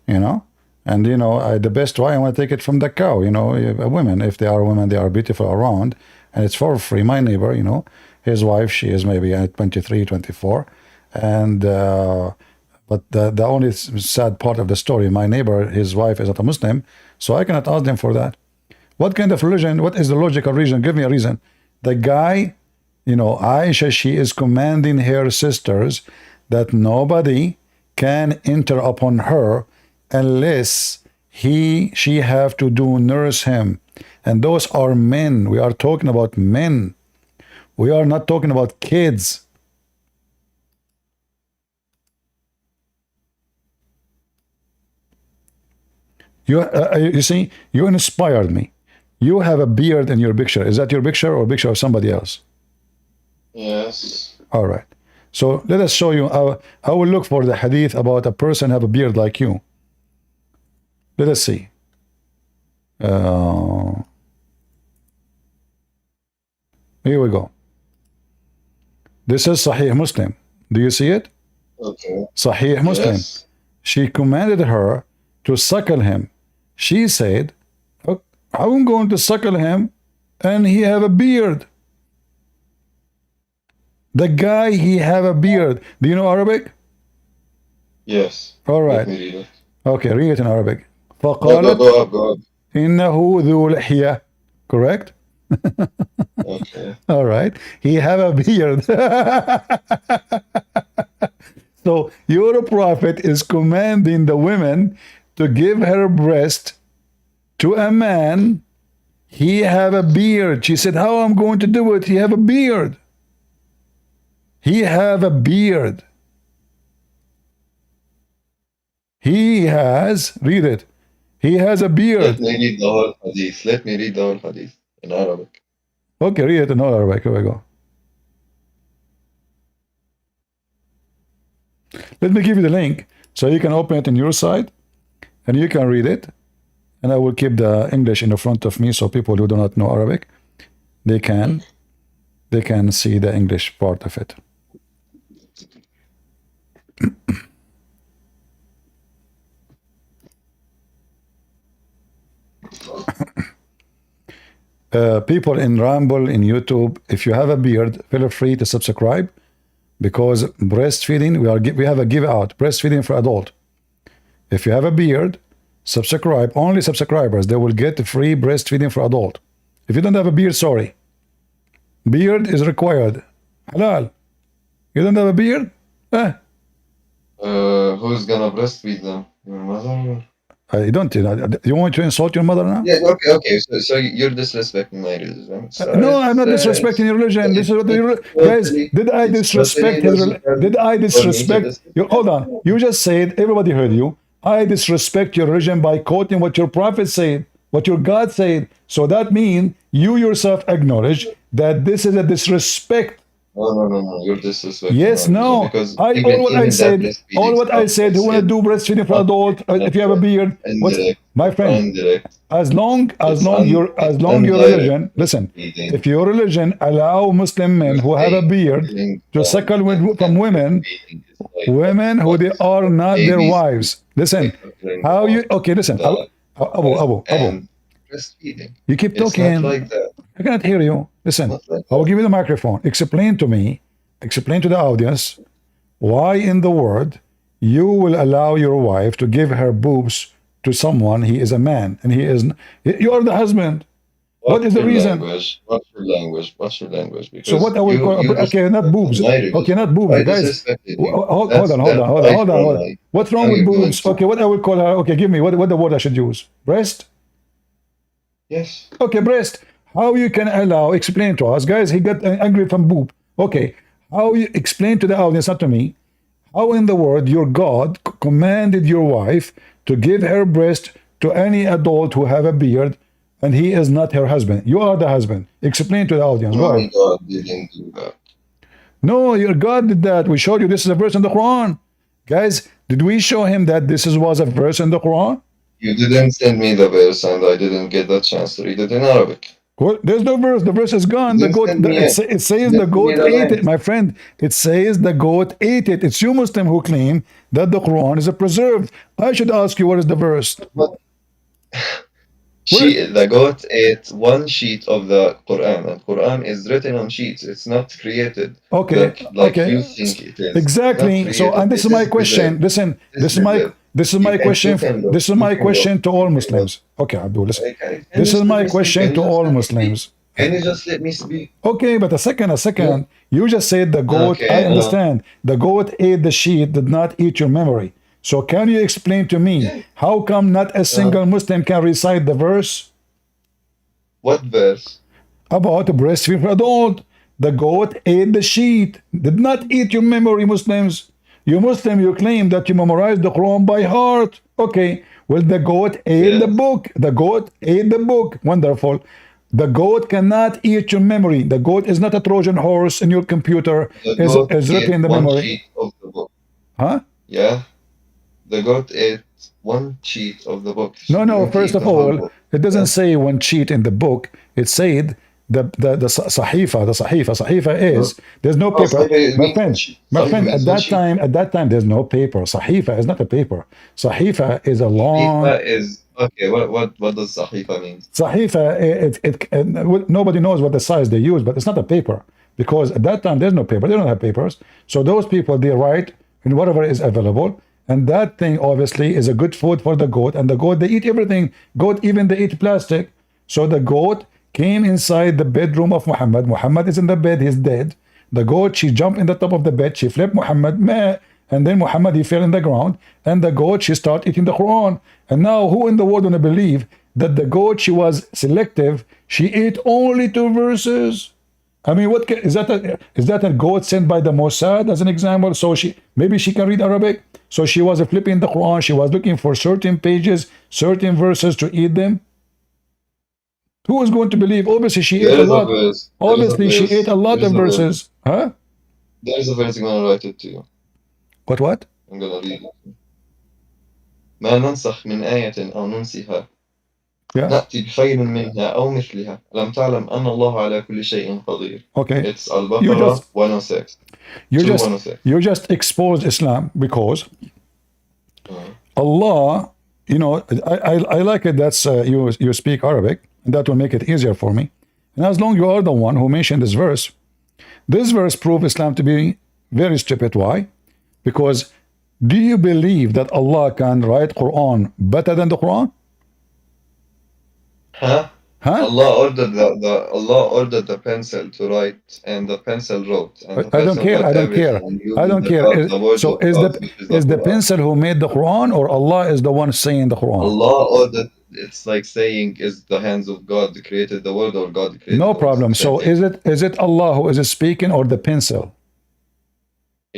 You know, and you know, the best way I want to take it from the cow. You know, women, if they are women, they are beautiful around, and it's for free. My neighbor, you know, his wife, she is maybe 23, 24, and but the only sad part of the story, my neighbor, his wife is not a Muslim, so I cannot ask them for that. What kind of religion? What is the logical reason? Give me a reason. The guy, you know, Aisha, she is commanding her sisters that nobody can enter upon her unless she have to do nurse him. And those are men. We are talking about men. We are not talking about kids. You see, you inspired me. You have a beard in your picture. Is that your picture or a picture of somebody else? Yes. All right. So let us show you. I will look for the hadith about a person have a beard like you. Let us see. Here we go. This is Sahih Muslim. Do you see it? Okay. Sahih Muslim. Yes. She commanded her to suckle him. She said, I'm going to suckle him and he have a beard. The guy, he have a beard. Do you know Arabic? Yes. All Let right. me read it. Okay, read it in Arabic. No, فقالت go up. إنه ذو لحية. Correct? Okay. All right. He have a beard. So your prophet is commanding the women to give her breast to a man. He have a beard. She said, how I'm going to do it? He have a beard. He have a beard. He has, read it. He has a Let beard. me read the whole hadith. Let me read the whole hadith in Arabic. Okay, read it in Arabic. Here we go. Let me give you the link so you can open it on your side and you can read it. And I will keep the English in the front of me so people who do not know Arabic, they can see the English part of it. People in Rumble, in YouTube, if you have a beard, feel free to subscribe, because breastfeeding, we have a give out, breastfeeding for adult. If you have a beard, subscribe. Only subscribers, they will get free breastfeeding for adult. If you don't have a beard, sorry. Beard is required. Halal. You don't have a beard? Who's gonna breastfeed them? Your mother? I don't. You want to insult your mother now? Yeah, okay. So you're disrespecting my religion. So No, I'm not disrespecting your religion. This is what guys. Did I disrespect his religion? Did I disrespect you? Hold on. You just said, everybody heard you. I disrespect your religion by quoting what your prophet said, what your God said. So that means you yourself acknowledge that this is a disrespect. No. You're disrespecting Yes, our religion no. because All what I even that said, breastfeeding stuff, I who wanna said do breastfeeding for not, adult, not if you have a beard, what's indirect, my friend? indirect. As long It's your indirect religion, listen, breastfeeding. if your religion allow Muslim men You're who have a saying beard killing to suckle from women, breastfeeding is like who what they are not their babies do, wives. Listen, like suckling how you on okay? Listen, the breast Abu, and breastfeeding. you keep It's not talking. like that. I cannot hear you. Listen, Not like I will that. give you the microphone. Explain to me, explain to the audience why in the world you will allow your wife to give her boobs to someone. He is a man, and he is. You are the husband. What is What's the your reason? language? What's your language? What's your language? So Because what I will call you okay, not disrespected boobs. my Okay, religion not boobs, by guys. disrespecting you. Hold on, That's right hold from on. my. What's wrong Now with you're going boobs? to Okay, what I will call her? Okay, give me what the word I should use. Breast. yes. Okay, breast. How you can allow? Explain to us, guys. He got angry from boob. Okay, how you explain to the audience, not to me. How in the world your God commanded your wife to give her breast to any adult who have a beard, and he is not her husband? You are the husband. Explain to the audience. Go My ahead. God didn't do that. No, your God did that. We showed you this is a verse in the Quran. Guys, did we show him that this was a verse in the Quran? You didn't send me the verse, and I didn't get the chance to read it in Arabic. Well, there's no verse. The verse is gone. You The didn't goat. send me it. It says You the didn't send me goat the ate it, link. my friend. It says the goat ate it. It's you Muslim who claim that the Quran is a preserved. I should ask you what is the verse. But Where? the goat ate one sheet of the Quran, and Quran is written on sheets. It's not created Okay, like you think it is. Not exactly. So, created. and this It is my is preserved. question. Listen, It is preserved. this is You my can question. look. This is You my can look. question to all You can look. Muslims. Okay, Abdul, listen. Can you This is just let my me speak? question Can to you just all let me speak? Muslims. Can you just let me speak? Okay, but a Yeah. second. You just said the goat. I Okay. understand. The goat ate the sheep, did not eat your memory. So can you explain to me Yeah. how come not a single Muslim can recite the verse What verse? about breastfeeding for adult? The goat ate the sheep, did not eat your memory, Muslims. You Muslim, you claim that you memorize the Quran by heart. Okay, well, the goat ate the Yes. book. The goat ate the book. Wonderful. The goat cannot eat your memory. The goat is not a Trojan horse in your computer. The goat Is written ate in the one memory. sheet of the book. Huh? Yeah. The goat ate one sheet of the book. She No. didn't First eat of the whole all, book. it doesn't Yeah. say one cheat in the book. It said the sahifa. The sahifa is there's no Oh, paper. Sahifa My means one friend, sheet. Sahifa means one sheet. at that time, there's no paper. Sahifa is not a paper. Sahifa is a long Sahifa is okay. What does Sahifa mean? sahifa. Nobody knows what the size they use, but it's not a paper because at that time there's no paper. They don't have papers. So those people they write in whatever is available. And that thing obviously is a good food for the goat. And the goat, they eat everything. Goat, even they eat plastic. So the goat came inside the bedroom of Muhammad. Muhammad is in the bed, he's dead. The goat, she jumped in the top of the bed, she flipped Muhammad, meh, and then Muhammad, he fell in the ground. And the goat, she started eating the Quran. And now, who in the world gonna believe that the goat, she was selective? She ate only 2 verses. I mean, is that a goat sent by the Mossad as an example? So maybe she can read Arabic. So she was flipping the Quran. She was looking for certain pages, certain verses to eat them. Who is going to believe? Obviously, she ate There a is a lot. verse. There is a Obviously, she ate verse. a lot There is of a verse. verses. Huh? There is a verse. I'm gonna write it to you. What? I'm gonna read it. ما ننسخ من آية أو ننسها Yeah. نأتي بخير منها أو مثلها ألم تعلم أن الله على كل شيء قدير. Okay. It's Al-Baqarah 106. You just exposed Islam because Allah, I like it. That's you speak Arabic, and that will make it easier for me. And as long you are the one who mentioned this verse proves Islam to be very stupid. Why? Because do you believe that Allah can write Quran better than the Quran? Huh? Huh? Allah ordered the pencil to write, and the pencil wrote, and the I don't pencil care. wrote I don't everything, care. and you I did don't care. the word So of God, which is the Quran. pencil who made the Quran, or Allah is the one saying the Quran? Allah ordered. It's like saying, "Is the hands of God created the world, or God created No the world?" problem. Same So thing. is it Allah who is speaking, or the pencil?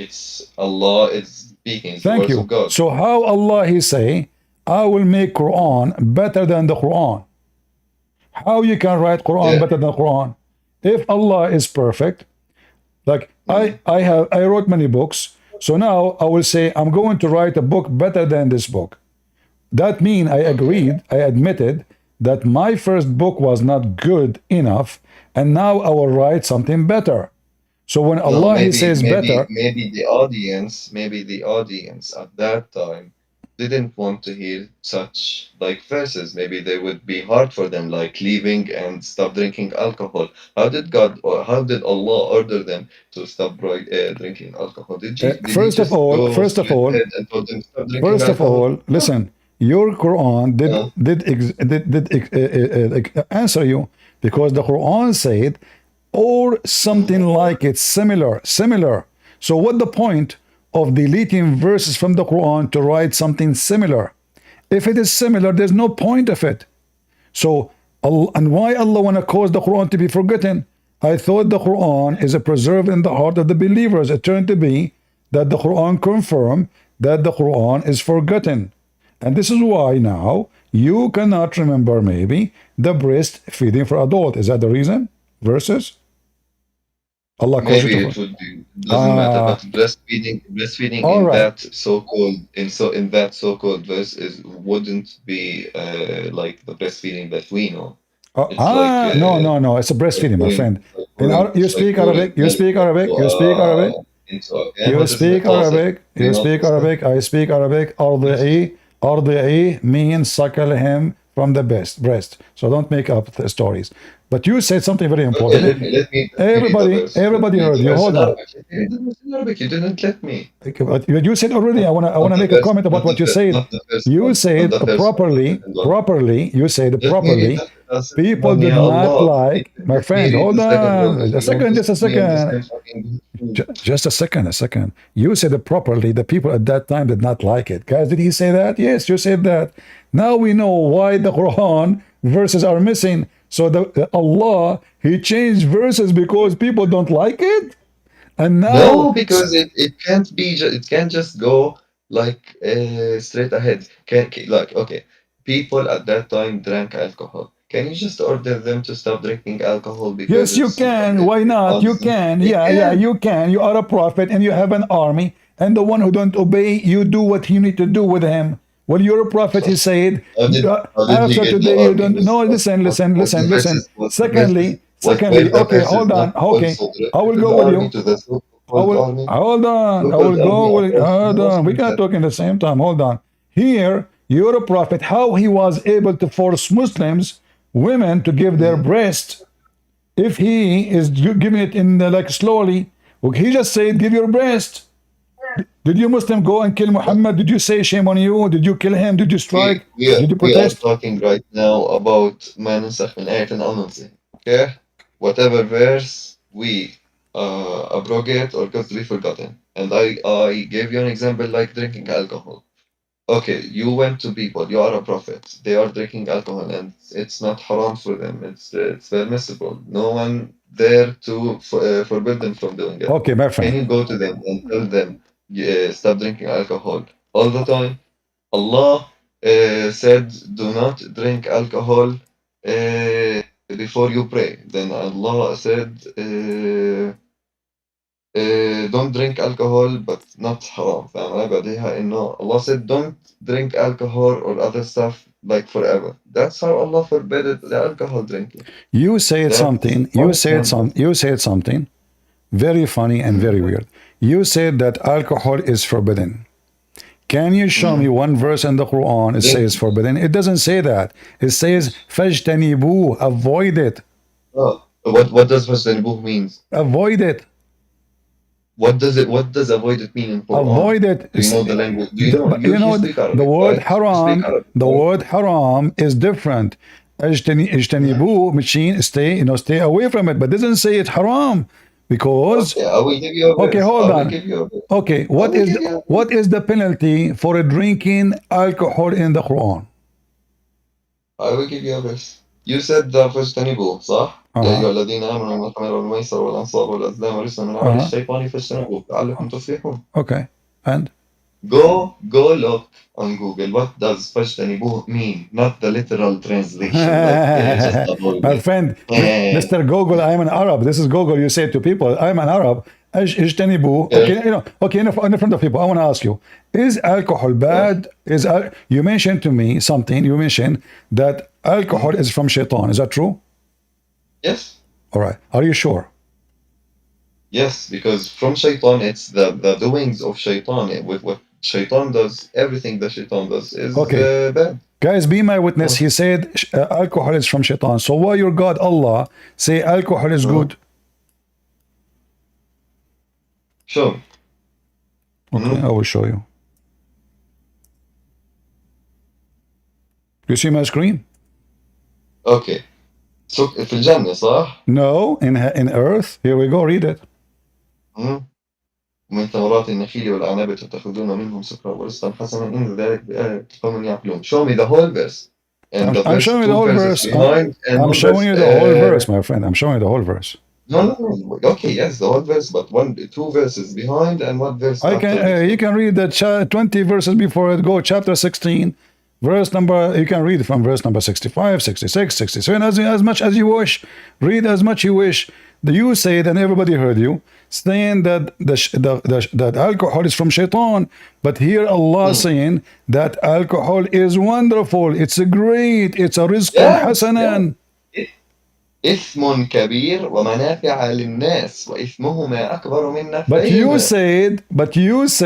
It's Allah. It's speaking. It's the Thank words you. of God. So how Allah he say, I will make Quran better than the Quran? How you can write Quran Yeah. better than Quran? If Allah is perfect, like I wrote many books, so now I will say I'm going to write a book better than this book. That means I agreed, I admitted that my first book was not good enough, and now I will write something better. So when No, Allah he says better, maybe the audience at that time didn't want to hear such like verses. Maybe they would be hard for them, like leaving and stop drinking alcohol. How did God or how did Allah order them to stop drinking alcohol? Did he first of just all, go first of straight all, ahead and told them stop drinking First of alcohol? all, listen. Your Quran No. did answer you because the Quran said, or something like it, similar. So what the point of deleting verses from the Quran to write something similar? If it is similar, there's no point of it. So, and why Allah want to cause the Quran to be forgotten? I thought the Quran is a preserve in the heart of the believers. It turned to be that the Quran confirmed that the Quran is forgotten. And this is why now you cannot remember maybe the breastfeeding for adult. Is that the reason? Verses? Allah calls it Maybe a it would be doesn't matter, but breastfeeding all in right. that so-called in that so-called verse is wouldn't be like the breastfeeding that we know. It's like No. It's a breastfeeding, my friend. You speak pouring Arabic. You milk speak Arabic. You speak Arabic. into a can. You What isn't speak it faucet? Arabic. Do you You know speak faucet? Arabic. I speak Arabic. أرضعي means suckle him from the breast. So don't make up the stories. But you said something very Okay, important. let me read the verse. Let Everybody me read heard the you. verse Hold in on. Arabic. Let me read the verse in Arabic. You didn't let me. But you said already. I wanna make a comment about what you said. Not the first You one, not said the first one, the properly. second one. Properly. You said Let me read properly. the first People one, did Ya not Allah. like. My Let me friend, read hold the second one. on. If A you want second. to Just a see me on this second. time fucking good. Just a second. You said it properly. The people at that time did not like it. Guys, did he say that? Yes, you said that. Now we know why the Quran verses are missing. So Allah, he changed verses because people don't like it. And now, No, because it can't be it can't just go like straight ahead. Like okay, people at that time drank alcohol. Can you just order them to stop drinking alcohol because yes, you it's can. Why it not? You harms them? can. They Yeah, can. you can. You are a prophet and you have an army. And the one who don't obey, you do what you need to do with him. Well, you're a prophet, he said. How did he After get the today, you army? don't. No, listen. Was the Secondly, verses the okay, verses hold on. not Okay, also I will directed go the with army you. to the I so-called will army? hold on. I will So-called go army with oppressed hold on. We Muslims cannot that talk in the same time. Hold on. Here, you're a prophet. How he was able to force Muslims, women, to give their breast if he is giving it in like slowly? He just said, "Give your breast." Did you Muslim go and kill Muhammad? Did you say shame on you? Did you kill him? Did you strike? Did you we are protest? talking right now about ما ننسخ من آية أو ننسخ. Okay? Whatever verse we abrogate or got to be forgotten. And I gave you an example like drinking alcohol. Okay, you went to people, you are a prophet. They are drinking alcohol and it's not haram for them. It's permissible. No one there to forbid them from doing it. Okay, my Can friend. you go to them and tell them, yeah, stop drinking alcohol all the time? Allah said, do not drink alcohol before you pray. Then Allah said, don't drink alcohol, but not haram. فاهم؟ بعدها إنه Allah said, don't drink alcohol or other stuff like forever. That's how Allah forbade the alcohol drinking. You said That's something. one example. You said something very funny and very weird. You said that alcohol is forbidden. Can you show me one verse in the Quran it Drink. says forbidden? It doesn't say that. It says fajtanibu, avoid it. Oh, what does Fajtanibuh means? Avoid it. What does avoid it mean in Quran? Avoid it. Do you know the language? Do you know You know you speak the Arabic, word right? You speak haram. Arabic, The right? word haram is different. Ijtanibu, machine, stay away from it. But it doesn't say it's haram because. Okay, I will give you a Okay, verse. hold I will on. give you a verse. Okay, I will give you a verse. what is the penalty for drinking alcohol in the Quran? I will give you a verse. You said the فاجتنبوا صح؟ يا أيها Uh-huh. الذين آمنوا الخمر والميسر والأنصاب والأزلام رجس من عمل Uh-huh. الشيطان فاجتنبوه لعلكم تفلحون. Okay. And Go look on Google. What does Fajtanibu mean? Not the literal translation, like just avoid My it. friend, Eh, Mr. Google, I'm an Arab. This is Google. You say to people, I'm an Arab. اجتنبوا. yeah, Okay, okay, in front of people, I want to ask you, is alcohol yeah. bad? You mentioned to me something, you mentioned that alcohol Mm. is from shaitan. Is that true? Yes, All right. Are you sure? yes, because from Shaitan, it's the doings of Shaitan. With what Shaitan does, everything that Shaitan does is Okay. bad. Guys, be my witness. Uh, He said alcohol is from shaitan. So why your God, Allah, say alcohol is uh, good? sure. Okay, Mm. I will show you. You see my screen? Okay. So في الجنة صح؟ No, in earth. Here we go. Read it. Mm. ومن ثمرات النخيل والأعناب تتخذون منهم سكرا ورزقا حسنا إن ذلك بآية قوم يعقلون. Show me the whole verse. And the I'm verse, showing you the two whole verses verse. behind, and I'm one showing verse. you the whole verse, my friend. I'm showing you the whole verse. No. Okay, yes, the whole verse, but two verses behind and one verse I after can. the You two. can read the 20 verses before it. Go chapter 16, verse number. You can read from verse number 65, 66, 67, as much as you wish. Read as much you wish. You said, and everybody heard you saying that that alcohol is from shaitan. But here Allah Mm. saying that alcohol is wonderful. It's a great. It's a rizqan Yes, hasanan. إثم كبير ومنافع للناس وإثمهما أكبر من But you نفعهما. said, what Yes,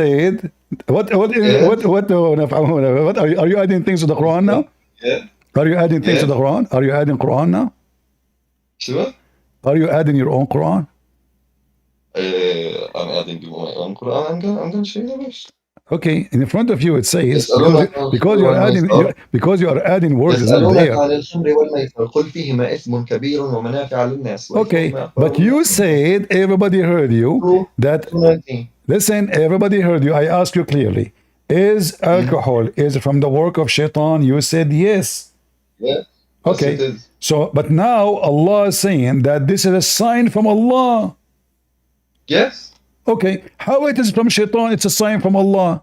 are you adding things to the Quran now? yes, Are you adding things to yes. the Quran? Are you adding Quran now? Sure. Are you adding your own Quran? I'm adding my own Quran. I'm gonna show you the verse. Okay, in front of you it says يسألونك عن الخمر because والميسر you are adding words is not يسألونك there. عن الخمر والميسر قل فيهما إثم كبير ومنافع للناس Okay, وإثمهما أكبر but من you نفعهما. said everybody heard you 2 that 2:19. listen, everybody heard you. I asked you clearly, is alcohol is from the work of shaitan? You said yes. Yes, yes, it Okay, is. so but now Allah is saying that this is a sign from Allah. Yes. Okay, how it is from shaitan? It's a sign from Allah.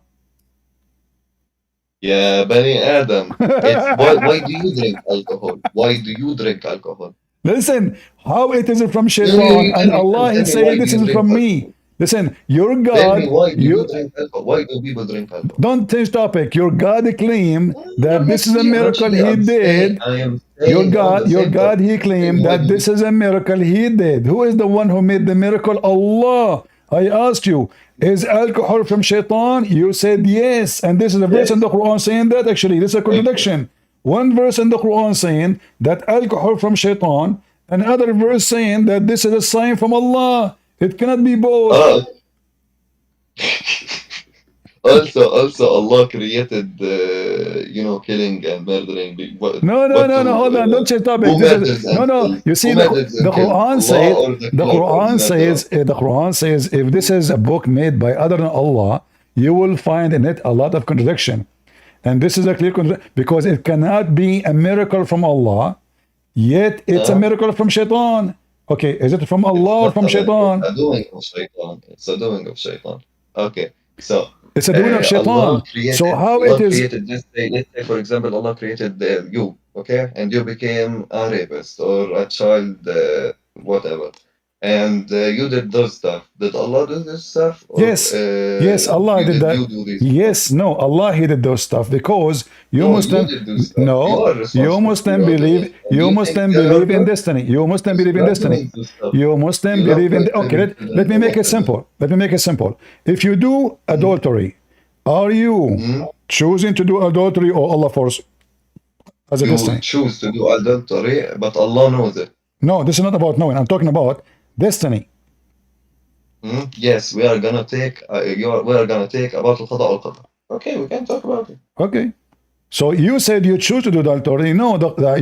يا بني آدم. It's why do you drink alcohol? Why do you drink alcohol? Listen, how it is from You, you, shaitan, you and tell me, Allah tell is me why saying do this you is drink from me. alcohol? Listen, your Tell me God, why do you you drink alcohol? Why do people drink alcohol? don't change topic. Your God claimed I'm that not this is a saying, miracle actually, He did. I am saying on the Your same God, topic. He Tell me claimed why that do you. this is a miracle He did. Who is the one who made the miracle? Allah. I asked you, is alcohol from shaitan? You said yes. And this is a verse in Yes. the Quran saying that. Actually, this is a Okay. contradiction. One verse in the Quran saying that alcohol from shaitan, another verse saying that this is a sign from Allah. It cannot be both. Ah, also, Allah created, killing and murdering. No. Hold on. Don't change topic. Who This is murders no, and no. kills? You Who see, murders the and kills? Quran Allah says, or the killer or the murderer? the Quran says, if this is a book made by other than Allah, you will find in it a lot of contradiction. And this is a clear contradiction because it cannot be a miracle from Allah, yet it's a Huh? miracle from shaitan. Okay, is it from It's Allah or not from a miracle. It's shaitan? a doing of shaitan. It's a doing of shaitan. Okay, so It's a doing of Allah shaitan. So created. how it Allah is? created. Let's say, for example, Allah created you. Okay, and you became a rapist or a child, whatever, and you did those stuff. Did Allah do this stuff, or Yes, Allah did that. you do this stuff? Yes, no, Allah He did those stuff because you No, you Muslim, did do stuff. You are you responsible for Muslim your doing, and you you think Muslim they are believe in good destiny. You Muslim because believe you in love destiny. doing this stuff. You Muslim You love believe in. Okay, killing let children me or make it whatever. simple. Let me make it simple. If you do adultery, are you Mhm. choosing to do adultery or Allah force as a You destiny? choose to do adultery, but Allah knows it. No, this is not about knowing. I'm talking about destiny. Yes, we are gonna take about القضاء والقدر. Okay, we can talk about it. Okay. So you said you choose to do adultery. No,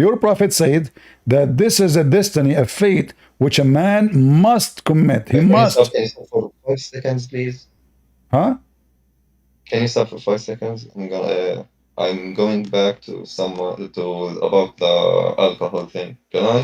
your prophet said that this is a destiny, a fate, which a man must commit. He must. Can you stop for 5 seconds, please? Huh? Can you stop for 5 seconds? I'm going back to about the alcohol thing. Can I?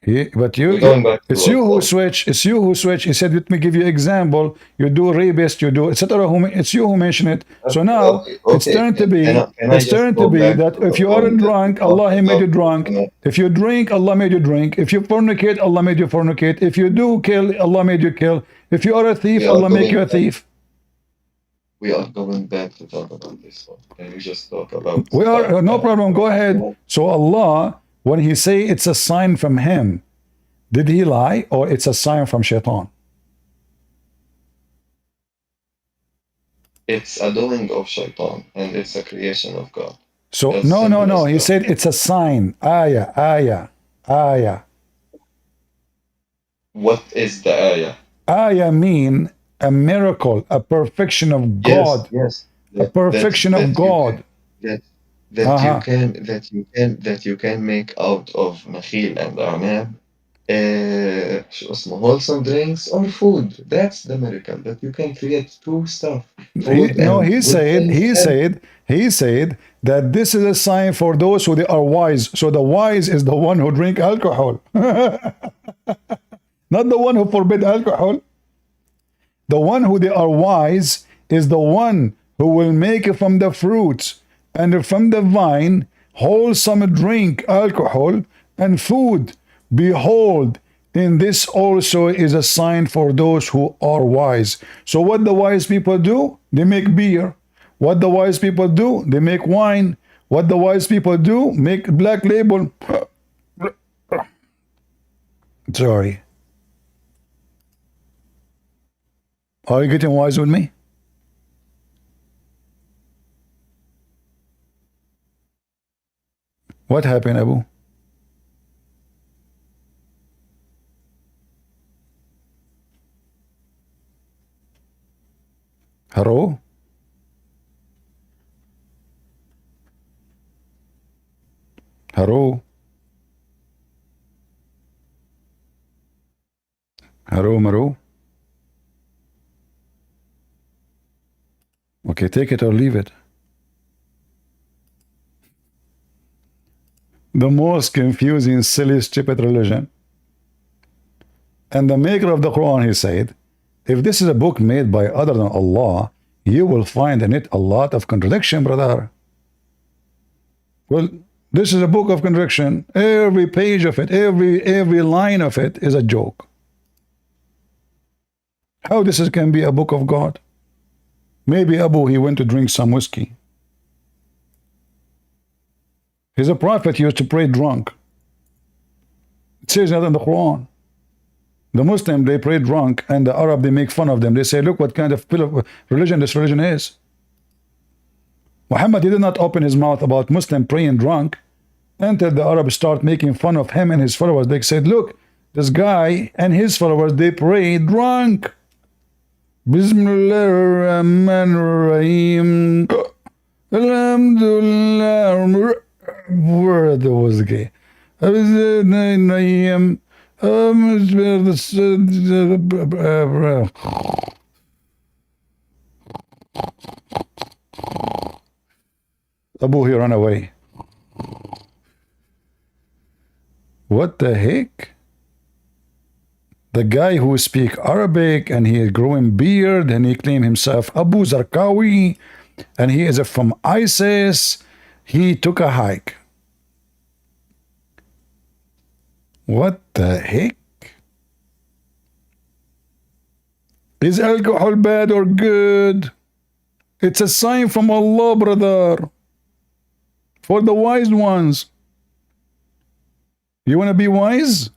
But We're going back to it's you who Allah. switch. It's you who switch. He said, "Let me give you example. You do rapist. You do etc." It's you who mention it. So now it's Okay. turned to be. Can I It's just turned to go be back that to if the you aren't point that we drunk, talked Allah He made you about? drunk. If you drink, Allah made you drink. If you fornicate, Allah made you fornicate. If you do kill, Allah made you kill. If you are a thief, We are Allah make you a going back. thief. We are going back to talk about this one. Can we just talk about We are no like problem. Go ahead. So Allah, when He say it's a sign from Him, did He lie or it's a sign from Shaitan? it's a doing of shaitan and it's a creation of God. So As no, simple as He that. said it's a sign. Ayah. What is the ayah? Ayah mean a miracle, a perfection of God, Yes. a perfection of God. That you can make out of nakhil and a'nab شو اسمه wholesome drinks or food. That's the miracle that you can create two stuff, food and good things. He said that this is a sign for those who they are wise. So the wise is the one who drink alcohol, not the one who forbid alcohol. The one who they are wise is the one who will make from the fruits and from the vine wholesome drink, alcohol and food. Behold, in this also is a sign for those who are wise. So what the wise people do? They make beer. What the wise people do? They make wine. What the wise people do? Make black label. Sorry. Are you getting wise with me? What happened, Abu? Hello? Hello? Hello, Maro? Okay, take it or leave it. The most confusing, silly, stupid religion. And the maker of the Quran, he said, if this is a book made by other than Allah, you will find in it a lot of contradiction, brother. Well, this is a book of contradiction. Every page of it, every line of it is a joke. How this can be a book of God? Maybe Abu, he went to drink some whiskey. He's a prophet, he used to pray drunk. It says that in the Quran. The Muslim, they pray drunk, and the Arab, they make fun of them. They say, look what kind of religion this religion is. Muhammad, he did not open his mouth about Muslim praying drunk until the Arabs start making fun of him and his followers. They said, look, this guy and his followers, they pray drunk. Bismillah ar-Rahman ar-Rahim. Alhamdulillah. Where was the gay? Abu, he ran away. What the heck? The guy who speak Arabic and he is growing beard and he claim himself Abu Zarqawi and he is from ISIS. He took a hike. What the heck? Is alcohol bad or good? It's a sign from Allah, brother. For the wise ones. You want to be wise?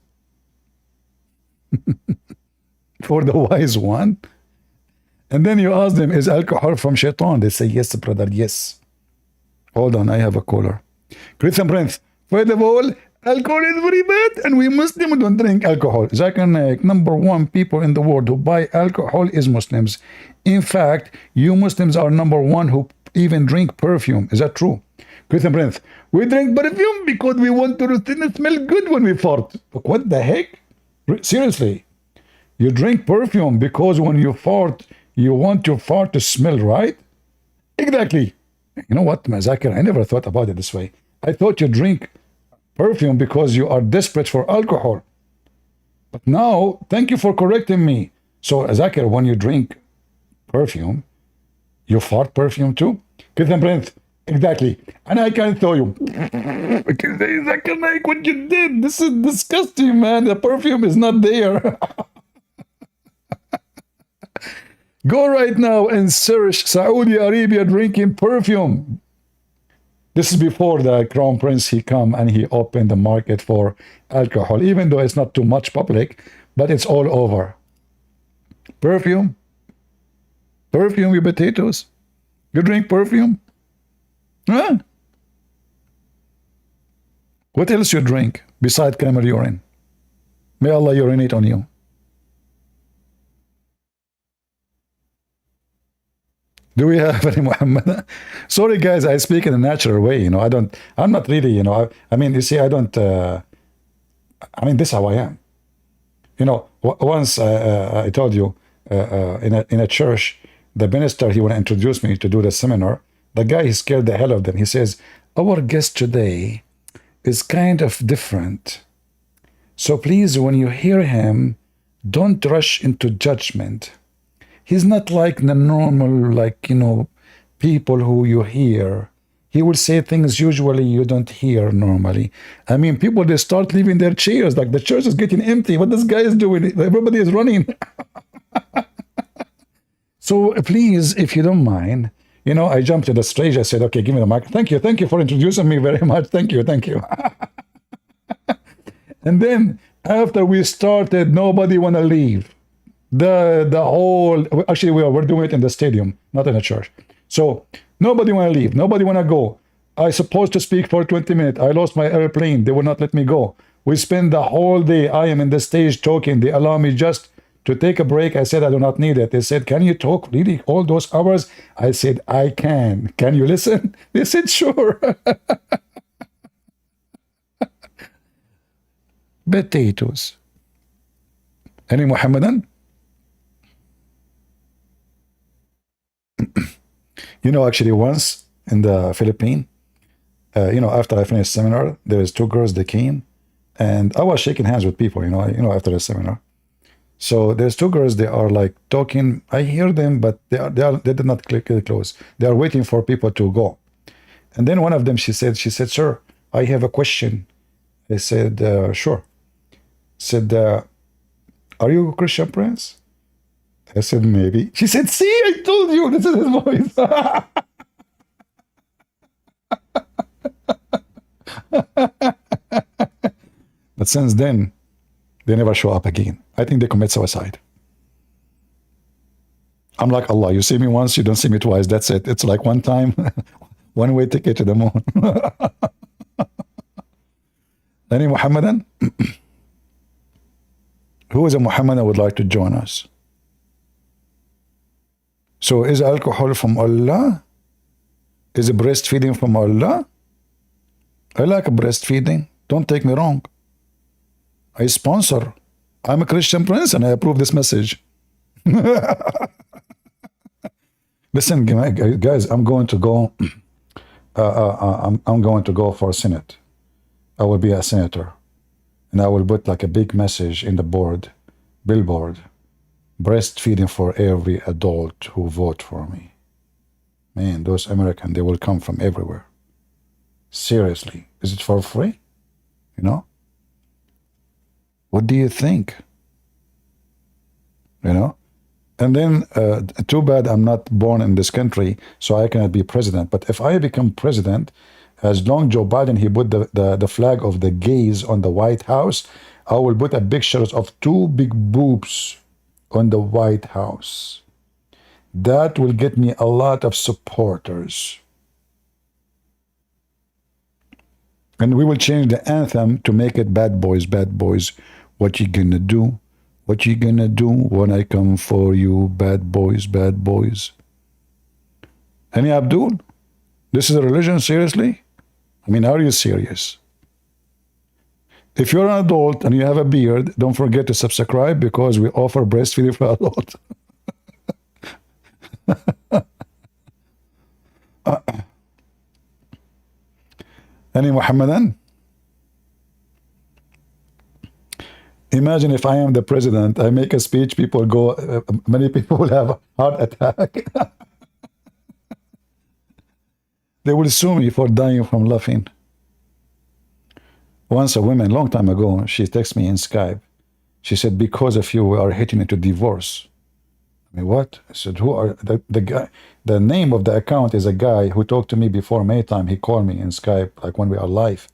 For the wise one. And then you ask them, is alcohol from shaitan? They say, yes, brother, yes. Hold on, I have a caller. Christian Prince, first of all, alcohol is very bad, and we Muslims don't drink alcohol. Zakir Naik, #1 people in the world who buy alcohol is Muslims. In fact, you Muslims are #1 who even drink perfume. Is that true? Christian Prince, we drink perfume because we want to smell good when we fart. Look, what the heck? Seriously, you drink perfume because when you fart, you want your fart to smell, right? Exactly. You know what, Zakir, I never thought about it this way. I thought you drink perfume because you are desperate for alcohol. But now, thank you for correcting me. So, Zakir, when you drink perfume, you fart perfume too? كده برنت. Exactly. And I can tell you. Zakir, like what you did. This is disgusting, man. The perfume is not there. Go right now and search Saudi Arabia drinking perfume. This is before the Crown Prince, he come and he opened the market for alcohol, even though it's not too much public, but it's all over. Perfume? Perfume, you potatoes? You drink perfume? Huh? What else you drink besides camel urine? May Allah urinate on you. Do we have any Muhammad? Sorry, guys, I speak in a natural way. You know, I'm not really, you know, I mean, you see, I don't, I mean, this is how I am. You know, once I told you in a church, the minister, he want to introduce me to do the seminar. The guy, he scared the hell of them. He says, our guest today is kind of different. So please, when you hear him, don't rush into judgment. He's not like the normal, like, you know, people who you hear. He will say things usually you don't hear normally. I mean, people, they start leaving their chairs, like the church is getting empty. What this guy is doing? Everybody is running. So please, if you don't mind, you know, I jumped to the stage. I said, okay, give me the mic. Thank you for introducing me very much. Thank you. And then after we started, nobody want to leave. The whole, actually we're doing it in the stadium, not in a church. So nobody want to leave, nobody want to go. I supposed to speak for 20 minutes. I lost my airplane. They would not let me go. We spend the whole day. I am in the stage talking. They allow me just to take a break. I said, I do not need it. They said, can you talk really all those hours? I said, I can. Can you listen? They said, sure. Potatoes. Any Muhammadan? You know, actually, once in the Philippines, you know, after I finished seminar, there was two girls that came, and I was shaking hands with people, you know, after the seminar. So there's two girls. They are like talking. I hear them, but they did not click close. They are waiting for people to go. And then one of them, she said, sir, I have a question. I said, sure. Said, are you a Christian Prince? I said, maybe. She said, see, I told you, this is his voice. But since then, they never show up again. I think they commit suicide. I'm like Allah. You see me once, you don't see me twice. That's it. It's like one time, one-way ticket to the moon. Any Muhammadan? Who is a Muhammadan would like to join us? So is alcohol from Allah? Is breastfeeding from Allah? I like breastfeeding. Don't take me wrong. I sponsor. I'm a Christian Prince and I approve this message. Listen, guys, I'm going to go. I'm going to go for Senate. I will be a senator, and I will put like a big message in the billboard. Breastfeeding for every adult who vote for me. Man, those Americans, they will come from everywhere. Seriously. Is it for free? You know? What do you think? You know? And then, too bad I'm not born in this country, so I cannot be president. But if I become president, as long Joe Biden, he put the flag of the gays on the White House, I will put a picture of two big boobs on the White House. That will get me a lot of supporters. And we will change the anthem to make it bad boys, what you gonna do? What you gonna do when I come for you, bad boys, bad boys? Any Abdul? This is a religion, seriously? I mean, are you serious? If you're an adult and you have a beard, don't forget to subscribe because we offer breastfeeding for adults. Any Muhammadan? Imagine if I am the president, I make a speech, people go, many people will have a heart attack. They will sue me for dying from laughing. Once a woman, long time ago, she texted me in Skype. She said, because of you, we are heading into divorce. I mean, what? I said, who are the guy? The name of the account is a guy who talked to me before May time. He called me in Skype, like when we are live.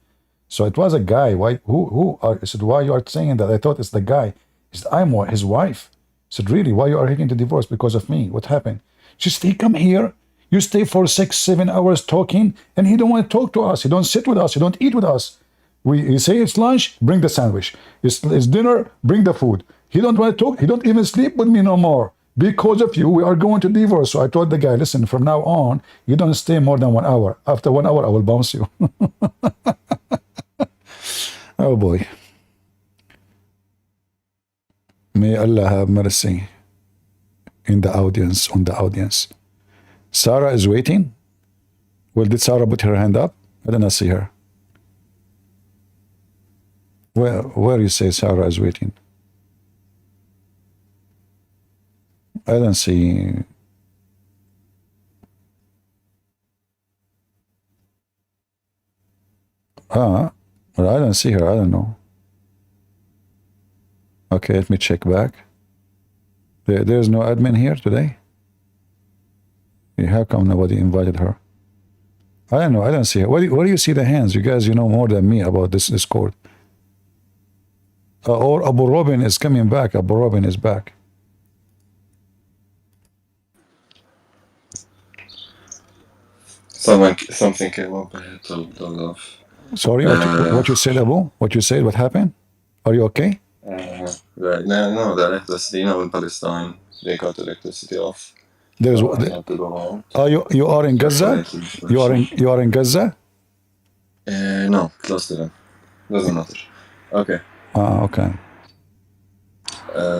So it was a guy. Why? Who are? I said, why you are saying that? I thought it's the guy. He said, I'm his wife. I said, really? Why you are heading to divorce? Because of me. What happened? She said, he come here. You stay for 6-7 hours talking, and he don't want to talk to us. He don't sit with us. He don't eat with us. You say it's lunch, bring the sandwich. It's dinner, bring the food. He don't want to talk. He don't even sleep with me no more. Because of you, we are going to divorce. So I told the guy, listen, from now on, you don't stay more than 1 hour. After 1 hour, I will bounce you. Oh boy. May Allah have mercy in the audience, on the audience. Sarah is waiting. Well, did Sarah put her hand up? I did not see her. Where you say Sarah is waiting? I don't see. Well, I don't see her. I don't know. Okay, let me check back. There's no admin here today? How come nobody invited her? I don't know. I don't see her. Where do you see the hands? You guys, you know more than me about this Discord. Or Abu Robin is coming back. Abu Robin is back. Something came up. I had to log off. Sorry, what you said, Abu? What you said? What happened? Are you okay? Right now, no, the electricity, in Palestine, they cut electricity off. There's. So I had to go home. You are in Gaza? You are in Gaza? No, close to them. Doesn't matter. Okay. Okay.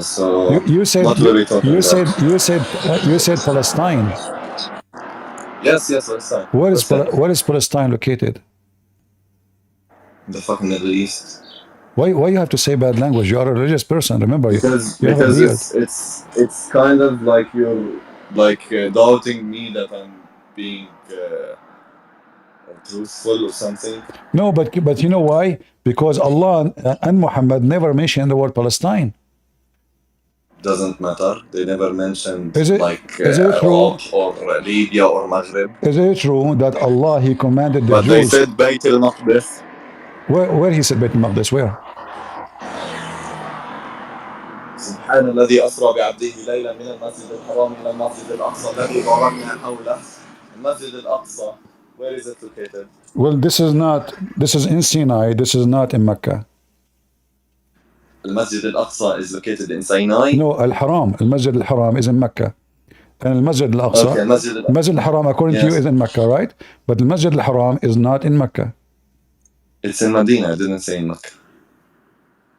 So you said what were we talking about? You said Palestine. Yes, Palestine. Where is Palestine located? The fucking Middle East. Why you have to say bad language? You are a religious person. Remember, because you have a beard. it's kind of like you're doubting me that I'm being truthful or something. No, but you know why? Because Allah and Muhammad never mentioned the word Palestine. Doesn't matter. They never mentioned is it Iraq or Libya or Maghreb. Is it true that Allah He commanded the Jews? But they said Bayt al-Maqdis. Where He said Bayt al-Maqdis? Where? سبحان الذي أسرى بعبده ليلا من المسجد الحرام إلى المسجد الأقصى الذي باركنا حوله. المسجد الأقصى. Where is it located? Well, this is in Sinai. This is not in Mecca. المسجد الأقصى is located in Sinai. No, Al-Haram. Al-Masjid Al-Haram is in Mecca. And Al-Masjid Al-Aqsa. Okay, Masjid Al-Haram, according to you, is in Mecca, right? But Al-Masjid Al-Haram is not in Mecca. It's in Medina. I didn't say in Mecca.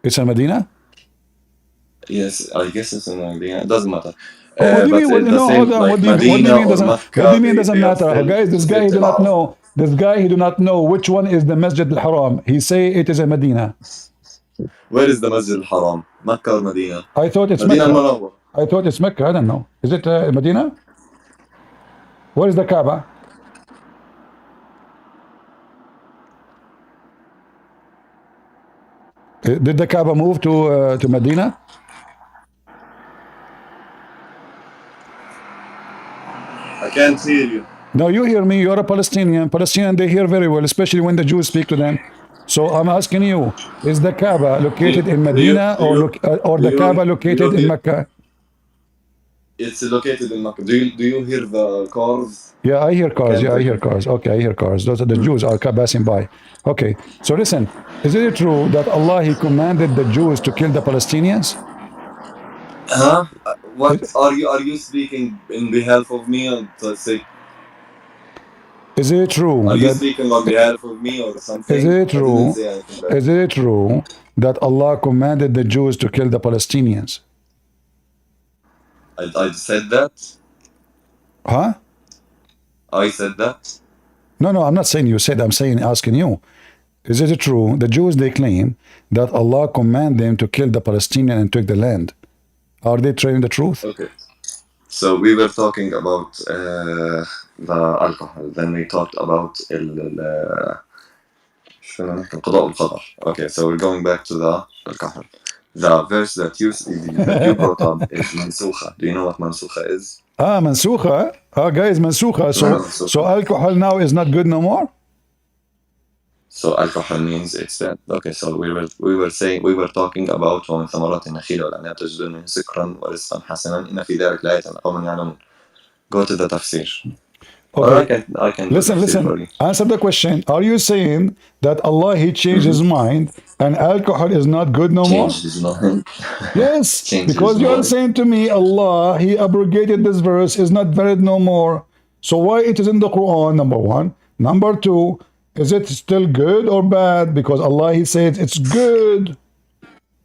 It's in Medina? Yes, I guess it's in Medina. It doesn't matter. What do you mean? No, hold on. What do you mean doesn't matter? Guys, this guy do not know. This guy he do not know which one is the Masjid Al-Haram. He say it is in Medina. Where is the Masjid Al-Haram? Mecca or Medina? I thought it's Mecca. I thought it's Mecca. I don't know. Is it Medina? Where is the Kaaba? Did the Kaaba move to Medina? I can't hear you. No, you hear me. You're a Palestinian. Palestinian, they hear very well, especially when the Jews speak to them. So I'm asking you, is the Kaaba located in Medina or the Kaaba located in Mecca? It's located in Mecca. Do you hear the cars? Yeah, I hear cars. Yeah, I hear cars. Okay, I hear cars. Those are the Jews are passing by. Okay, so listen, is it true that Allah He commanded the Jews to kill the Palestinians? Huh? What are you speaking in behalf of me? Let's say. Is it true? Are you speaking on behalf of me or something? Is it true? Is it true that Allah commanded the Jews to kill the Palestinians? I said that. Huh? I said that. No, I'm not saying you said. I'm saying asking you. Is it true? The Jews, they claim that Allah commanded them to kill the Palestinian and took the land. Are they telling the truth? Okay. So we were talking about the alcohol. Then we talked about شو بدنا نحكي؟ القضاء والقدر. Okay, so we're going back to the alcohol. The verse that you brought up is mansukha. Do you know what mansukha is? Mansukha. Guys, mansukha. Mansukha. So alcohol now is not good no more? So alcohol means it's dead. Okay, so we were talking about ومن ثمرات النخيل والأعناب تجدون منه سكرا ورزقا حسنا إن في ذلك لآية لقوم يعلمون. Go to the tafsir. Okay. I can Listen. Answer the question. Are you saying that Allah, he changed his mind and alcohol is not good no more? Change his mind. Yes, Change because his you are mind. saying to me, Allah, he abrogated this verse, is not valid no more. So why it is in the Quran, number one? Number two, is it still good or bad? Because Allah, he says it's good.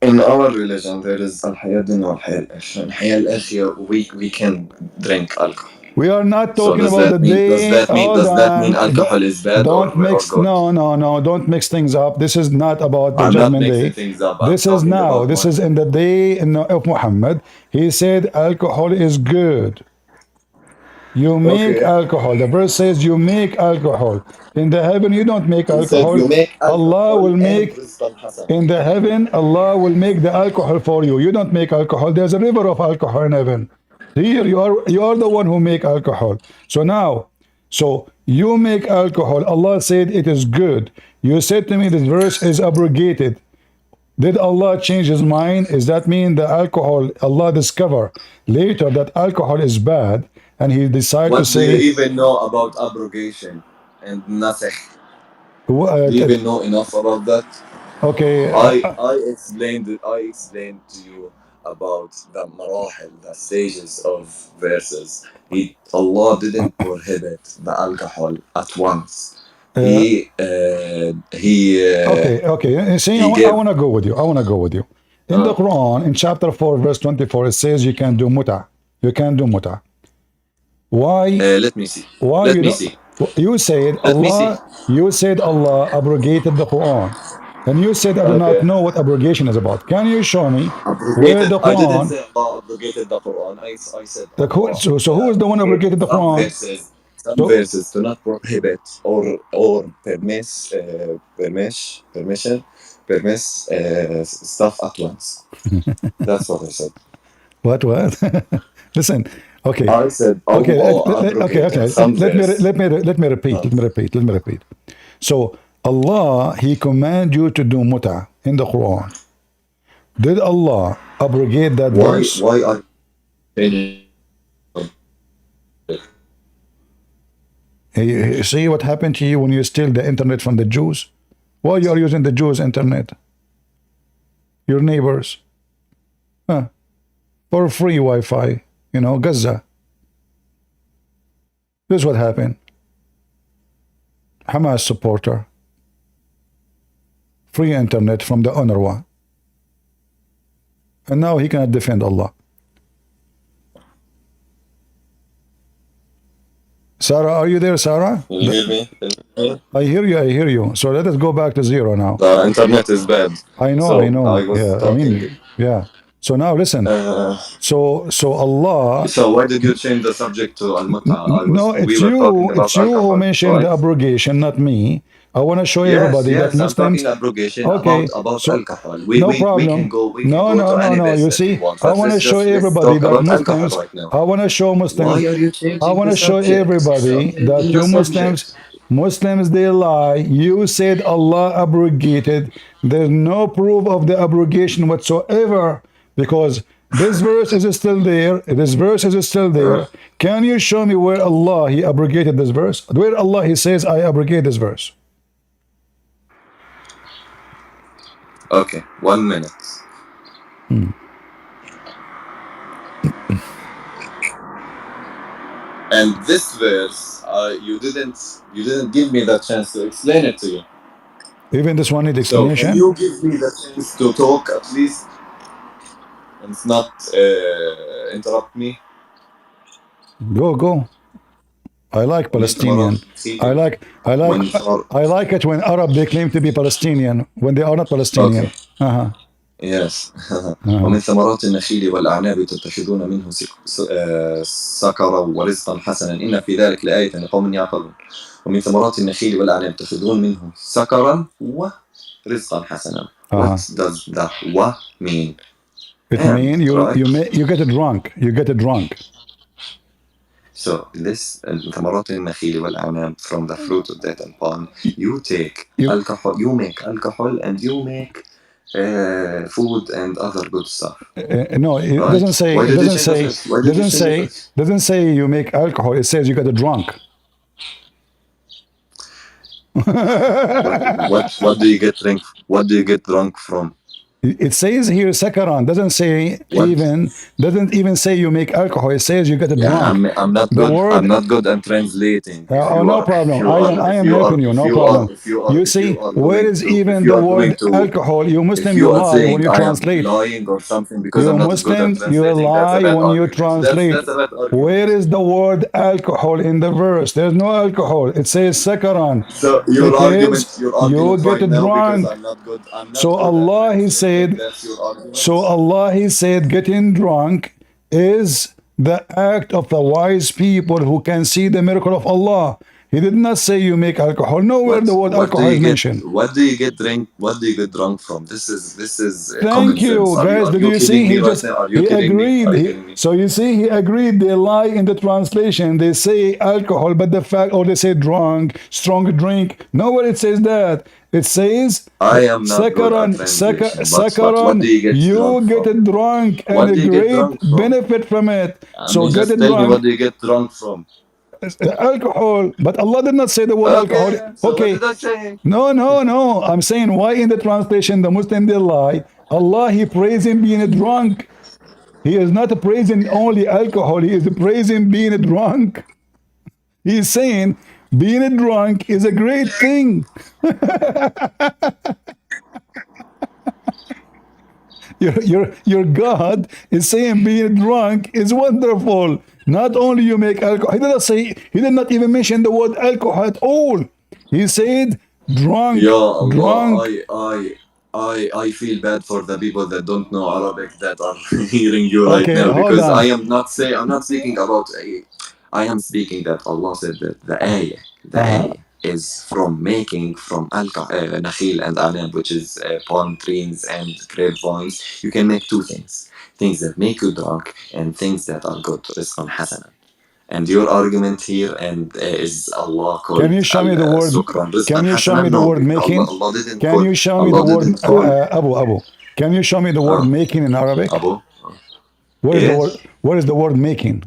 In our religion, there is al-hayat dunya wal-hayat al-akhirah. Al-hayat al-akhirah, we can drink alcohol. We are not So talking does about the that mean day. does that mean alcohol is bad Don't or mix. good? No. Don't mix things up. This is not about the I'm not judgment mixing day. things up. This is now. This is in the day of Muhammad. He said alcohol is good. You make Okay. alcohol. The verse says you make alcohol. In the heaven, you don't make He alcohol. said you make Allah will make. rizqan hasan. In the heaven, Allah will make the alcohol for you. You don't make alcohol. There's a river of alcohol in heaven. Here you are the one who make alcohol. So you make alcohol. Allah said it is good. You said to me this verse is abrogated. Did Allah change his mind? Does that mean the alcohol Allah discover later that alcohol is bad and he decided to What do say? you even know about abrogation and nothing? Do you even know enough about that? Okay. I explained to you about the marahil, the stages of verses. Allah didn't prohibit the alcohol at once. Okay. See, I want to go with you. In the Quran, in chapter 4, verse 24, it says you can do muta. You can do muta. Why? Let me see. Why Let you me don't? see. You said Let me Allah. You said Allah abrogated the Quran, and you said I do not know what abrogation is about. Can you show me where the I didn't Quran? say Allah abrogated the Quran. I said So who is the one who abrogated the Quran? Some verses do not prohibit or permit stuff at once. That's what I said. What? Listen. Okay. I said Okay. Okay. Let me repeat. So Allah, he command you to do muta in the Quran. Did Allah abrogate that verse? Why are You see what happened to you when you steal the internet from the Jews? Why you are using the Jews' internet? Your neighbors. For free Wi-Fi, Gaza. This is what happened. Hamas supporter. Free internet from the UNRWA. And now he cannot defend Allah. Sarah, are you there, Sarah? you hear me? I hear you. So let us go back to zero now. The internet is bad. I know. I was talking. So now listen. So Allah. So why did you change the subject to al-mut'a? No, it's you who mentioned the abrogation, not me. I want to show everybody that Muslims. I'm talking abrogation about so alcohol. No problem. No. You see, I want to show everybody that Muslims. I want to show Muslims. Why are you changing I want to show everybody that you Muslims, they lie. You said Allah abrogated. There's no proof of the abrogation whatsoever because this verse is still there. This verse is still there. Can you show me where Allah, he abrogated this verse? Where Allah, he says, I abrogate this verse. Okay, 1 minute. And this verse, you didn't give me the chance to explain it to you. Even this one needs So explanation. can you give me the chance to talk at least, and not interrupt me? Go. I like ومن ثمرات Palestinian. النخيل ومن ثمر I like it when Arab they claim to be Palestinian when they are not Palestinian. Okay. Yes. ومن ثمرات النخيل والأعناب تتخذون منه سكرا ورزقا حسنا إن في ذلك لآية لقوم يعقلون. ومن ثمرات النخيل والأعناب تأخذون منه سكرا ورزقا حسنا. What does that what mean? It means you get drunk. You get drunk. So this ثمرات النخيل والأعناب from the fruit of that and palm, you take alcohol, you make alcohol, and you make food and other good stuff. No, it doesn't say. It doesn't say you make alcohol. It says you get drunk. What do you get drunk? What do you get drunk from? It says here sakaran. Doesn't even say you make alcohol. It says you get drunk. I'm not good. I'm not good at translating. No problem. I am helping you. No problem. You see, where is even the word alcohol? You Muslim, you lie when you translate. Lying or something because I'm not Muslim, good at translating. you lie when you translate. Where is the word alcohol in the verse? There's no alcohol. It says sakaran. So your argument you get drunk. So Allah, He said. So Allah, He said, getting drunk is the act of the wise people who can see the miracle of Allah. He did not say you make alcohol. Nowhere the word alcohol is mentioned. What do you get drunk? What do you get drunk from? This is. Thank you, guys. Did you see? He agreed. So you see, he agreed. They lie in the translation. They say alcohol, but the fact, or they say drunk, strong drink. Nowhere it says that. It says I am not sakaran. You get drunk, and a great benefit from it. So get drunk. What do you get drunk from? Alcohol, but Allah did not say the word alcohol. Okay. No. I'm saying why in the translation the Muslim they lie. Allah, He praising being drunk. He is not praising only alcohol. He is praising being drunk. He is saying being drunk is a great thing. Your God is saying being drunk is wonderful. Not only you make alcohol. He did not even mention the word alcohol at all. He said drunk. Drunk. I feel bad for the people that don't know Arabic that are hearing you right now because I'm not speaking about. I am speaking that Allah said that the ayah is from making from nakhil and anab, which is palm trees and grapevines. You can make two things that make you drunk and things that are good, rizqan hasanan. And your argument here is Allah called. Can you show me the word? Can you show me the word making? Can you show me the word Abu? Can you show me the word making in Arabic? Abu. Where is the word making?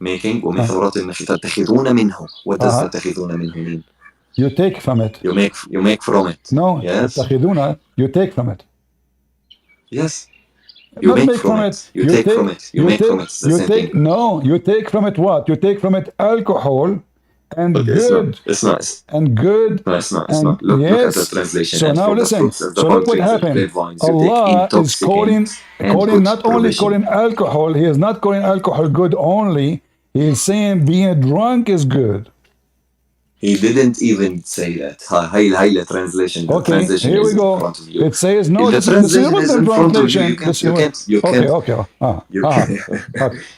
Making ومن ثمرات النخيل تتخذون منه. What does تتخذون منه mean? You take from it. You make from it. No. Yes. تتخذون. You take from it. Yes. You make from it. You take from it. You make from it. No. You take from it what? You take from it alcohol. And good. It's nice. And good. No, it's not. Look at the translation. So now listen. So look what happened. Allah is calling not only calling alcohol. He is not calling alcohol good only. He is saying being drunk is good. He didn't even say that. High translation. Okay, translation here we go. It says no. The translation is in front of you. You can't.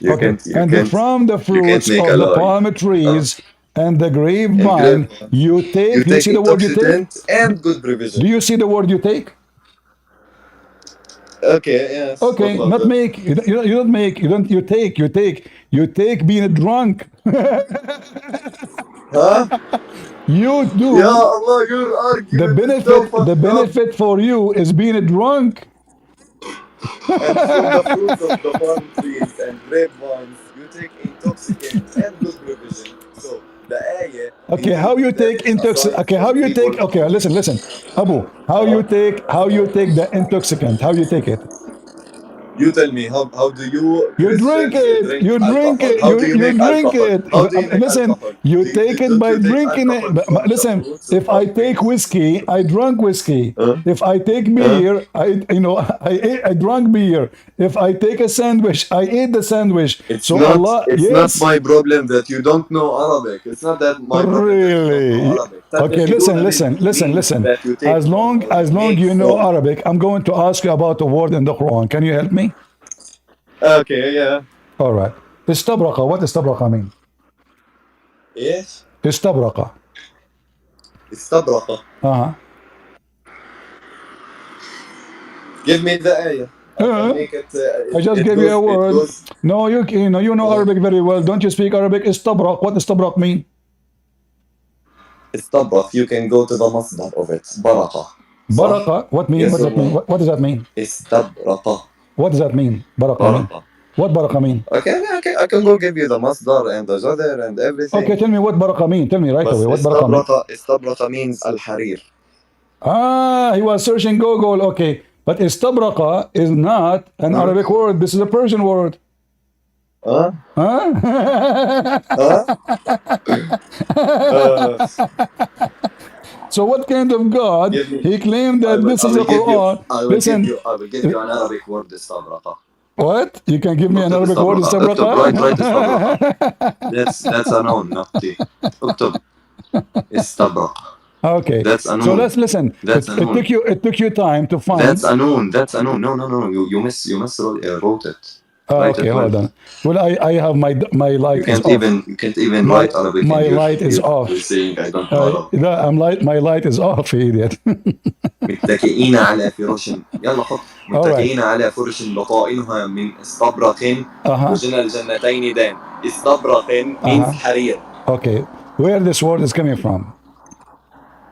Okay. And from the fruits of the palm trees and the grapevine, you take. Do you see the word you take? And good provision. Do you see the word you take? Okay. Yes. Okay. Not make. You don't make. You take. You take being drunk. Huh? You do. Ya Allah, your argument the benefit for you is being drunk. And from the fruits of the palm trees and grapevines, you take intoxicants and good provision. So the ayah. Okay, how you take intoxicant? Okay, how you take? Okay, listen, Abu. How you take the intoxicant? How you take it? You tell me, how do you You drink Christians it. drink You drink alcohol? it. How do you You make drink alcohol? it. How do you make Listen, alcohol? you take it Don't by you take drinking it. alcohol from some Listen, fruits if or I take drinks? whiskey, I drunk whiskey. Huh? If I take Huh? beer, I drank beer. If I take a sandwich, I ate the sandwich. So Allah, It's not yes, my problem that you don't know Arabic. It's not that my problem that you don't know really. Arabic. Okay, listen, تتخذون listen, منه listen, means listen. that you take from or As you long make you know from. Arabic, I'm going to ask you about a word in the Quran. Can you help me? Okay, yeah. All right. Istabraqa. What istabraqa mean? ايش؟ Istabraqa. استبرق. Uh-huh. Give me the ayah. I can Uh, make it. I just gave you a It word. goes. No, you know Arabic very well. Don't you speak Arabic? Istabraq. What istabraq mean? استبرق. You can go to the مصدر of it. برقة. صح؟ Baraqa. What mean? Yes What does or that mean? no? What does that mean? استبرق. What does that mean? Baraqa mean? برقة. What baraqa mean? Okay, I can go give you the مصدر and the جدر and Okay, everything. tell me what baraqa mean. Tell me right But away. What baraqa mean? استبرق means الحرير. Ah, he was searching Google. Okay, but istabraqa is not an Arabic word. This is a Persian word. Huh? Huh? Huh? So what kind of God? Give me. He claimed I that will. this is a Quran. Listen, I will give you an Arabic word. استبرق. what? You can give me an اكتب Arabic word, استبرق. اكتب write استبرق. istabraqa? That's a noun, not T. اكتب استبرق. Okay, That's a so noun. let's listen. That's a noun. It took you time to find. That's a noun. That's a noun. No. You wrote it. Write Okay, it well. hold on. Well, I have my light is off. You can't even My write Arabic my and light is you're off. saying I don't know Arabic. I'm light. My light is off, idiot. متكئين على فرش يلا حط All right. متكئين على فرش بطائنها من استبرق Uh-huh. وجنى الجنتين دان استبرق means حرير. Okay. Where this word is coming from?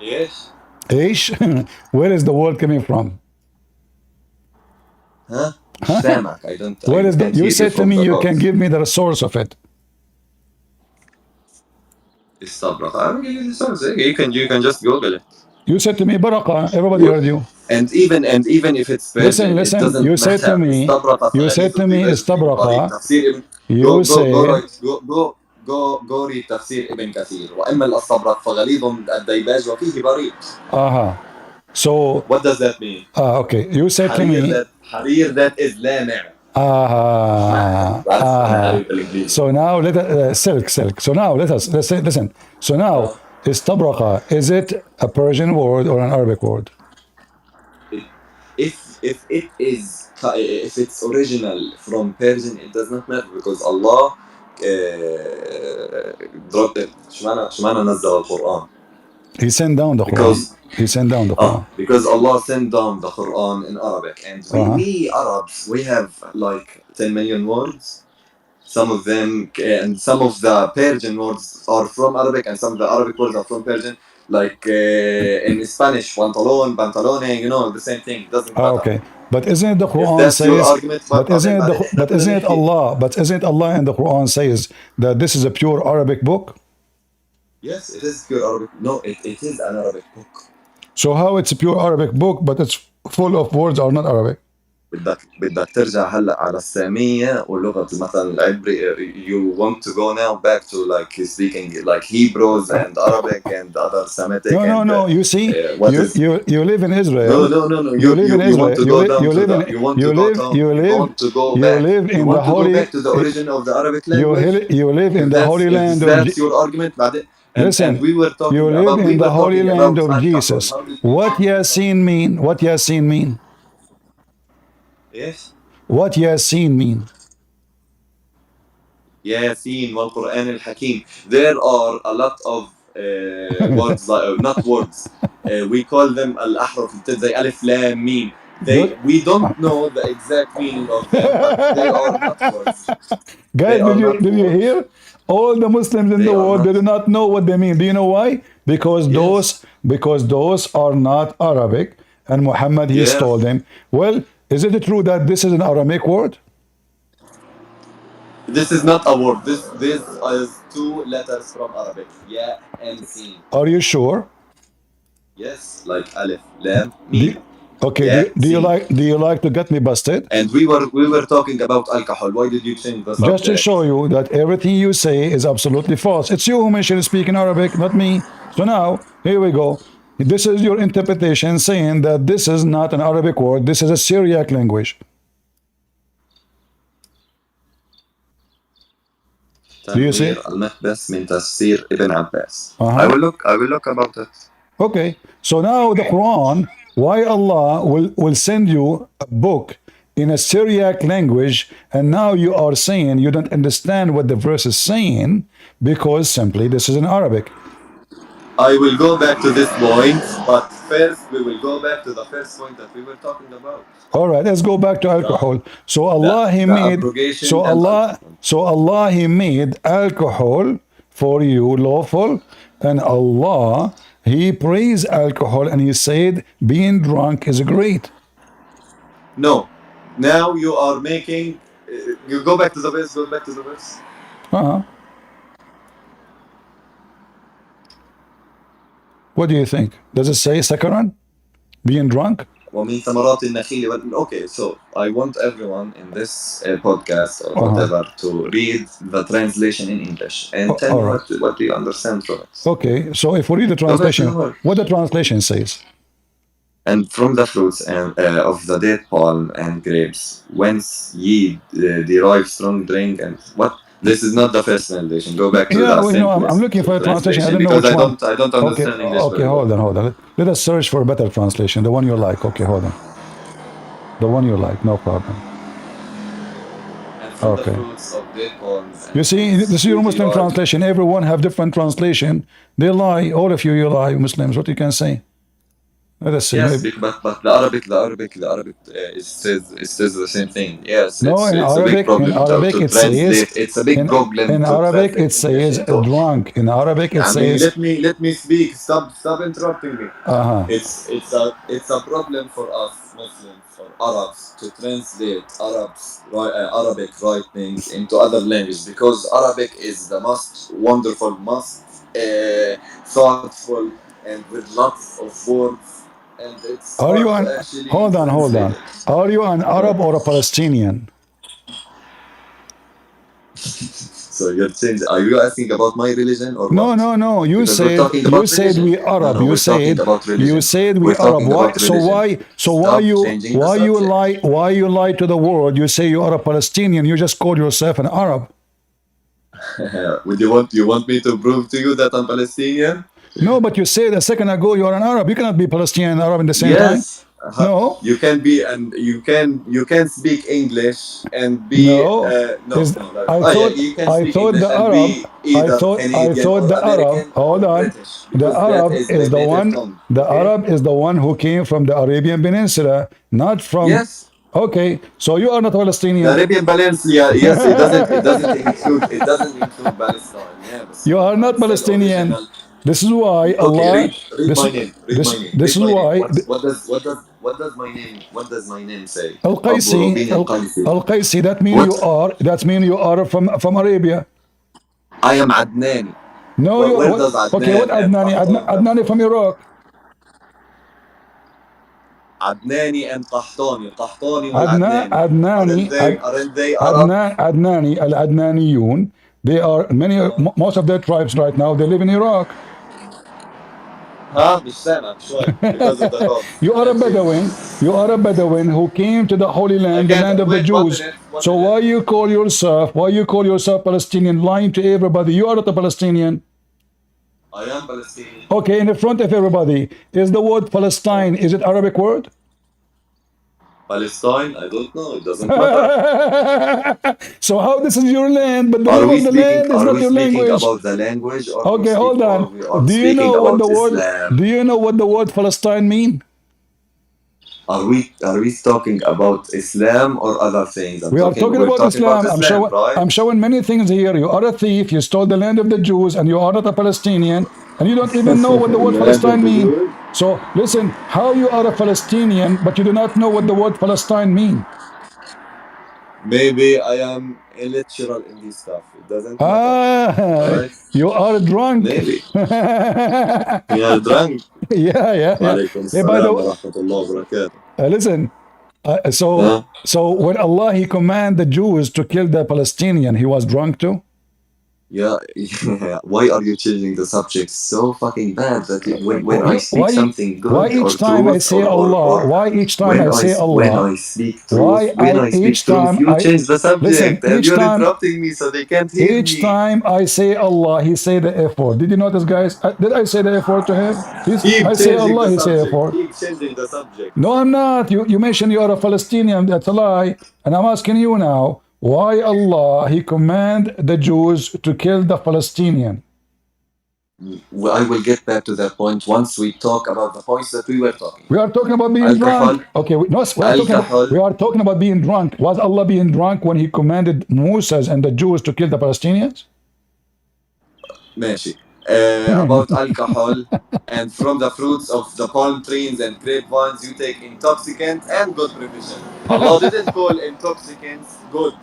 ايش؟ Ish? Where is the word coming from? ها؟ مش سامعك. I don't. Where I is the? can't You hear said to from me the you box. can give me the source of it. استبرق. I will give you the source. You can just Google it. You said to me baraqa. Everybody heard you. And even if it's Persian, it Listen. doesn't You said to matter. me. استبرق You said فغليظ to me الديباج في بريق istabraqa. تفسير ابن. You said. Go read تفسير ابن كثير. وأما الاستبرق فغليظ الديباج وفيه بريق. So. What does that mean? Okay. You said to me. حرير that is لامع. So now let us silk. So now let's listen. So now istabraqa, is it a Persian word or an Arabic word? If it's original from Persian, it does not matter because Allah dropped it. شو معنى نزل القرآن? He sent down the Quran. He sent down the Quran. Because Allah sent down the Quran in Arabic, and we Arabs, we have like 10 million words. Some of them, and some of the Persian words are from Arabic, and some of the Arabic words are from Persian. Like in Spanish, pantalon, pantalone, the same thing. Doesn't matter. Okay, but isn't it the Quran If that's your says? argument, But isn't it Allah? But isn't Allah in the Quran says that this is a pure Arabic book? Yes, it is pure Arabic. No, it is an Arabic book. So how it's a pure Arabic book, but it's full of words are not Arabic? بدك ترجع هلا على السامية ولغة مثلا العبري. You want to go now back to like speaking like Hebrews and Arabic and other Semitic. No. You see, you live in Israel. No. You live in Israel. Want to go down to the. You want to go down. You want to go back. You live in the holy. Go back to the origin of the Arabic language. You live in the holy land of. That's your argument. Listen, and we were talking you live in the holy land of Jesus. What Yasin mean? What Yasin mean? Yes. What Yasin mean? Yasin والقرآن الحكيم. There are a lot of words, not words. We call them الأحرف زي ألف لام ميم. We don't know the exact meaning of them, but they are not words. Guys, did you hear? All the Muslims in the world, they do not know what they mean. Do you know why? Because those are not Arabic, and Muhammad he stole them. Well, is it true that this is an Aramaic word? This is not a word. This is two letters from Arabic. Ya and Sin. Are you sure? Yes, like Alif, Lam, Mim. Okay, Yeah, do you see. like to get me busted? And we were talking about alcohol. Why did you change the Just to subject? show you that everything you say is absolutely false. It's you who mentioned speaking Arabic, not me. So now, here we go. This is your interpretation saying that this is not an Arabic word, this is a Syriac language. Do you see? تنوير المقدس من تفسير ابن عباس. Uh-huh. I will look about it. Okay, so now the Quran, why Allah will send you a book in a Syriac language, and now you are saying you don't understand what the verse is saying because simply this is in Arabic. I will go back to this point, but first we will go back to the first point that we were talking about. All right, let's go back to alcohol. So Allah He the made abrogation so and Allah alcohol. so Allah He made alcohol for you lawful, and Allah He praised alcohol and He said being drunk is great. No, now you are making. You go back to the verse. Go back to the verse. Uh-huh. What do you think? Does it say sakaran? Being drunk? ومن ثمرات النخيل Okay, so I want everyone in this podcast or whatever to read the translation in English and tell me what do you understand from it. Okay, so if we read the translation, what the translation says? And from the fruits and of the date palm and grapes, whence ye derive strong drink and what? This is not the first translation. Go back to the simplest I'm looking for a translation. I don't know because which one. I don't understand English. Okay, hold on. Let us search for a better translation. The one you like. Okay, hold on. The one you like, no problem. And from the fruits of date palms. You see, this is your Muslim translation. Everyone have different translation. They lie. All of you lie, Muslims. What you can say? Let us see. Yes, but the Arabic it says the same thing. Yes, no, it's a big problem to it translate. says It's a big problem in to Arabic translate it says drunk. In Arabic it says. let me speak. Stop interrupting me. Uh-huh. It's a problem for us Muslims, for Arabs, to translate Arabic writings into other languages because Arabic is the most wonderful, most thoughtful, and with lots of words. And it's Are you an hold on. Are you an Arab or a Palestinian? So you're changing. Are you asking about my religion or what? No. You said we Arab. No, you said we Arab. Why? Why you lie to the world? You say you are a Palestinian. You just call yourself an Arab. Would you want me to prove to you that I'm Palestinian? No, but you said a second ago you are an Arab. You cannot be Palestinian and Arab in the same time. No, you can be, and you can speak English and be I thought the Arab. Hold on. The Arab is the one. The Arab is the one who came from the Arabian Peninsula, not from. Yes. Okay, so you are not Palestinian. The Arabian Peninsula, yes, it doesn't include Palestine. Yes. You are not Palestinian. This is why Allah. Read my name. This is why. What does my name say? Al-Qaisi. That means you are from Arabia. I am Adnani. No, where does Adnan? Okay, what Adnani? Adnani from Iraq. Adnani and Qahtani. Aren't they Arab? Adnani, Al-Adnaniyun. They are most of their tribes right now. They live in Iraq. مش سامع شوي because of the road. You are a Bedouin who came to the Holy Land, the land of the Jews. So why you call yourself Palestinian, lying to everybody? You are not a Palestinian. I am Palestinian. Okay, in the front of everybody, is the word Palestine, is it Arabic word? Palestine? I don't know. It doesn't matter. So how this is your land, but the name of the land is not your language? About the language? Or okay, hold on. Do you know what the word? Do you know what the word Palestine mean? Are we talking about Islam or other things? We are talking about Islam. I'm showing many things here. You are a thief. You stole the land of the Jews, and you are not a Palestinian, and you don't even know what the word Palestine means. So listen, how you are a Palestinian, but you do not know what the word Palestine means? Maybe I am illiterate in this stuff. It doesn't matter. You are drunk. Maybe. You are drunk. Yeah. Walaikum Hey, by the assalam way, wa rahmatullahi wa barakatuh. listen. Huh? So when Allah he command the Jews to kill the Palestinian, he was drunk too. Yeah, why are you changing the subject so fucking bad that when I speak Why? something Why good or each time I truth say Allah? Why each time I say when Allah? I speak truth, Why I each time you I change the listen? subject and Each you're time, interrupting me so they can't hear each me. time I say Allah, he say the F word. Did you notice, guys? Did I say the F word to him? I Keep say changing Allah, the he say F subject. word. Keep changing the subject. No, I'm not. You mentioned you are a Palestinian. That's a lie. And I'm asking you now, why Allah he command the Jews to kill the Palestinian? Well, I will get back to that point once we talk about the points that we were talking We are about. talking about being Alcohol, drunk. Okay, no, alcohol. we are talking about being drunk. Was Allah being drunk when he commanded Moses and the Jews to kill the Palestinians? ماشي. About alcohol and from the fruits of the palm trees and grapevines you take intoxicants and good provision. Allah didn't call intoxicants good.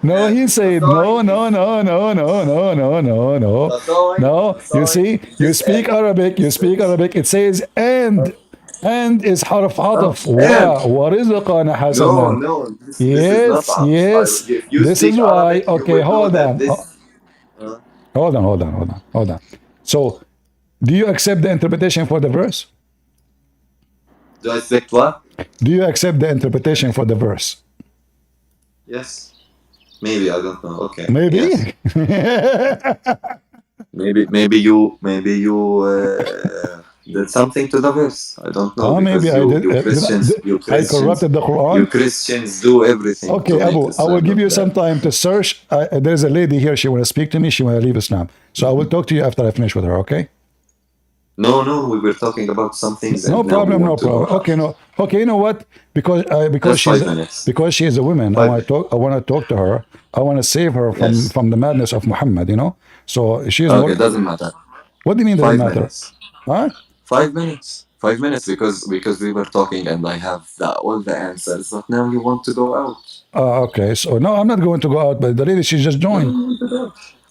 No, And he the said sign no, is no, no, no, no, no, no, no, no, no. the You sign see, in you this speak ayah. Arabic. You speak Arabic. It says and is harf Oh, عطف and ورزقنا no, حسنا. no, this is not Yes, us. yes. If you This is speak why. Arabic, you Okay, will know hold that on. this. Hold on. So, do you accept the interpretation for the verse? Do I expect what? Do you accept the interpretation for the verse? Yes. Maybe I don't know. Okay. Maybe. Yes. Maybe you did something to the verse. I don't know Maybe because I did. I corrupted the You Quran. Christians do everything Okay, to make Abu, I will Islam give look you some bad. time to search. There's a lady here. She want to speak to me. She want to leave Islam. So I will talk to you after I finish with her. Okay? No, we were talking about some things No and now we problem. No want to go problem. out. Okay, no. Okay, you know what? Just 5 minutes. Because she is a woman. 5 minutes. I want to talk to her. I want to save her Yes. from the madness of Muhammad. You know. So she is more. Okay, doesn't matter. What do you mean doesn't Five matter? minutes. Huh? 5 minutes. 5 minutes because we were talking and I have all the answers. But now you want to go out. Okay. So no, I'm not going to go out. But the lady she just joined.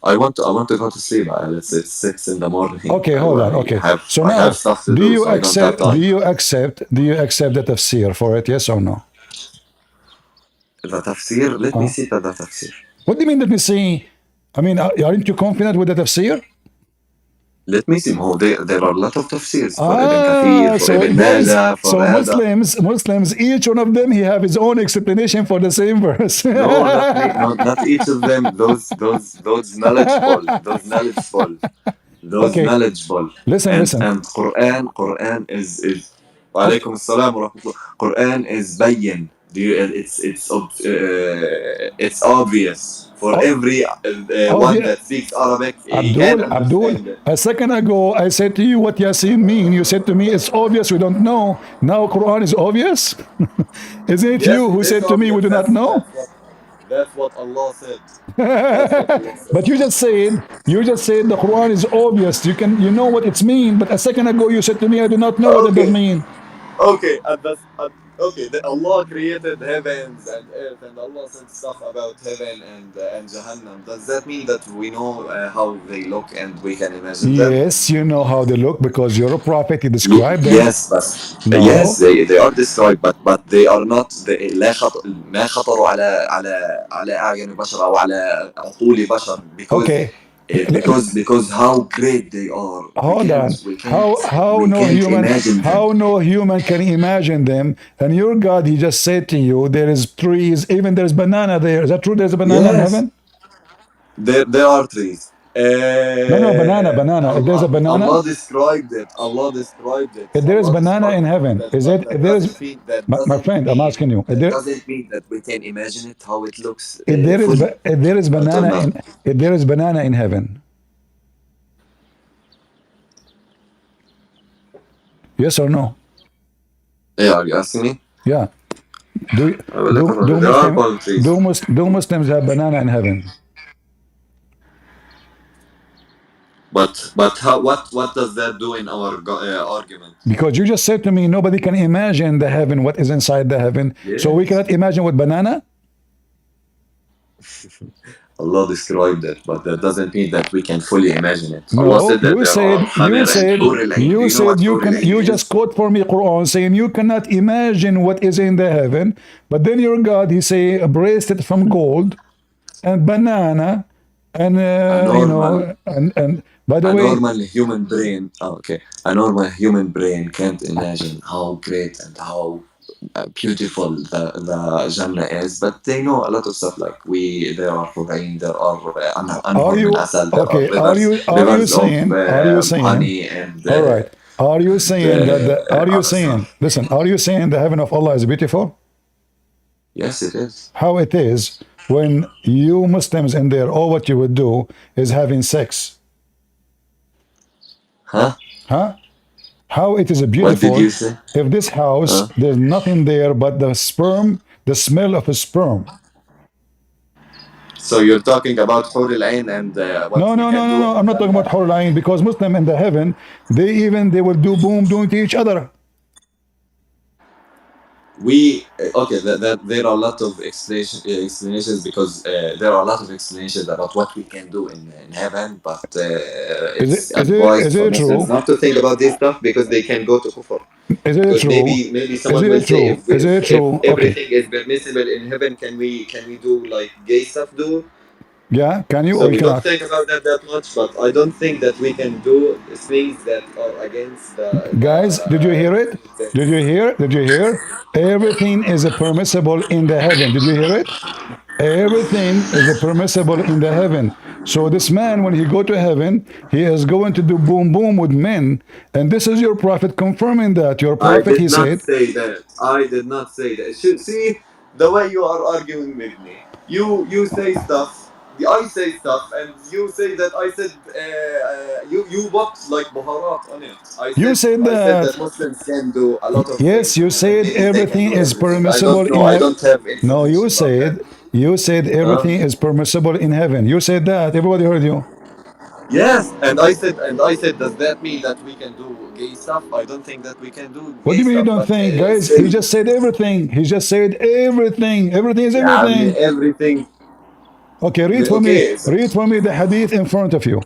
I want to go to sleep. It's 6 in the morning. Okay, hold on. Okay. So I have now, stuff to do, so I don't have time. do you accept the tafsir for it? Yes or no? The tafsir. Let me see the tafsir. What do you mean? Let me see. I mean, aren't you confident with the tafsir? Let me see. Oh, there are a lot of tafsirs for Ibn Kathir, for So Ibn guys, Majah, for so هذا. Muslims, each one of them, he have his own explanation for the same verse. No, not each of them. Those knowledgeable, those Okay, knowledgeable. listen. And Quran is. وعليكم السلام ورحمة الله. Quran is bayyin. It's obvious for every one Obvious. that speaks Arabic. He can Abdul, understand it. a second ago I said to you what Yasin mean. You said to me it's obvious we don't know. Now Quran is obvious. Isn't it Yes, you it who is said to me we obvious. do not know? That's what Allah said. That's what Allah said. But you just said the Quran is obvious. You know what it's mean. But a second ago you said to me I do not know what it does Okay, mean. okay, Allah created heavens and earth, and Allah said stuff about heaven and Jahannam. Does that mean that we know how they look and we can imagine them? Yes, you know how they look because you're a prophet. You describe them. Yes, but yes, No. they are destroyed, but they are not. لا ما خطروا على أعين بشر أو على عقول بشر Okay. because how great they are. Hold on. We can't imagine them. How no human can imagine them? And your God, he just said to you, there is trees, even there's banana there. Is that true? There's a banana in Yes, heaven? there are trees. No, banana. If there's a banana, Allah described it. Allah described it. if there is Allah banana described in it. heaven, is it? If That there is, doesn't mean that my doesn't friend, I'm mean asking you, that doesn't mean that we can imagine it how it looks fully. if there is I don't banana know. if there is banana in heaven, yes or no? Yeah, are you asking me? Yeah. Do I will look around. There are palm trees. do Muslims have banana in heaven? But what does that do in our argument? Because you just said to me nobody can imagine the heaven, what is inside the heaven. So we Yes. cannot imagine with banana? Allah described it, but that doesn't mean that we can fully imagine it. Allah No, said that you there are said, Khamir and Hur al-Ain. Do you you know what said you Hur can. al-Ain You just is? quote for me Quran saying you cannot imagine what is in the heaven, but then your God, he say a bracelet from gold and banana, and A you know, normal and by the a way, normal human brain, okay, a normal human brain can't imagine how great and how beautiful the Jannah is, but they know a lot of stuff like there are rain, there are are anhar min you asal, there are okay? Are you rivers of saying? Are you saying? honey and All right. Are you saying that are you other saying? stuff. Listen. Are you saying the heaven of Allah is beautiful? Yes, it is. How it is when you Muslims in there, all what you would do is having sex, Huh? huh? How it is What did you beautiful say? if this house Huh? there's nothing there but the sperm, the smell of a sperm. So you're talking about Hur al-Ain and what No, we no, no, can no, do no. in I'm not talking about Jannah. Hurlain because Muslim in the heaven, they will do boom doing to each other. Okay, that there are a lot of explanations because there are a lot of explanations about what we can do in heaven, but Is it's it is it advised is for it Muslims true? not to think about this stuff because they can go to kufr. Is it Because true? maybe Is someone will it say true? Is it if true? Okay. everything is permissible in heaven, can we do like gay stuff do? Yeah, can you So or you we don't cannot? think about that much, but I don't think that we can do things that are against Guys, did you hear it? good things. Did you hear? Did you hear? Everything is a permissible in the heaven. Did you hear it? Everything is a permissible in the heaven. So this man, when he go to heaven, he is going to do boom boom with men, and this is your prophet confirming that. Your I prophet, did he not said, say that. I did not say that. See the way you are arguing with me. You say stuff. I say stuff, and you say that I said you put like baharat on it. you said I said that that. Muslims can do a lot of Yes, things you in heaven. said Maybe they can everything do is everything. I permissible don't know. in I heaven. don't have No, information about that. you said Huh? everything is permissible in heaven. You said that. Everybody heard you. Yes, and I said, does that mean that we can do gay stuff? I don't think that we can do What do gay you mean you stuff, don't but think, guys? He still, just said everything. He just said everything. Everything is yeah, I mean, everything. everything. Okay, read for me. Okay, so Read for me the hadith in front of you.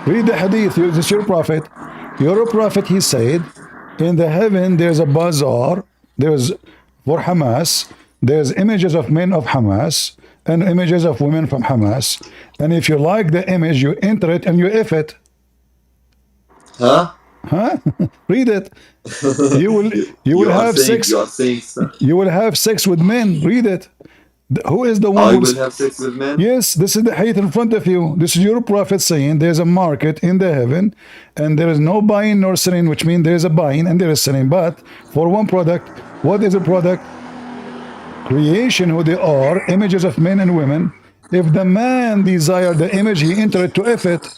Read the hadith. This is your prophet. Your prophet, he said, in the heaven there's a bazaar. There's for Hamas. There's images of men of Hamas and images of women from Hamas. And if you like the image, you enter it and you if it. huh? Huh? Read it. You will you will have You sex. are saying stuff. You will have sex with men. Read it. Who is the one I who's will have sex with men. Yes, this is the hadith in front of you. This is your prophet saying there's a market in the heaven and there is no buying nor selling, which means there is a buying and there is selling. But for one product, what is a product? Creation, who they are, images of men and women. If the man desire the image, he enter it to F it.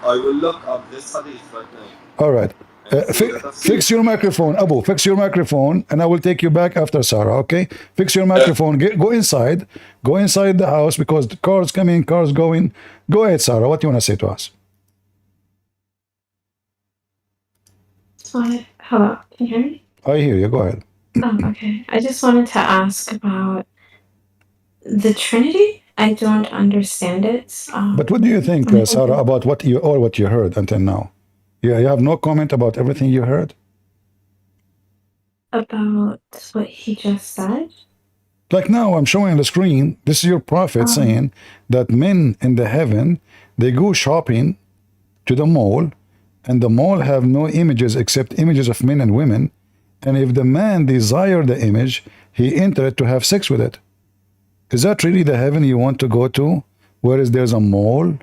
I will look up this hadith right now All right. and see the tafsir. Fix your microphone, Abu. Fix your microphone, and I will take you back after Sarah. Okay? Fix your microphone. Go inside. Go inside the house because the cars coming, cars going. Go ahead, Sarah. What do you want to say to us? Hello, can you hear me? I hear you. Go ahead. Oh, okay. I just wanted to ask about the Trinity. I don't understand it. But what do you think, Sarah, about what you heard until now? Yeah, you have no comment about everything you heard. About what he just said. Like now, I'm showing on the screen. This is your prophet saying that men in the heaven they go shopping to the mall, and the mall have no images except images of men and women. And if the man desire the image, he enter it to have sex with it. Is that really the heaven you want to go to? Whereas there's a mall,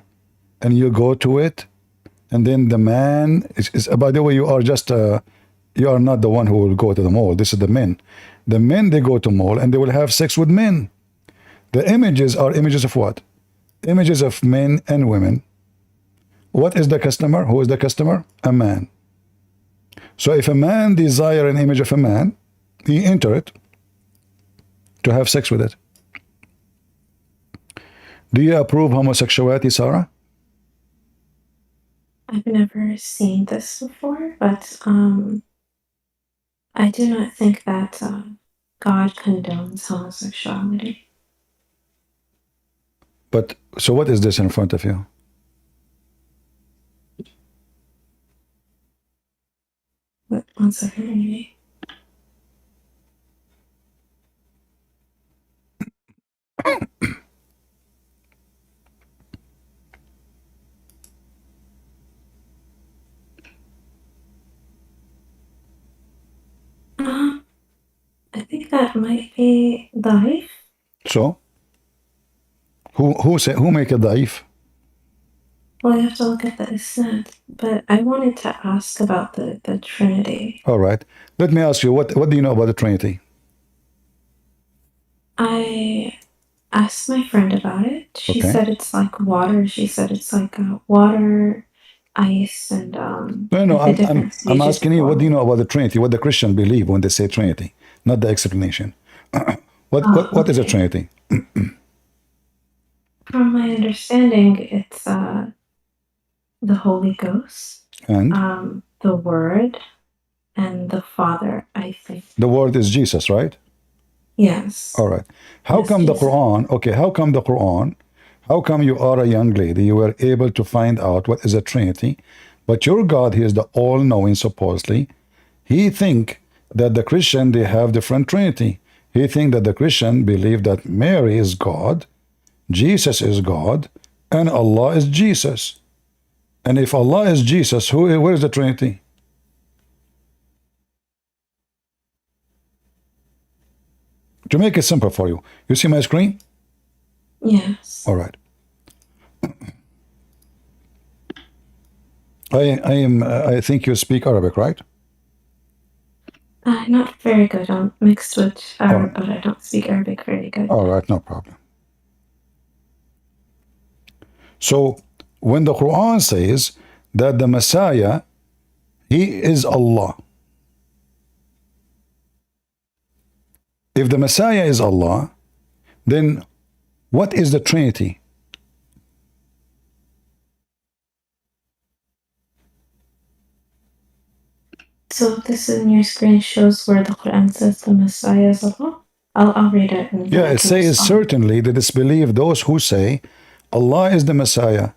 and you go to it, and then the man is by the way, you are just you are not the one who will go to the mall. This is the men. The men, they go to mall and they will have sex with men. The images are images of what? Images of men and women. What is the customer? Who is the customer? A man. So if a man desire an image of a man, he enter it to have sex with it. Do you approve homosexuality, Sarah? I've never seen this before, but I do not think that God condones homosexuality. But so what is this in front of you? One second, maybe. I think that might be life. So who make it daif? Well, you have to look at the isnad. But I wanted to ask about the Trinity. All right. Let me ask you, what do you know about the Trinity? I asked my friend about it. She Okay. said it's like water. She said it's like water, ice, and No, like the different I'm stages asking of you, what do you water. know about the Trinity? What the Christian believe when they say Trinity, not the explanation. What is a Okay. Trinity? From my understanding, it's the Holy Ghost, And the Word, and the Father, I think. the word is Jesus, right? Yes. All right. How Yes, come the Jesus. Quran? Okay, how come the Quran? How come you are a young lady? You were able to find out what is a Trinity, but your God, He is the all-knowing. Supposedly, He think that the Christian they have different Trinity. He think that the Christian believe that Mary is God, Jesus is God, and Allah is Jesus. And if Allah is Jesus, where is the Trinity? To make it simple for you, you see my screen? Yes. All right. I think you speak Arabic, right? Not very good. I'm mixed with All Arab, right. but I don't speak Arabic very good. All right, no problem. So when the Quran says that the Messiah, He is Allah. If the Messiah is Allah, then what is the Trinity? So this in your screen shows where the Quran says the Messiah is Allah. I'll read it and then Yeah, I it can says respond. certainly they disbelieve those who say Allah is the Messiah.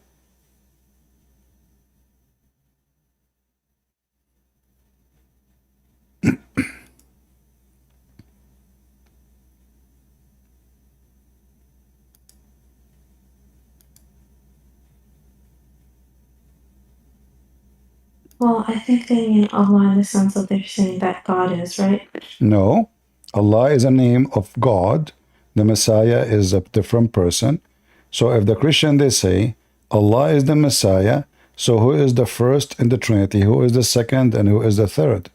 Well, I think they mean Allah in the sense that they're saying that God is, right? No, Allah is a name of God. The Messiah is a different person. So if the Christian they say Allah is the Messiah, so who is the first in the Trinity? Who is the second and who is the third?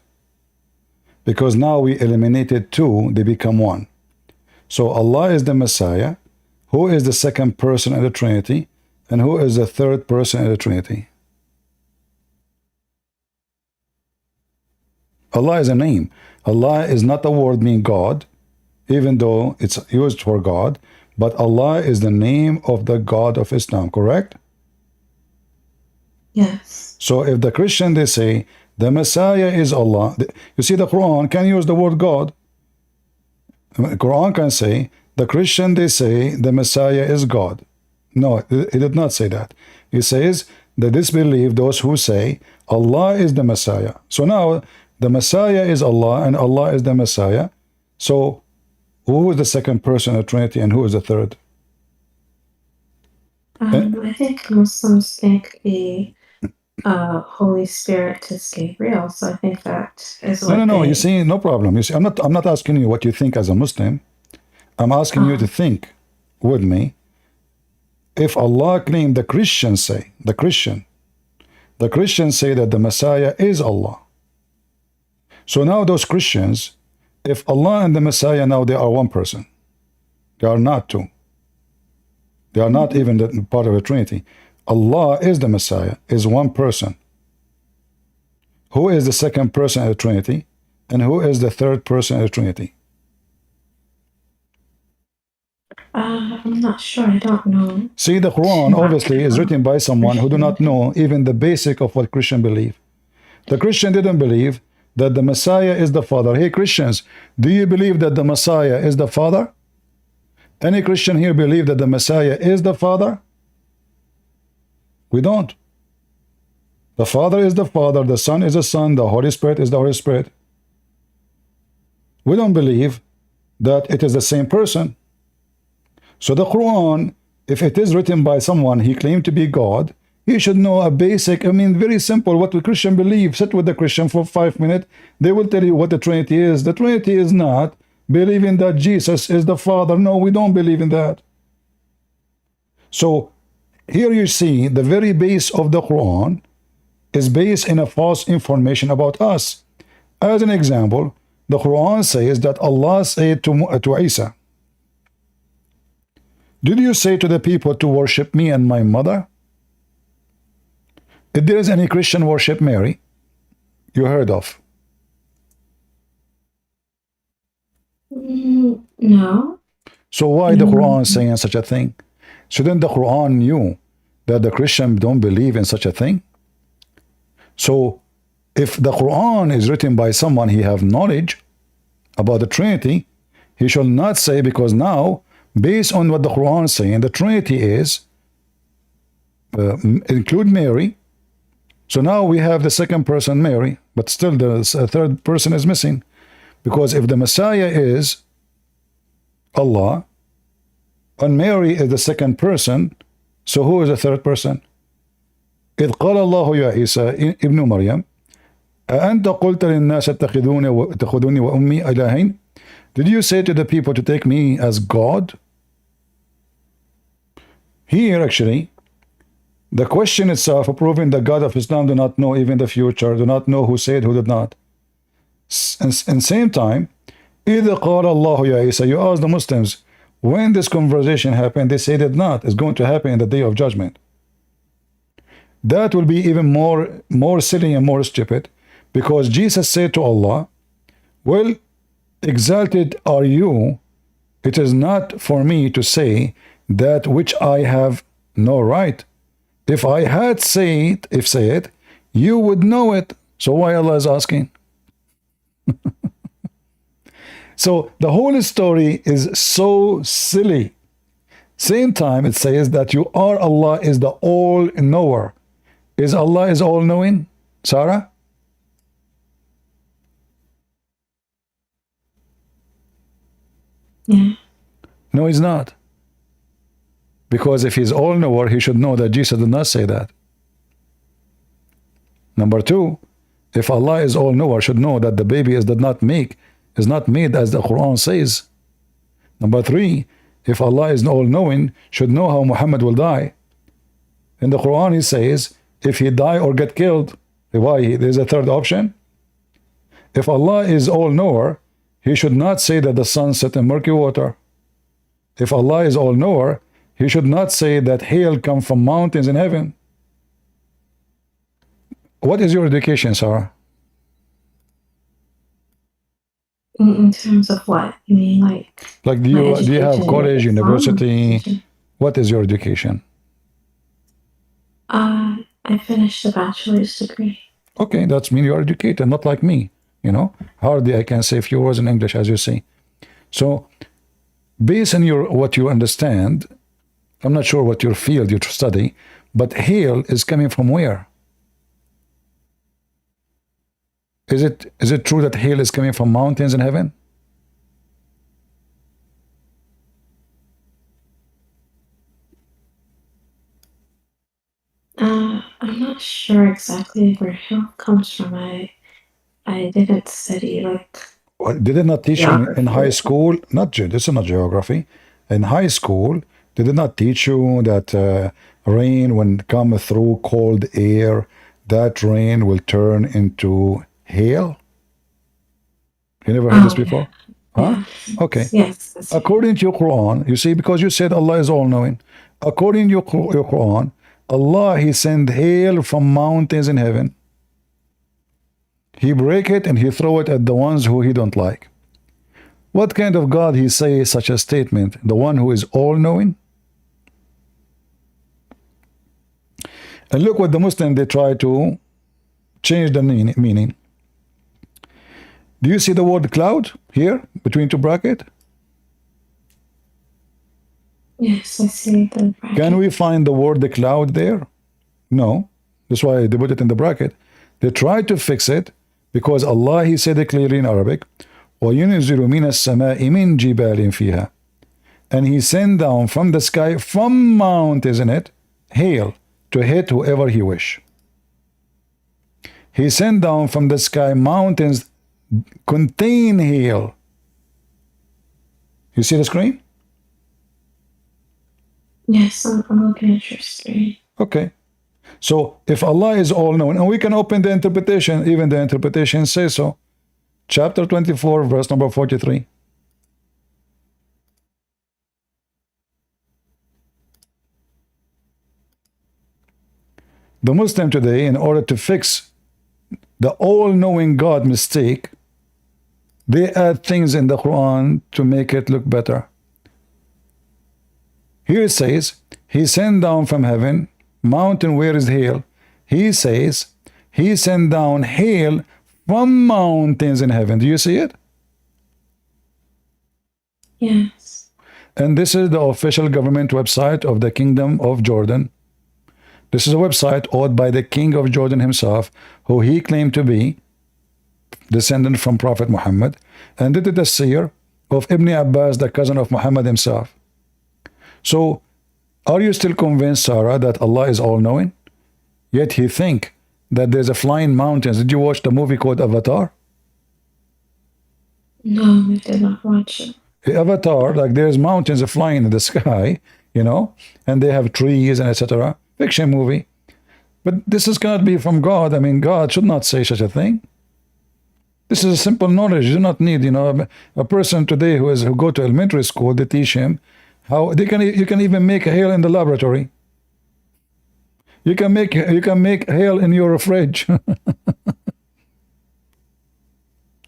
Because now we eliminated two, they become one. So Allah is the Messiah. Who is the second person in the Trinity? And who is the third person in the Trinity? Allah is a name. Allah is not a word meaning God, even though it's used for God, but Allah is the name of the God of Islam, correct? Yes. So if the Christian they say the Messiah is Allah, you see the Quran can use the word God. The Quran can say the Christian they say the Messiah is God. No, it did not say that. It says they disbelieve those who say Allah is the Messiah. So now the Messiah is Allah and Allah is the Messiah. So who is the second person of the Trinity and who is the third? I think Muslims think the Holy Spirit is Gabriel, so I think that is what No. they... You see, no problem. You see, I'm not asking you what you think as a Muslim. I'm asking you to think with me. If Allah claimed the Christians say, the Christians say that the Messiah is Allah. So now those Christians, if Allah and the Messiah now they are one person, they are not two. They are not even part of the Trinity. Allah is the Messiah, is one person. Who is the second person of the Trinity? And who is the third person of the Trinity? I'm not sure. I don't know. See, the Quran obviously is written by someone who do not know even the basic of what Christian believe. The Christian didn't believe that the Messiah is the Father. Hey, Christians, do you believe that the Messiah is the Father? Any Christian here believe that the Messiah is the Father? We don't. The Father is the Father, the Son is the Son, the Holy Spirit is the Holy Spirit. We don't believe that it is the same person. So the Quran, if it is written by someone he claimed to be God, he should know a basic, very simple, what the Christian believe. Sit with the Christian for 5 minutes. They will tell you what the Trinity is. The Trinity is not believing that Jesus is the Father. No, we don't believe in that. So here you see the very base of the Quran is based in a false information about us. As an example, the Quran says that Allah said to Isa, did you say to the people to worship me and my mother? If there is any Christian worship Mary, you heard of? No. So why the Quran saying such a thing? Shouldn't the Quran knew that the Christian don't believe in such a thing? So if the Quran is written by someone he have knowledge about the Trinity, he shall not say, because now, based on what the Quran is saying, the Trinity is include Mary. So now we have the second person, Mary, but still the third person is missing. Because if the Messiah is Allah, and Mary is the second person, so who is the third person? إذ قال الله يا عيسى ابن مريم أأنت قلت للناس اتخذوني وأمي إلهين? Did you say to the people to take me as God? Here actually, the question itself proving the God of Islam do not know even the future, do not know who said, who did not. And same time, إذ قال الله يا عيسى, you ask the Muslims, when this conversation happened, they say it not. It's going to happen in the day of judgment. That will be even more silly and more stupid, because Jesus said to Allah, well, exalted are you, it is not for me to say that which I have no right. If I had say it, you would know it. So why Allah is asking? So the whole story is so silly. Same time it says that you are Allah is the all-knower. Is Allah is all-knowing, Sarah? Yeah. No, he's not. Because if he's all-knower, he should know that Jesus did not say that. Number two, if Allah is all-knower, should know that the baby is not made as the Quran says. Number three, if Allah is all-knowing, should know how Muhammad will die. In the Quran, he says, if he die or get killed, why? There's a third option. If Allah is all-knower, he should not say that the sun set in murky water. If Allah is all-knower, he should not say that hail comes from mountains in heaven. What is your education, Sarah? In terms of what? You mean like do you have college, university? What is your education? I finished a bachelor's degree. Okay, that's mean you're educated, not like me. Hardly I can say a few words in English, as you see. So, based on what you understand, I'm not sure what your field you study, but hail is coming from where? Is it true that hail is coming from mountains in heaven? I'm not sure exactly where hail comes from. I didn't study Did it not teach you in high school? This is not geography. In high school, did it not teach you that rain, when come through cold air, that rain will turn into hail? You never heard this before? Huh? Okay. Yes. According to your Quran, you see, because you said Allah is all-knowing. According to your Quran, Allah, he sent hail from mountains in heaven. He break it and he throw it at the ones who he don't like. What kind of God he say such a statement? The one who is all-knowing? And look what the Muslim, they try to change the meaning. Do you see the word cloud here between two brackets? Yes, I see the bracket. Can we find the word the cloud there? No. That's why they put it in the bracket. They try to fix it because Allah, he said it clearly in Arabic, وَيُنْزِلُ مِنَ السَّمَاءِ مِنْ جِبَالٍ فِيهَا. And he sent down from the sky, from mount, isn't it, hail, to hit whoever he wish. He sent down from the sky mountains contain hail. You see the screen? Yes, I'm looking at your screen. Okay. So if Allah is all-knowing, and we can open the interpretation, even the interpretation says so. Chapter 24, verse number 43. The Muslim today, in order to fix the all-knowing God mistake, they add things in the Quran to make it look better. Here it says, he sent down from heaven, mountain where is hail. He says, he sent down hail from mountains in heaven. Do you see it? Yes. And this is the official government website of the Kingdom of Jordan. This is a website owned by the King of Jordan himself, who he claimed to be descendant from Prophet Muhammad, and did the seer of Ibn Abbas, the cousin of Muhammad himself. So, are you still convinced, Sarah, that Allah is all-knowing? Yet he think that there's a flying mountains. Did you watch the movie called Avatar? No, I did not watch it. Avatar, like there's mountains flying in the sky, you know, and they have trees and etc. Fiction movie. But this is cannot be from God. I mean, God should not say such a thing. This is a simple knowledge. You do not need, you know, a person today who go to elementary school, they teach him how you can even make hail in the laboratory. You can make hail in your fridge.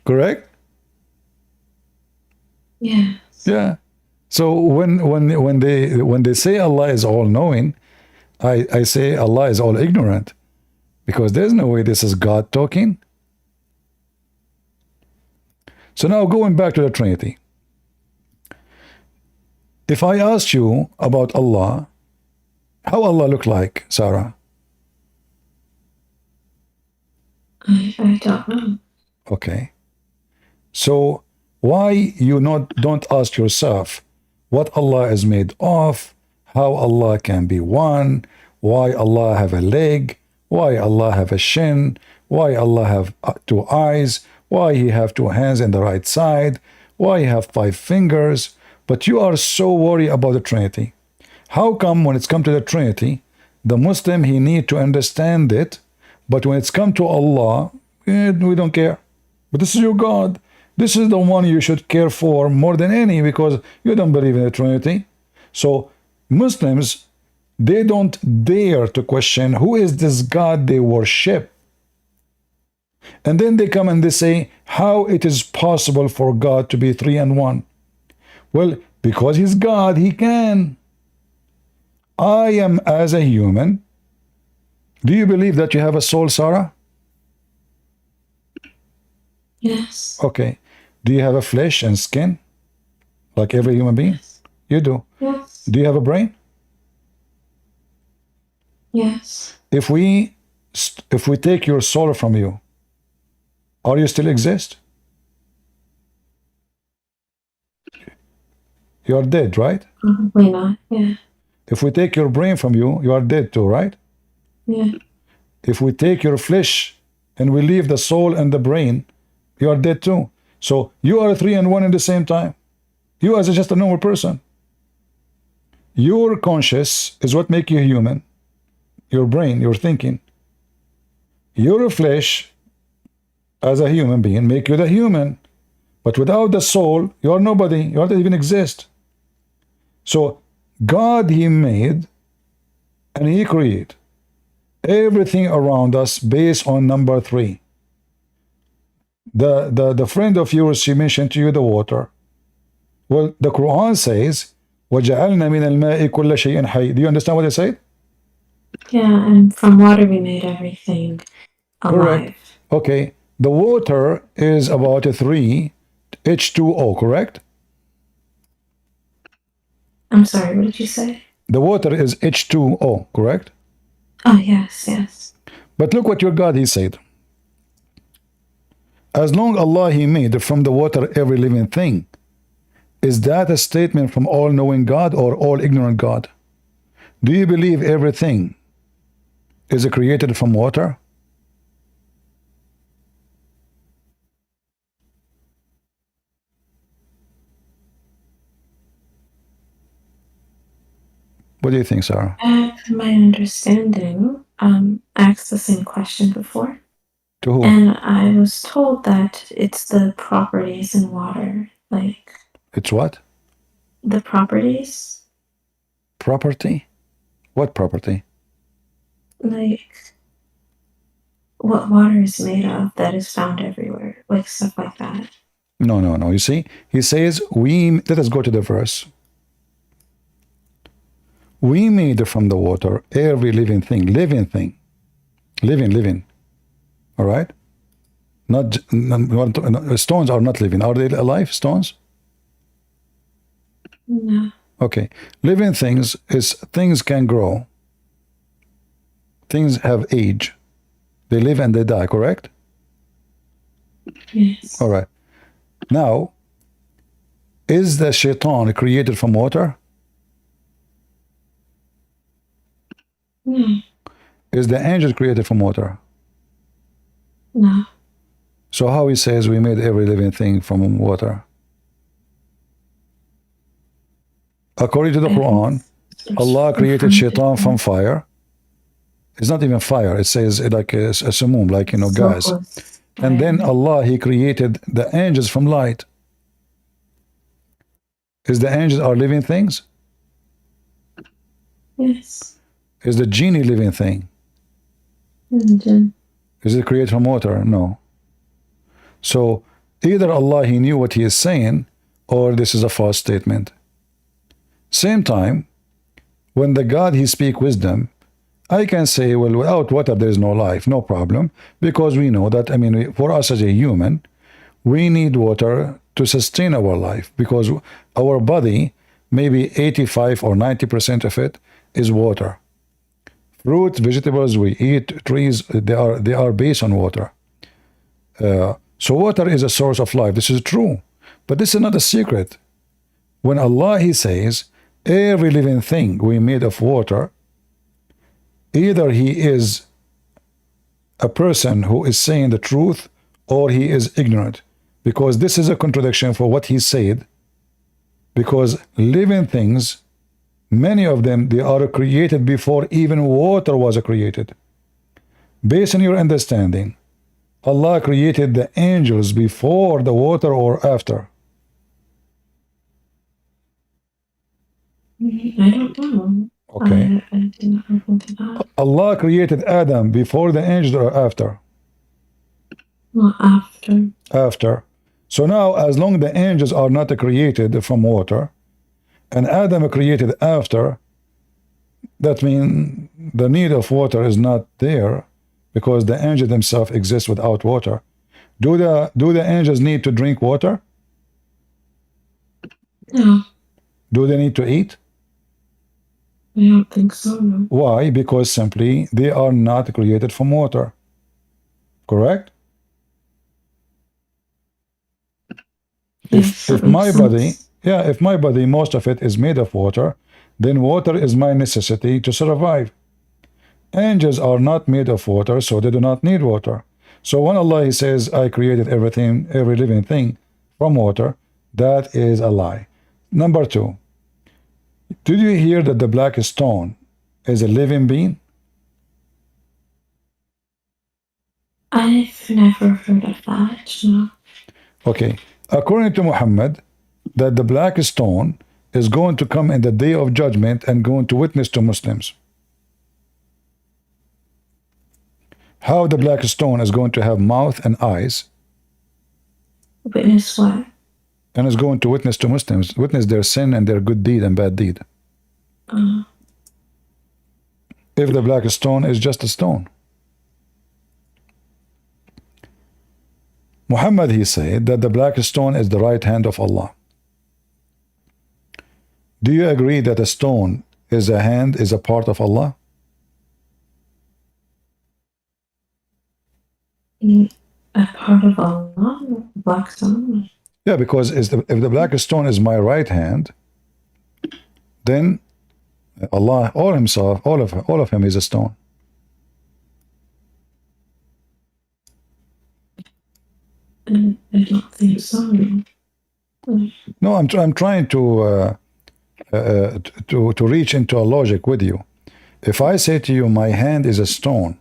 Correct? Yes. Yeah. So when they say Allah is all knowing, I say Allah is all ignorant, because there's no way this is God talking. So now going back to the Trinity. If I asked you about Allah, how Allah look like, Sarah? I don't know. Okay. So why you don't ask yourself what Allah is made of, how Allah can be one, why Allah have a leg, why Allah have a shin, why Allah have two eyes, why he have two hands in the right side, why he have 5 fingers, but you are so worried about the Trinity. How come when it's come to the Trinity, the Muslim, he need to understand it, but when it's come to Allah, we don't care. But this is your God. This is the one you should care for more than any, because you don't believe in the Trinity. So Muslims, they don't dare to question who is this God they worship. And then they come and they say how it is possible for God to be 3 and 1. Well, because he's God, he can. I am as a human. Do you believe that you have a soul, Sarah? Yes. Okay. Do you have a flesh and skin like every human being? Yes. You do. Yes. Do you have a brain? Yes. If we take your soul from you, are you still exist? You are dead, right? Probably not. Yeah. If we take your brain from you, you are dead too, right? Yeah. If we take your flesh and we leave the soul and the brain, you are dead too. So you are 3 and 1 at the same time. You as just a normal person. Your conscious is what makes you human. Your brain, your thinking. Your flesh as a human being make you the human. But without the soul, you are nobody. You don't even exist. So God, he made and he created everything around us based on number 3. The friend of yours, she mentioned to you the water. Well, the Quran says, وَجَعَلْنَا مِنَ الْمَاءِ كُلَّ شَيْءٍ حَيٍّ. Do you understand what they said? Yeah, and from water we made everything Correct. alive. Okay. The water is about a 3 H2O, correct? I'm sorry, what did you say? The water is H2O, correct? Oh, yes, yes. But look what your God, he said. As long Allah, he made from the water every living thing. Is that a statement from all-knowing God or all-ignorant God? Do you believe everything is created from water? What do you think, Sarah? From my understanding, I asked the same question before, To who? and I was told that it's the properties in water, like It's what? the properties, Property? What property? like what water is made of that is found everywhere, like stuff like that. No, no, no. You see, he says, let us go to the verse. We made from the water every living thing. Living. All right? Not stones are not living. Are they alive, stones? No. Okay. Living things is things can grow. Things have age. They live and they die, correct? Yes. All right. Now, is the shaitan created from water? No. Is the angel created from water? No. So how he says we made every living thing from water? According to the Quran, Allah created shaitan from fire. It's not even fire. It says like a samum, like, you know, gas. And then Allah, he created the angels from light. Is the angels are living things? Yes. Is the genie living thing? Mm-hmm. Is it created from water? No. So either Allah, he knew what he is saying, or this is a false statement. Same time, when the God, he speak wisdom, I can say, well, without water there is no life, no problem, because we know that, I mean, for us as a human, we need water to sustain our life, because our body, maybe 85 or 90% of it is water. Fruits, vegetables we eat, trees, they are based on water. So water is a source of life. This is true, but this is not a secret. When Allah, he says, every living thing we made of water, either he is a person who is saying the truth or he is ignorant, because this is a contradiction for what he said, because living things, many of them, they are created before even water was created. Based on your understanding, Allah created the angels before the water or after? I don't know. Okay. I do not look into that. Allah created Adam before the angels or after? Well, after. After. So now, as long the angels are not created from water, and Adam created after, that means the need of water is not there, because the angel themselves exist without water. Do the angels need to drink water? No. Do they need to eat? I don't think so, no. Why? Because simply they are not created from water. Correct? Yes, If my body, if my body, most of it is made of water, then water is my necessity to survive. Angels are not made of water, so they do not need water. So when Allah, he says, I created everything, every living thing from water, that is a lie. Number two, did you hear that the black stone is a living being? I've never heard of that, no. Okay, according to Muhammad, that the black stone is going to come in the day of judgment and going to witness to Muslims. How the black stone is going to have mouth and eyes? Witness what? And is going to witness to Muslims, witness their sin and their good deed and bad deed. If the black stone is just a stone. Muhammad, he said that the black stone is the right hand of Allah. Do you agree that a stone is a hand, is a part of Allah? A part of Allah, black stone. Yeah, because if the black stone is my right hand, then Allah, all of him is a stone. I don't think so. No, I'm trying to reach into a logic with you. If I say to you, my hand is a stone,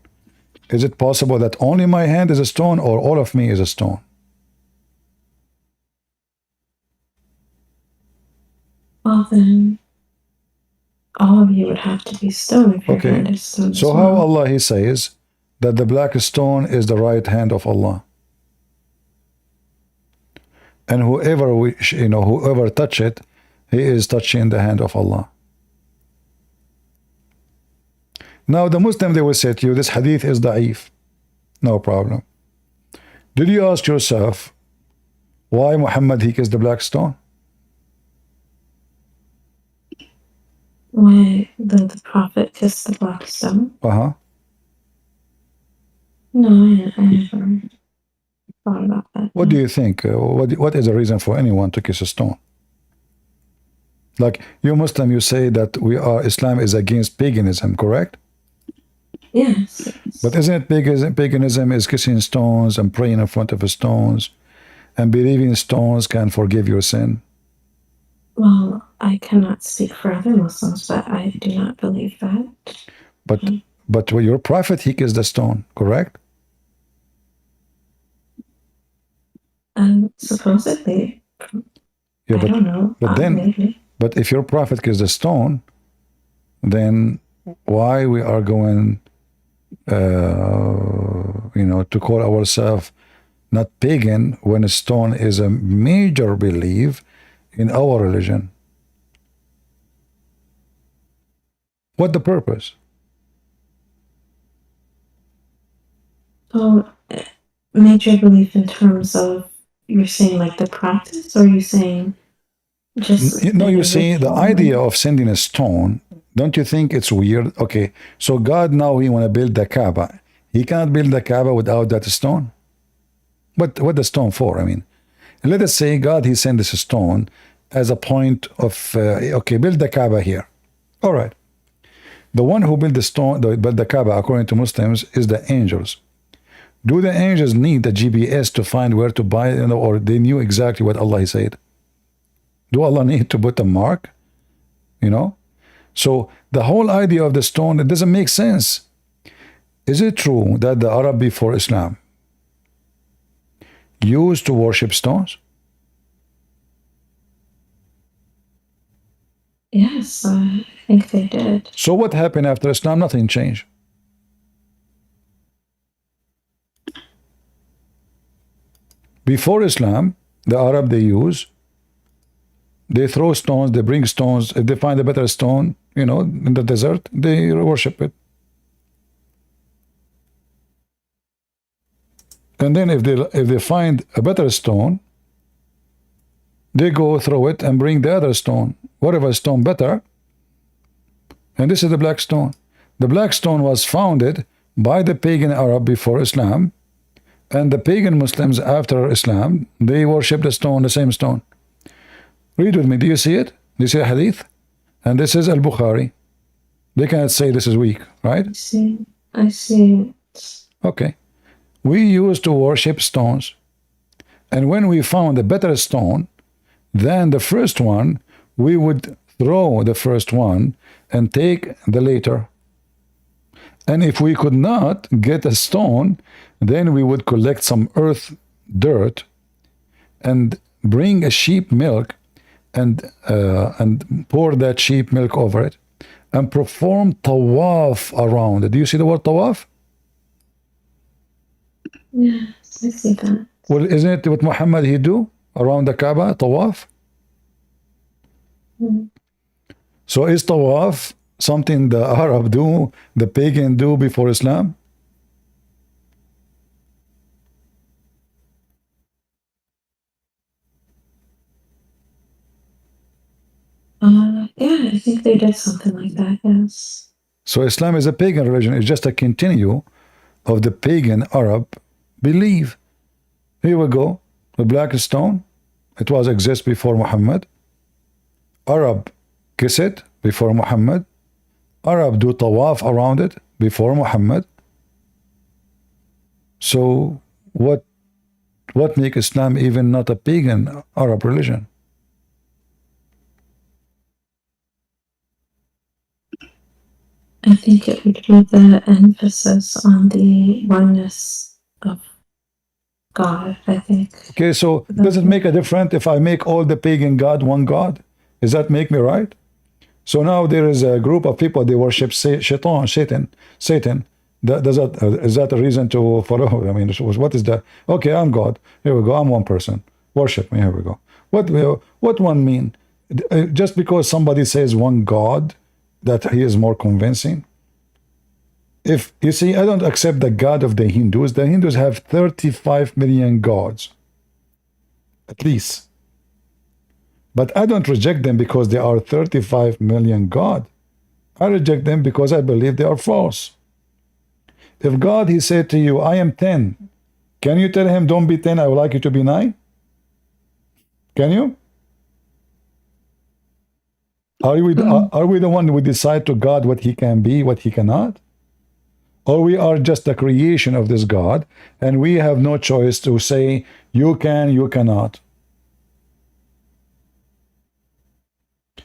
is it possible that only my hand is a stone, or all of me is a stone? Well, then all of you would have to be stone if your hand is stone. So how Allah, he says that the black stone is the right hand of Allah, and whoever whoever touch it, he is touching the hand of Allah. Now the Muslim, they will say to you, this hadith is da'if. No problem. Did you ask yourself why Muhammad, he kissed the black stone? Why the Prophet kissed the black stone? Uh-huh. No, I never thought about that. What do you think? What is the reason for anyone to kiss a stone? Like you Muslim, you say that Islam is against paganism, correct? Yes. But isn't it paganism is kissing stones and praying in front of stones and believing stones can forgive your sin? Well, I cannot speak for other Muslims, but I do not believe that. But your prophet, he kissed the stone, correct? Supposedly. Yeah, I don't know. But if your prophet kissed the stone, then why we are going, to call ourselves not pagan when a stone is a major belief in our religion? What the purpose? Oh, major belief in terms of, you're saying like the practice, or are you saying just... No, you see, the idea of sending a stone, don't you think it's weird? Okay, so God now, he want to build the Kaaba. He cannot build the Kaaba without that stone. What the stone for? I mean, let us say God, he sent this stone as a point of, okay, build the Kaaba here. All right. The one who built the stone, built the Kaaba, according to Muslims, is the angels. Do the angels need a GPS to find where to buy, or they knew exactly what Allah said? Do Allah need to put a mark? So the whole idea of the stone, it doesn't make sense. Is it true that the Arab before Islam used to worship stones? Yes, I think they did. So what happened after Islam? Nothing changed. Before Islam, the Arab, they throw stones, they bring stones. If they find a better stone, in the desert, they worship it. And then if they find a better stone, they go throw it and bring the other stone, whatever stone better. And this is the black stone. The black stone was founded by the pagan Arab before Islam, and the pagan Muslims after Islam, they worship the stone, the same stone. Read with me. Do you see it? Do you see a hadith? And this is Al-Bukhari. They cannot say this is weak, right? I see. Okay. We used to worship stones. And when we found a better stone than the first one, we would throw the first one and take the later. And if we could not get a stone, then we would collect some earth, dirt, and bring a sheep milk and pour that sheep milk over it and perform tawaf around it. Do you see the word tawaf? Yes, I see that. Well, isn't it what Muhammad he do? around the Kaaba, tawaf? So is tawaf something the Arab do, the pagan do before Islam? Yeah, I think they did something like that, yes. So Islam is a pagan religion. It's just a continue of the pagan Arab belief. Here we go. The black stone, it was exist before Muhammad. Arab kiss it before Muhammad. Arab do tawaf around it before Muhammad. So what make Islam even not a pagan Arab religion? I think it would be the emphasis on the oneness of God, I think. Okay, so does it make a difference if I make all the pagan god one god? Does that make me right? So now there is a group of people, they worship Satan. Is that a reason to follow? I mean, what is that? Okay, I'm God. Here we go. I'm one person. Worship me. Here we go. What one mean? Just because somebody says one God, that he is more convincing? If you see, I don't accept the God of the Hindus. The Hindus have 35 million gods, at least. But I don't reject them because they are 35 million God. I reject them because I believe they are false. If God, he said to you, I am 10, can you tell him, don't be 10, I would like you to be 9? Can you? Are we the one who decide to God what he can be, what he cannot? Or we are just the creation of this God, and we have no choice to say, you can, you cannot.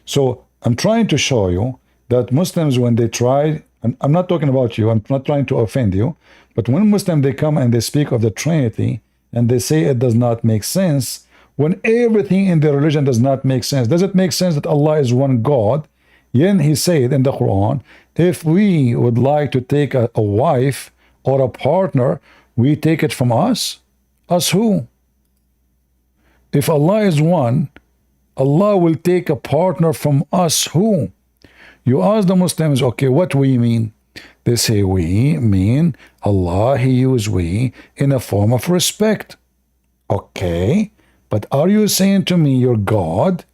So I'm trying to show you that Muslims, when they try, and I'm not talking about you, I'm not trying to offend you, but when Muslims, they come and they speak of the Trinity, and they say it does not make sense, when everything in the religion does not make sense. Does it make sense that Allah is one God? Then he said in the Quran, if we would like to take a wife or a partner, we take it from us. Us who? If Allah is one, Allah will take a partner from us who? You ask the Muslims, okay, what we mean? They say we mean Allah, he used we in a form of respect. Okay, but are you saying to me your God,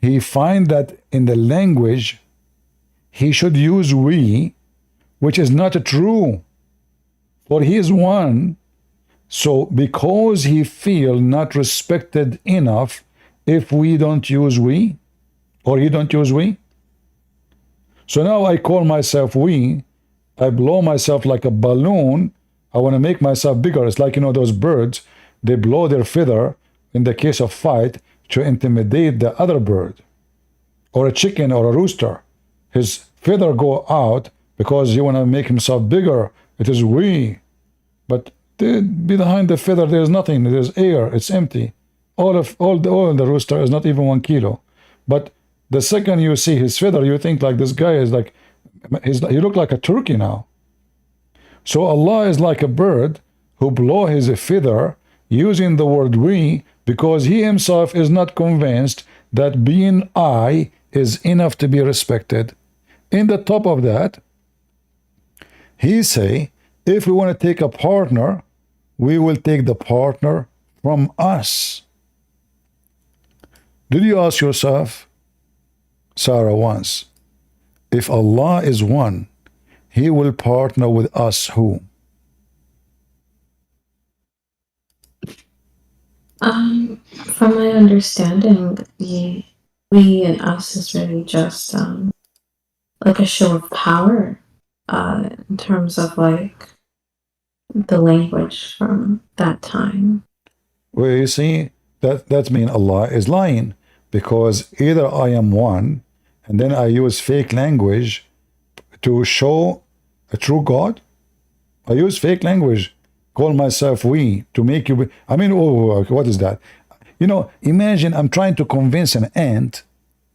he find that in the language he should use we, which is not true, for he is one. So because he feel not respected enough if we don't use we, or he don't use we, so now I call myself we, I blow myself like a balloon, I want to make myself bigger. It's like, you know, those birds, they blow their feather in the case of fight to intimidate the other bird, or a chicken or a rooster. His feather go out because he want to make himself bigger. It is we. But behind the feather there is nothing. There's air. It's empty. All the rooster is not even 1 kilo. But the second you see his feather, you think like this guy is like, he look like a turkey now. So Allah is like a bird who blow his feather using the word we, because he himself is not convinced that being I is enough to be respected. In the top of that, he say, if we want to take a partner, we will take the partner from us. Did you ask yourself, Sarah, once, if Allah is one, he will partner with us who? From my understanding, the we and us is really just like a show of power in terms of like the language from that time. Well, you see, that means Allah is lying, because either I am one and then I use fake language to show a true God. I use fake language, call myself we, to make you. I mean, oh, what is that? You know, imagine I'm trying to convince an ant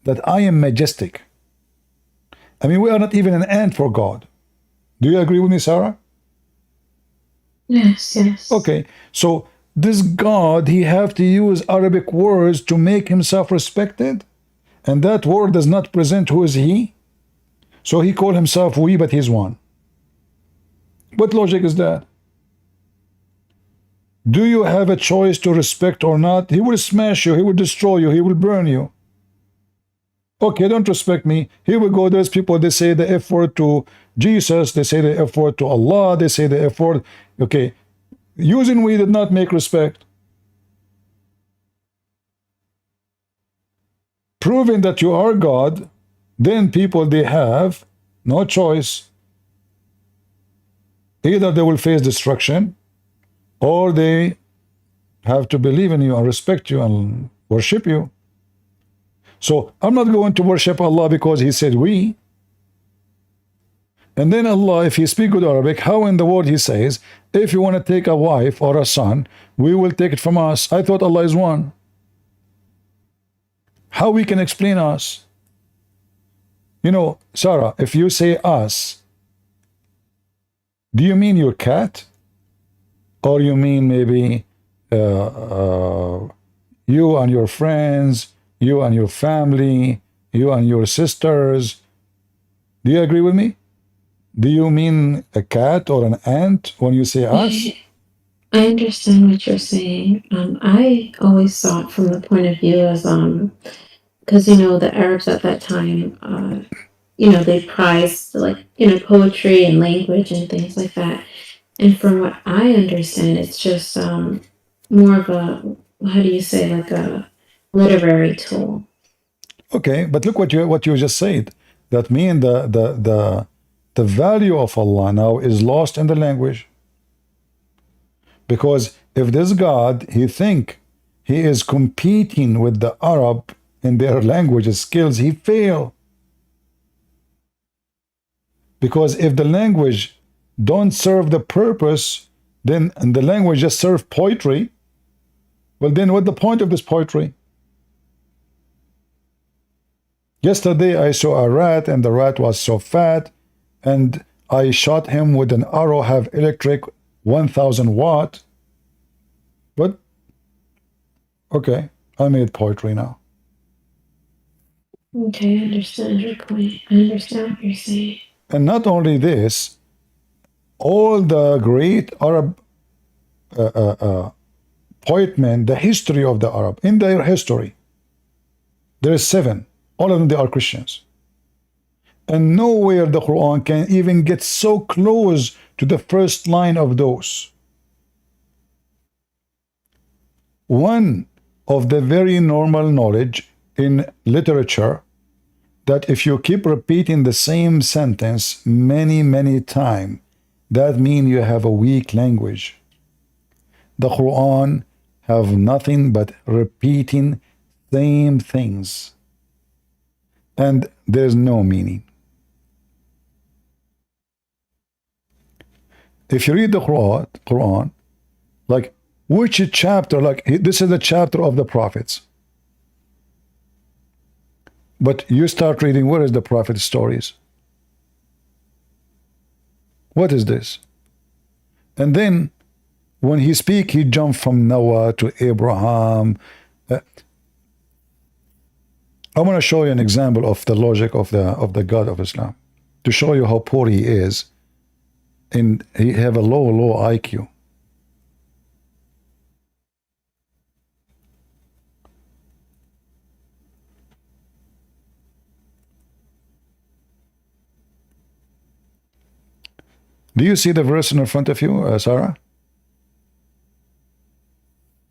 that I am majestic. I mean, we are not even an ant for God. Do you agree with me, Sarah? Yes, yes. Okay, so This God, he have to use Arabic words to make himself respected, and that word does not present who is he. So he called himself we, but he's one. What logic is that? Do you have a choice to respect or not? He will smash you, he will destroy you, he will burn you. Okay, don't respect me. Here we go. There's people, they say the F word to Jesus, they say the F word to Allah, they say the F word. Okay, using we did not make respect. Proving that you are God, then people, they have no choice. Either they will face destruction, or they have to believe in you and respect you and worship you. So I'm not going to worship Allah because he said we. And then Allah, if he speaks good Arabic, how in the world he says, if you want to take a wife or a son, we will take it from us. I thought Allah is one. How we can explain us? You know, Sarah, if you say us, do you mean your cat? Or you mean maybe you and your friends, you and your family, you and your sisters? Do you agree with me? Do you mean a cat or an ant when you say us? I understand what you're saying. I always saw it from the point of view as because the Arabs at that time, they prized poetry and language and things like that. And from what I understand, it's just more of a, how do you say, like a literary tool. Okay, but look what you just said. That means the value of Allah now is lost in the language. Because if this God, he think he is competing with the Arab in their language skills, he fail. Because if the language don't serve the purpose, then the language just serve poetry, well then what's the point of this poetry? Yesterday I saw a rat, and the rat was so fat, and I shot him with an arrow, have electric 1000 watt. But okay, I made poetry now. Okay, I understand your point. I understand what you're saying. And not only this, all the great Arab poetmen, the history of the Arab, in their history, there is 7. All of them, they are Christians. And nowhere the Quran can even get so close to the first line of those. One of the very normal knowledge in literature, that if you keep repeating the same sentence many times, that means you have a weak language. The Quran have nothing but repeating same things, and there's no meaning. If you read the Quran, like which chapter, like this is the chapter of the prophets, but you start reading, where is the prophet stories? What is this? And then when he speak, he jump from Noah to Abraham. I want to show you an example of the logic of the God of Islam, to show you how poor he is, and he have a low IQ. Do you see the verse in front of you, Sarah?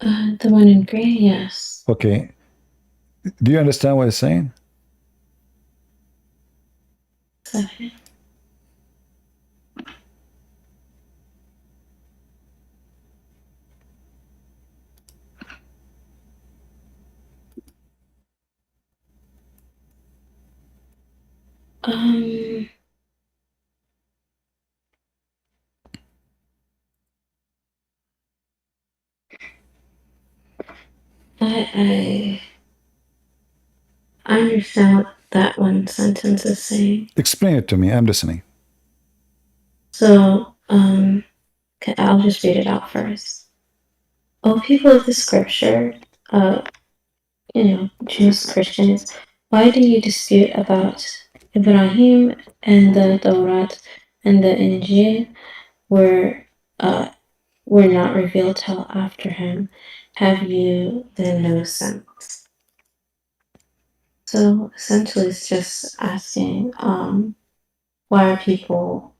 The one in gray, yes. Okay. Do you understand what it's saying? Second. I understand what that one sentence is saying. Explain it to me. I'm listening. So, okay, I'll just read it out first. oh, people of the scripture, Jews, Christians, why do you dispute about Ibrahim and the Torah and the Injil were not revealed till after him? Have you then no sense? So essentially, it's just asking, why are people,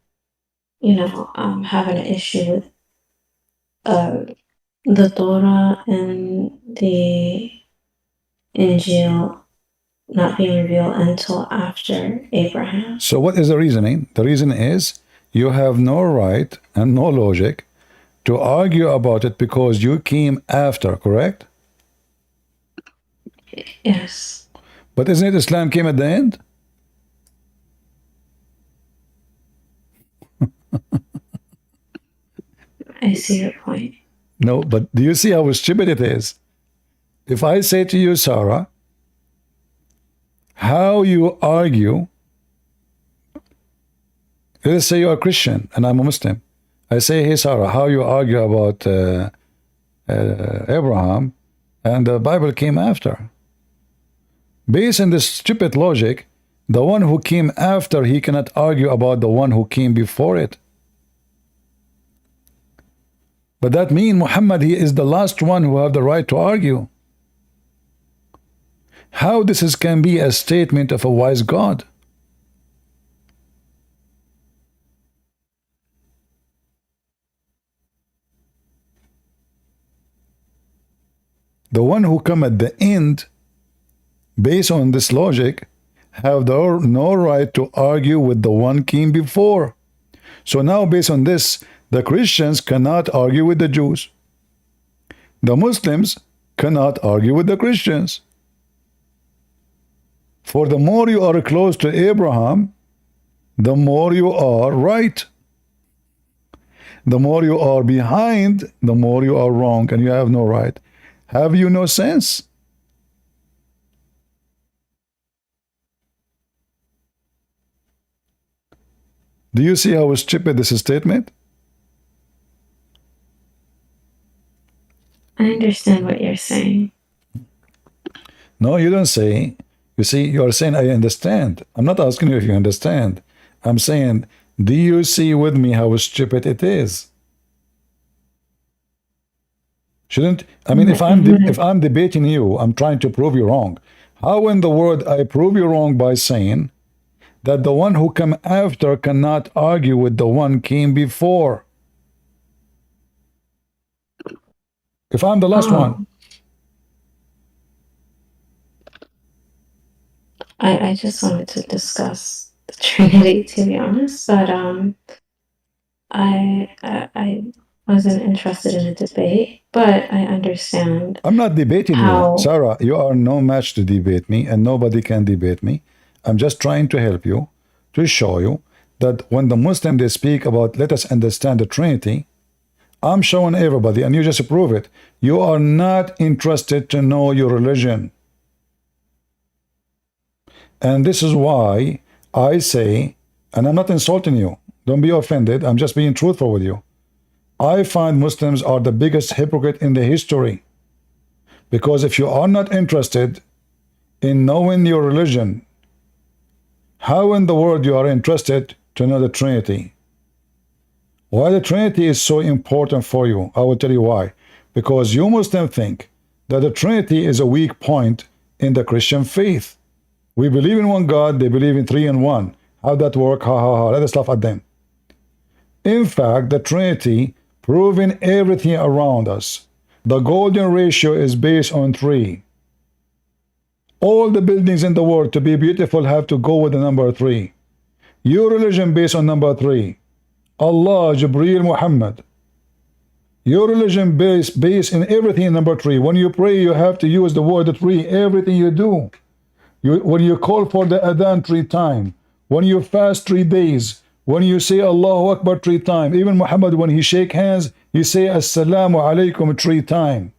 having an issue with the Torah and the Injil not being revealed until after Abraham? So what is the reasoning? The reason is you have no right and no logic to argue about it because you came after, correct? Yes. But isn't it Islam came at the end? I see your point. No, but do you see how stupid it is? If I say to you, Sarah, how you argue, let's say you're a Christian and I'm a Muslim. I say, hey, Sarah, how you argue about Abraham and the Bible came after? Based on this stupid logic, the one who came after, he cannot argue about the one who came before it. But that means Muhammad, he is the last one who have the right to argue. How this can be a statement of a wise God? The one who come at the end, based on this logic, have no right to argue with the one came before. So now based on this, the Christians cannot argue with the Jews. The Muslims cannot argue with the Christians. For the more you are close to Abraham, the more you are right. The more you are behind, the more you are wrong, and you have no right. Have you no sense? Do you see how stupid this statement? I understand what you're saying. No, you don't say. You see, you are saying I understand. I'm not asking you if you understand. I'm saying, do you see with me how stupid it is? Shouldn't I mean if I'm debating you, I'm trying to prove you wrong. How in the world I prove you wrong by saying that the one who come after cannot argue with the one came before? If I'm the last one. I just wanted to discuss the Trinity, to be honest, but I wasn't interested in a debate, but I understand. I'm not debating how... you, Sarah. You are no match to debate me, and nobody can debate me. I'm just trying to help you, to show you that when the Muslims they speak about let us understand the Trinity, I'm showing everybody, and you just prove it. You are not interested to know your religion. And this is why I say, and I'm not insulting you, don't be offended, I'm just being truthful with you. I find Muslims are the biggest hypocrite in the history. Because if you are not interested in knowing your religion, how in the world you are interested to know the Trinity? Why the Trinity is so important for you? I will tell you why. Because you Muslims think that the Trinity is a weak point in the Christian faith. We believe in one God, they believe in three in one. How that work? Ha ha ha. Let us laugh at them. In fact, the Trinity proving everything around us. The golden ratio is based on 3. All the buildings in the world to be beautiful have to go with the number 3. Your religion based on number 3. Allah, Jibreel, Muhammad. Your religion based in everything in number 3. When you pray, you have to use the word 3. Everything you do. When you call for the adhan 3 times. When you fast 3 days. When you say Allahu Akbar 3 times. Even Muhammad, when he shake hands, he say Assalamu alaikum 3 times.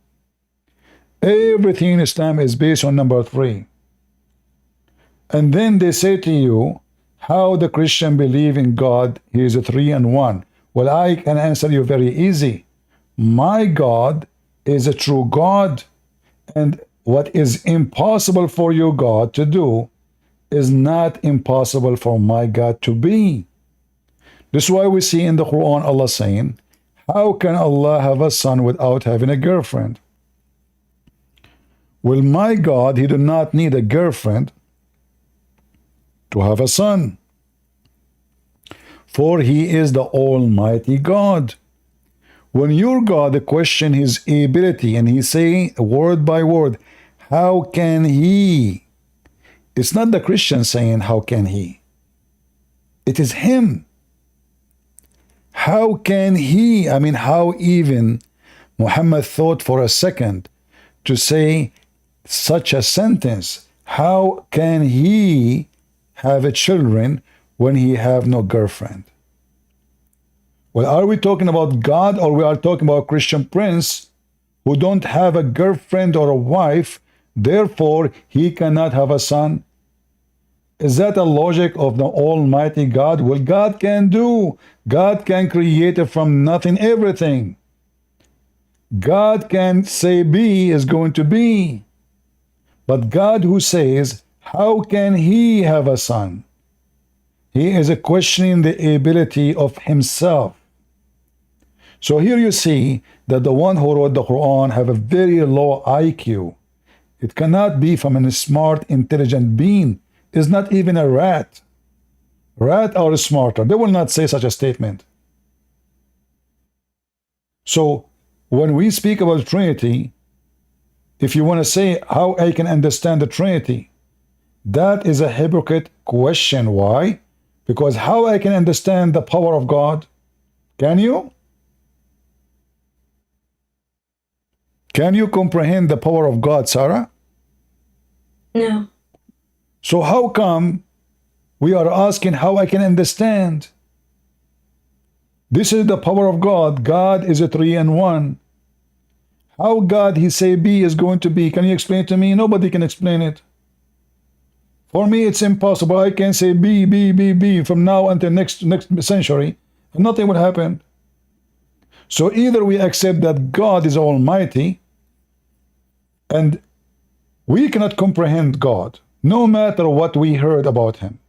Everything in Islam is based on number 3. And then they say to you, how the Christian believe in God, he is a 3 and 1. Well, I can answer you very easy. My God is a true God, and what is impossible for your God to do is not impossible for my God to be. This is why we see in the Quran Allah saying, how can Allah have a son without having a girlfriend? Well, my God, he did not need a girlfriend to have a son, for he is the Almighty God. When your God question his ability and he say word by word, how can he? It's not the Christian saying, how can he? It is him. How can he? I mean, how even Muhammad thought for a second to say such a sentence? How can he have a children when he have no girlfriend? Well, are we talking about God, or we are talking about Christian prince who don't have a girlfriend or a wife, therefore he cannot have a son? Is that a logic of the Almighty God? Well, God can do. God can create from nothing everything. God can say be is going to be. But God who says, how can he have a son? He is questioning the ability of himself. So here you see that the one who wrote the Quran have a very low IQ. It cannot be from a smart, intelligent being. It's not even a rat. Rats are smarter. They will not say such a statement. So when we speak about Trinity, if you want to say how I can understand the Trinity, that is a hypocrite question. Why? Because how I can understand the power of God? Can you? Can you comprehend the power of God, Sarah? No. So how come we are asking how I can understand? This is the power of God. God is a 3 in 1. How God he say be is going to be? Can you explain it to me? Nobody can explain it. For me, it's impossible. I can say be from now until next century, and nothing will happen. So either we accept that God is almighty, and we cannot comprehend God, no matter what we heard about him.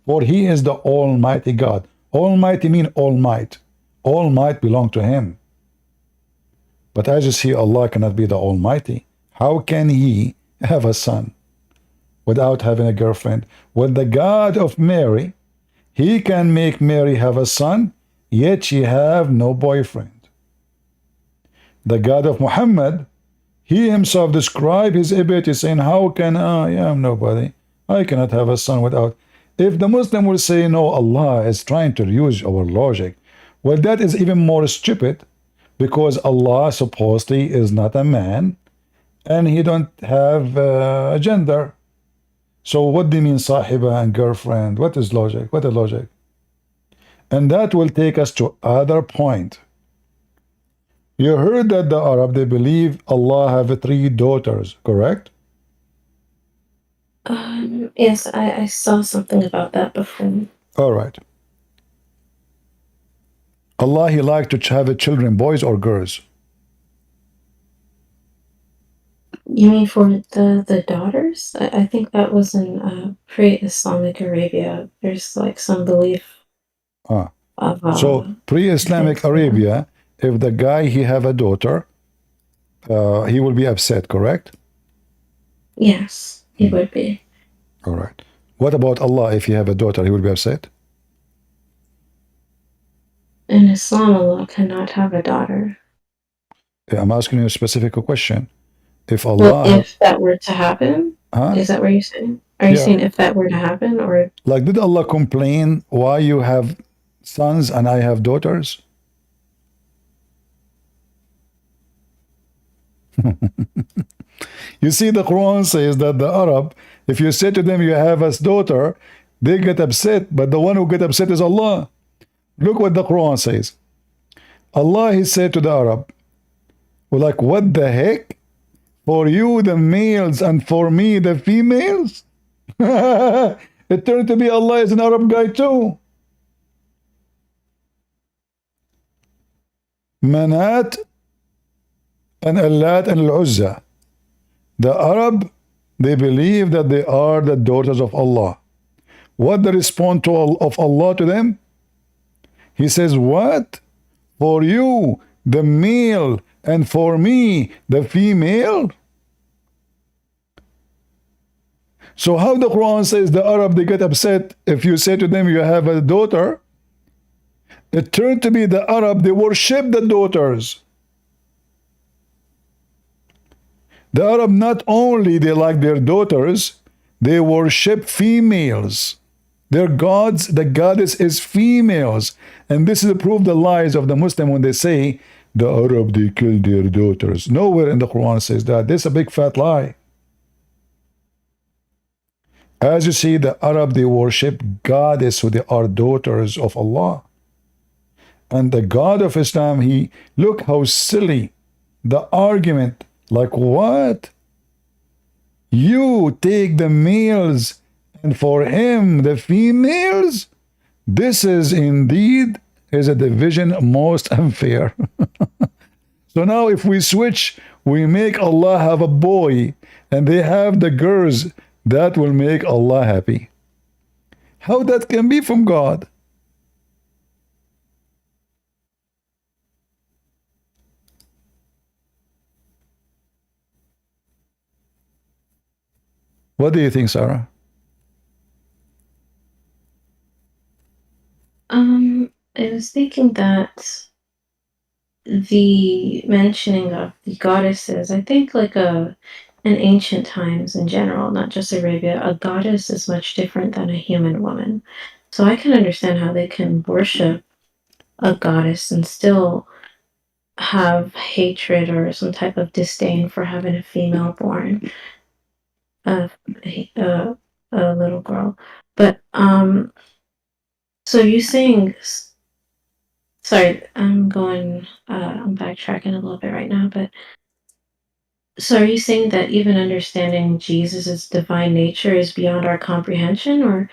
For he is the Almighty God. Almighty mean all might. All might belong to him. But as you see, Allah cannot be the Almighty. How can he have a son without having a girlfriend? Well, the God of Mary, he can make Mary have a son, yet she have no boyfriend. The God of Muhammad, he himself described his ability, saying, how can I am nobody? I cannot have a son without. If the Muslim will say, no, Allah is trying to use our logic, well, that is even more stupid, because Allah supposedly is not a man, and he don't have a gender. So what do you mean sahiba and girlfriend? What is logic? What is logic? And that will take us to other point. You heard that the Arab, they believe Allah have 3 daughters, correct? Yes, I saw something about that before. All right. Allah, he liked to have children, boys or girls? You mean for the daughters? I think that was in pre-Islamic Arabia. There's like some belief Ah. of So pre-Islamic Arabia, if the guy he have a daughter, he will be upset, correct? Yes, he would be. All right. What about Allah? If he have a daughter, he will be upset? In Islam, Allah cannot have a daughter. I'm asking you a specific question. If Allah... Well, if that were to happen, is that what you're saying? Are you saying if that were to happen, or... Like, did Allah complain why you have sons and I have daughters? You see, the Quran says that the Arab, if you say to them you have a daughter, they get upset, but the one who get upset is Allah. Look what the Quran says. Allah, he said to the Arab, well, like, what the heck? For you the males and for me the females? It turned to be Allah is an Arab guy too. Manat and Allat and Al-Uzza. The Arab, they believe that they are the daughters of Allah. What the response of Allah to them? He says, what? For you, the male, and for me, the female? So how the Quran says the Arab, they get upset if you say to them you have a daughter? It turned to be the Arab, they worship the daughters. The Arab, not only they like their daughters, they worship females. Their gods, the goddess is females. And this is to prove the lies of the Muslim when they say the Arab, they killed their daughters. Nowhere in the Quran says that. This is a big fat lie. As you see, the Arab, they worship goddess, who they are daughters of Allah. And the God of Islam, he, look how silly the argument. Like what? You take the males and for him the females? This is indeed is a division most unfair. So now if we switch, we make Allah have a boy and they have the girls, that will make Allah happy. How that can be from God? What do you think, Sarah? I was thinking that the mentioning of the goddesses, I think like in ancient times in general, not just Arabia, a goddess is much different than a human woman. So I can understand how they can worship a goddess and still have hatred or some type of disdain for having a female born, a little girl. But so you saying, sorry, I'm backtracking a little bit right now, but so are you saying that even understanding Jesus' divine nature is beyond our comprehension, or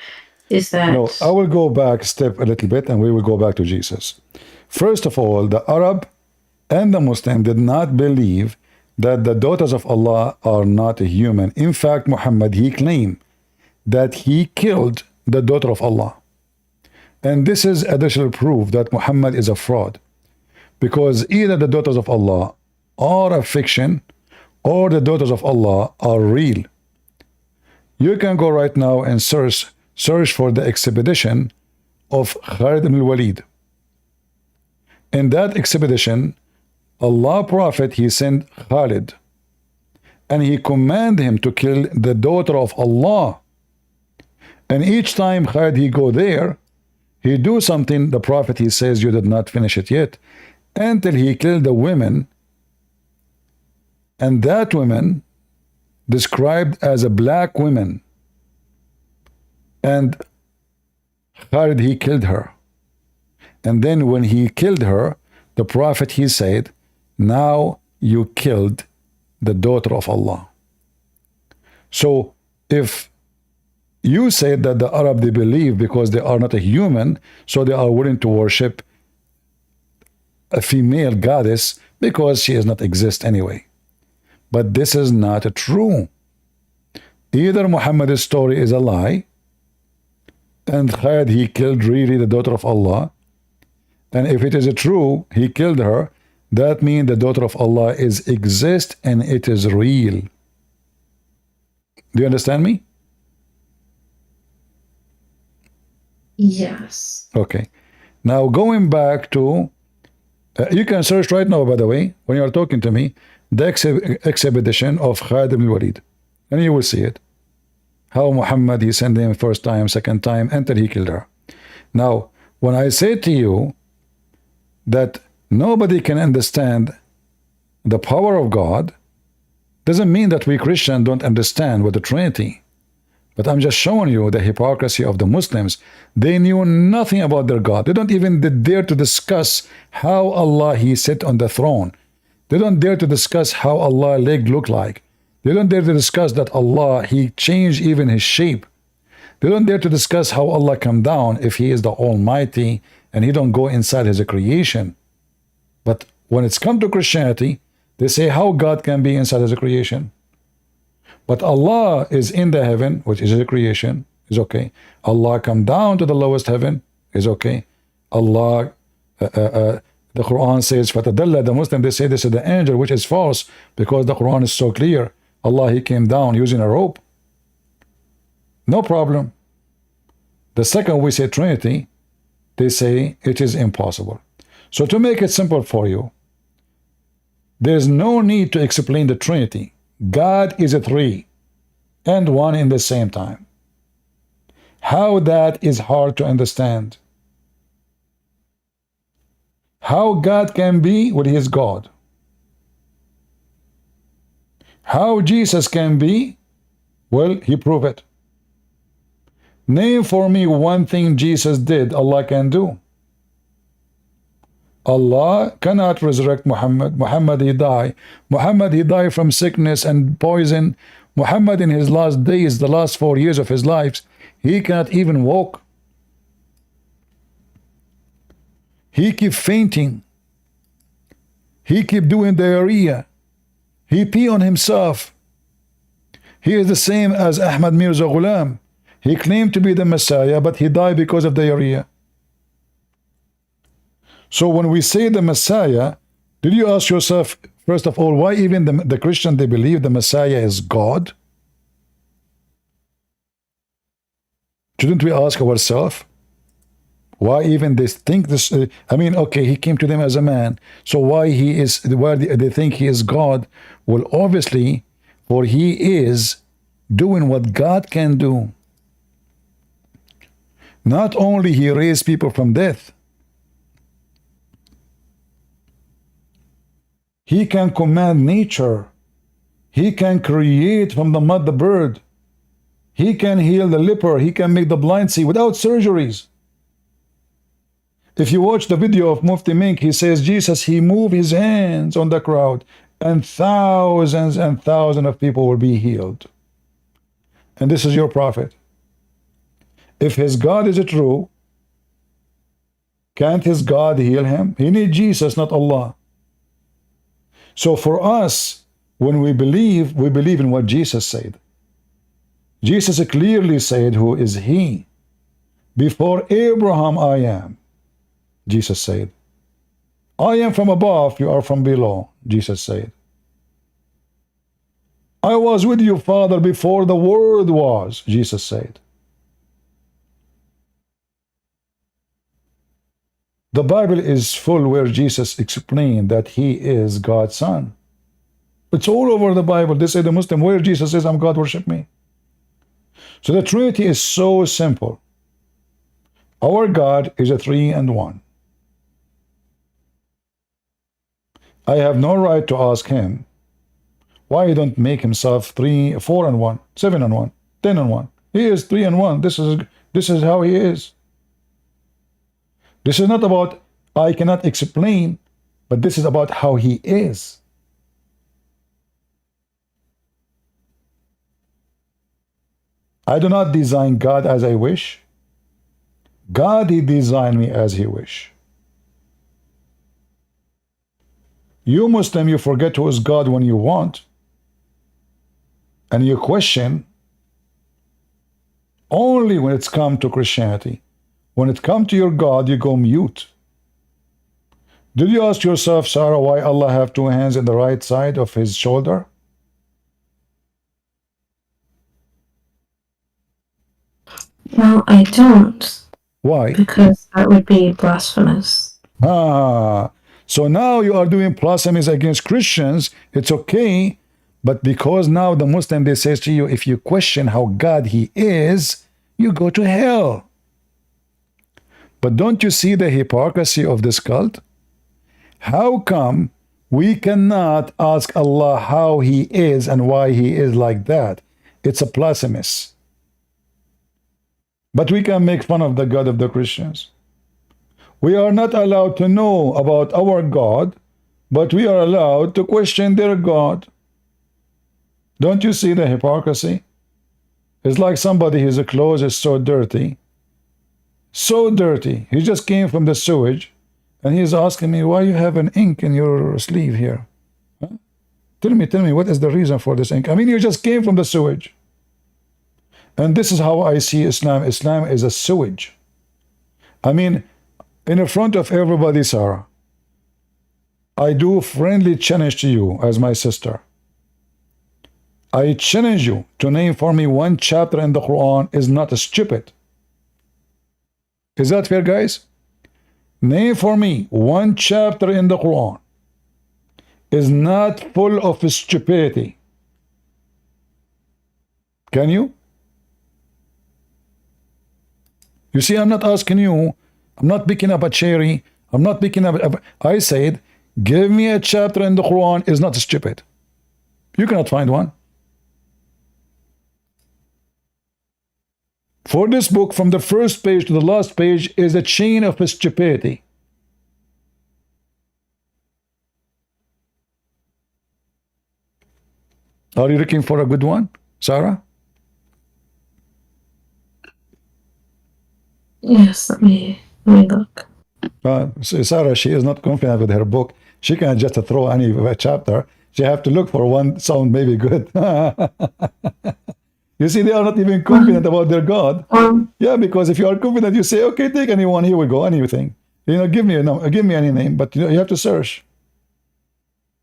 is that... No, I will go back a step a little bit and we will go back to Jesus. First of all, the Arab and the Muslim did not believe that the daughters of Allah are not a human. In fact, Muhammad, he claimed that he killed the daughter of Allah. And this is additional proof that Muhammad is a fraud. Because either the daughters of Allah are a fiction or the daughters of Allah are real. You can go right now and search for the expedition of Khalid ibn al-Walid. In that expedition, Allah Prophet, he sent Khalid and he commanded him to kill the daughter of Allah. And each time Khalid he go there, he do something, the Prophet he says, you did not finish it yet, until he killed the women, and that woman described as a black woman, and Khalid he killed her. And then when he killed her, the Prophet he said, now you killed the daughter of Allah. So if you said that the Arab, they believe because they are not a human, so they are willing to worship a female goddess because she does not exist anyway. But this is not true. Either Muhammad's story is a lie, and Khalid, he killed really the daughter of Allah, and if it is true, he killed her, that means the daughter of Allah exists and it is real. Do you understand me? Yes. Okay. Now going back to, you can search right now, by the way, when you are talking to me, the expedition of Khalid ibn Walid, and you will see it. How Muhammad, he sent him first time, second time, until he killed her. Now, when I say to you that nobody can understand the power of God, doesn't mean that we Christians don't understand what the Trinity. But I'm just showing you the hypocrisy of the Muslims. They knew nothing about their God. They don't even dare to discuss how Allah, he sat on the throne. They don't dare to discuss how Allah leg look like. They don't dare to discuss that Allah, he changed even his shape. They don't dare to discuss how Allah come down if he is the Almighty and he don't go inside his creation. But when it's come to Christianity, They say how God can be inside as a creation. But Allah is in the heaven, which is a creation, is okay. Allah come down to the lowest heaven, is okay. Allah, the Quran says, فَتَدَلَّ, the Muslim, they say this is the angel, which is false, because the Quran is so clear. Allah, he came down using a rope. No problem. The second we say Trinity, they say it is impossible. So to make it simple for you, there's no need to explain the Trinity. God is a three and one in the same time. How that is hard to understand. How God can be when he is God. How Jesus can be, well, he proved it. Name for me one thing Jesus did Allah can do. Allah cannot resurrect Muhammad. Muhammad, he died. Muhammad, he died from sickness and poison. Muhammad, in his last days, the last 4 years of his life, he cannot even walk. He keep fainting. He keep doing diarrhea. He pee on himself. He is the same as Ahmad Mirza Ghulam. He claimed to be the Messiah, but he died because of diarrhea. So when we say the Messiah, did you ask yourself, first of all, why even the Christian, they believe the Messiah is God? Shouldn't we ask ourselves, why even they think this? I mean, okay, he came to them as a man, so why they think he is God? Well, obviously, for he is doing what God can do. Not only he raised people from death, he can command nature. He can create from the mud the bird. He can heal the leper. He can make the blind see without surgeries. If you watch the video of Mufti Mink, he says Jesus, he moved his hands on the crowd and thousands of people will be healed. And this is your prophet. If his God is true, can't his God heal him? He needs Jesus, not Allah. So for us, when we believe in what Jesus said. Jesus clearly said, who is he? Before Abraham I am. Jesus said. I am from above, you are from below, Jesus said. I was with you, Father, before the world was, Jesus said. The Bible is full where Jesus explained that he is God's son. It's all over the Bible. They say the Muslim, where Jesus says, I'm God, worship me. So the Trinity is so simple. Our God is a three and one. I have no right to ask him why he don't make himself 3, 4 and 1, 7 and 1, 10 and 1. He is 3 and 1. This is how he is. This is not about I cannot explain, but this is about how he is. I do not design God as I wish. God, he designed me as he wish. You Muslim, you forget who is God when you want. And you question only when it's come to Christianity. When it comes to your God, you go mute. Did you ask yourself, Sarah, why Allah have 2 hands in the right side of his shoulder? No, I don't. Why? Because that would be blasphemous. So now you are doing blasphemies against Christians. It's okay. But because now the Muslim, they say to you, if you question how God he is, you go to hell. But don't you see the hypocrisy of this cult? How come we cannot ask Allah how he is and why he is like that? It's a blasphemous. But we can make fun of the God of the Christians. We are not allowed to know about our God, but we are allowed to question their God. Don't you see the hypocrisy? It's like somebody, his clothes is so dirty. So dirty. He just came from the sewage, and he's asking me, why you have an ink in your sleeve here? Huh? Tell me, what is the reason for this ink? I mean, you just came from the sewage. And this is how I see Islam. Islam is a sewage. I mean, in front of everybody, Sarah, I do friendly challenge to you as my sister. I challenge you to name for me one chapter in the Quran is not stupid. Is that fair, guys? Name for me one chapter in the Quran is not full of stupidity. Can you? You see, I'm not asking you, I'm not picking up a cherry, I'm not picking up, I said, give me a chapter in the Quran is not stupid. You cannot find one. For this book, from the first page to the last page is a chain of stupidity. Are you looking for a good one, Sarah? Yes, let me look. Sarah, she is not confident with her book. She can't just throw any chapter. She have to look for one sound maybe good. You see, they are not even confident about their God. Yeah, because if you are confident, you say, okay, take anyone, here we go, anything. You know, give me a number, give me any name, but you know, you have to search.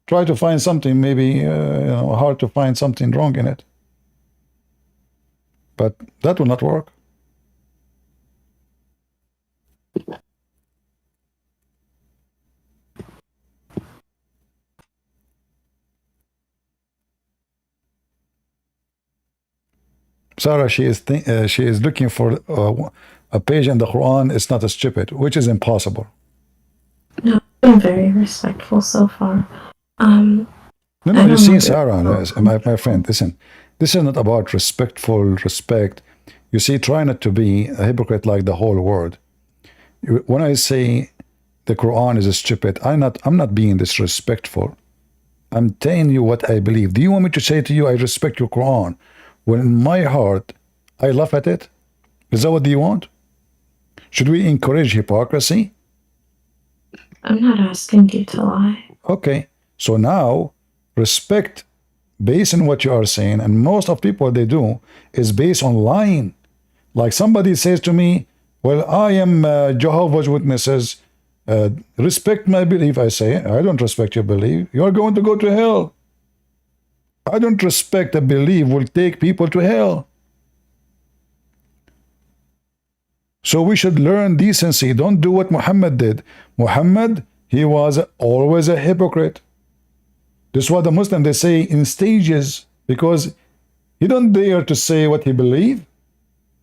Try to find something, maybe you know, hard to find something wrong in it. But that will not work. Sarah, she is looking for a page in the Quran. It's not a stupid, which is impossible. No, I've been very respectful so far. No, you see, Sarah, my friend, listen. This is not about respect. You see, try not to be a hypocrite like the whole world. When I say the Quran is stupid, I'm not being disrespectful. I'm telling you what I believe. Do you want me to say to you, I respect your Quran, when in my heart, I laugh at it? Is that what you want? Should we encourage hypocrisy? I'm not asking you to lie. Okay, so now, respect based on what you are saying, and most of people they do, is based on lying. Like somebody says to me, well, I am Jehovah's Witnesses, respect my belief. I say, I don't respect your belief. You're going to go to hell. I don't respect a belief will take people to hell. So we should learn decency. Don't do what Muhammad did. Muhammad, he was always a hypocrite. This is what the Muslims, they say in stages, because he don't dare to say what he believed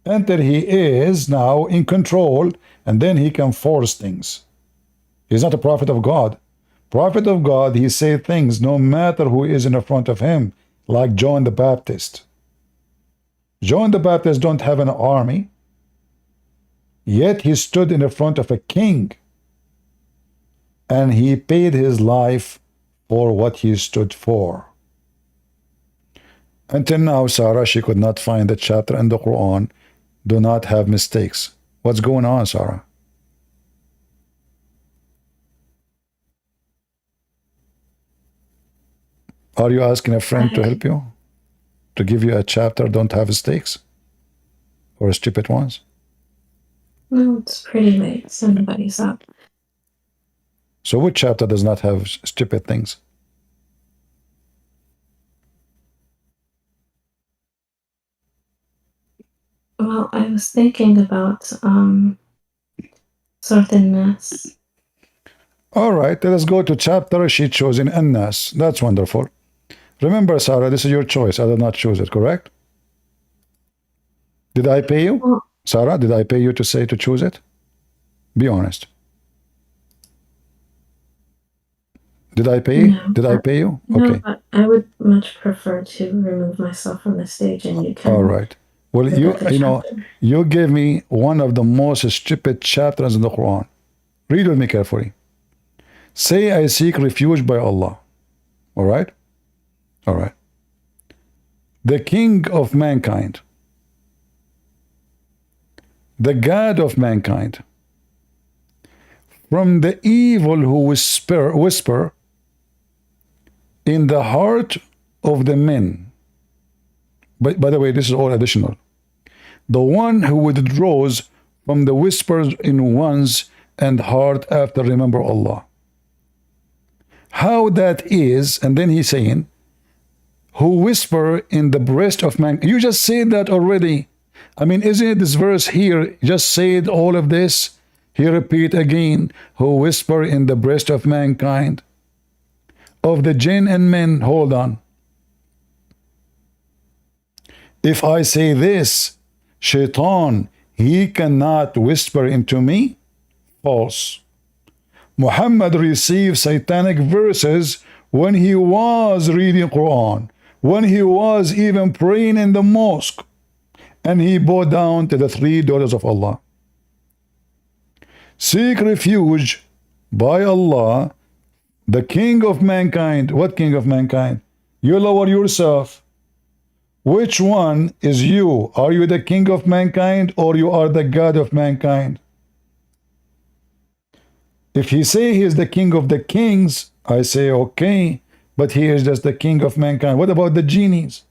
until he is now in control, and then he can force things. He's not a prophet of God. Prophet of God, he say things no matter who is in front of him, like John the Baptist. John the Baptist don't have an army, yet he stood in the front of a king, and he paid his life for what he stood for. Until now, Sarah, she could not find the chapter in the Quran, do not have mistakes. What's going on, Sarah? Are you asking a friend to help you? To give you a chapter don't have mistakes? Or stupid ones? No, it's pretty late. Somebody's up. So which chapter does not have stupid things? Well, I was thinking about certain mess. All right, let us go to chapter she chose in An-Nas. That's wonderful. Remember, Sarah, this is your choice. I did not choose it, correct? Did I pay you? Well, Sarah, did I pay you to say to choose it? Be honest. Did I pay? No, Did I pay you? no, Okay. but I would much prefer to remove myself from the stage, and you can. All right. Well, look at the you know, chapter. you gave me one of the most stupid chapters in the Quran. Read with me carefully. Say, I seek refuge by Allah. All right? All right. The King of mankind, the God of mankind, from the evil who whisper in the heart of the men. But by the way, this is all additional. The one who withdraws from the whispers in one's and heart after remember Allah. How that is, and then he's saying, who whisper in the breast of man. You just said that already. I mean, isn't it this verse here just said all of this? He repeat again, who whisper in the breast of mankind, of the jinn and men. Hold on. If I say this, Shaitan, he cannot whisper into me? False. Muhammad received satanic verses when he was reading Quran, when he was even praying in the mosque, and he bowed down to the three daughters of Allah. Seek refuge by Allah, the King of mankind. What King of mankind? You lower yourself. Which one is you? Are you the King of mankind or you are the God of mankind? If he say he is the King of the kings, I say okay, but he is just the King of mankind. What about the genies?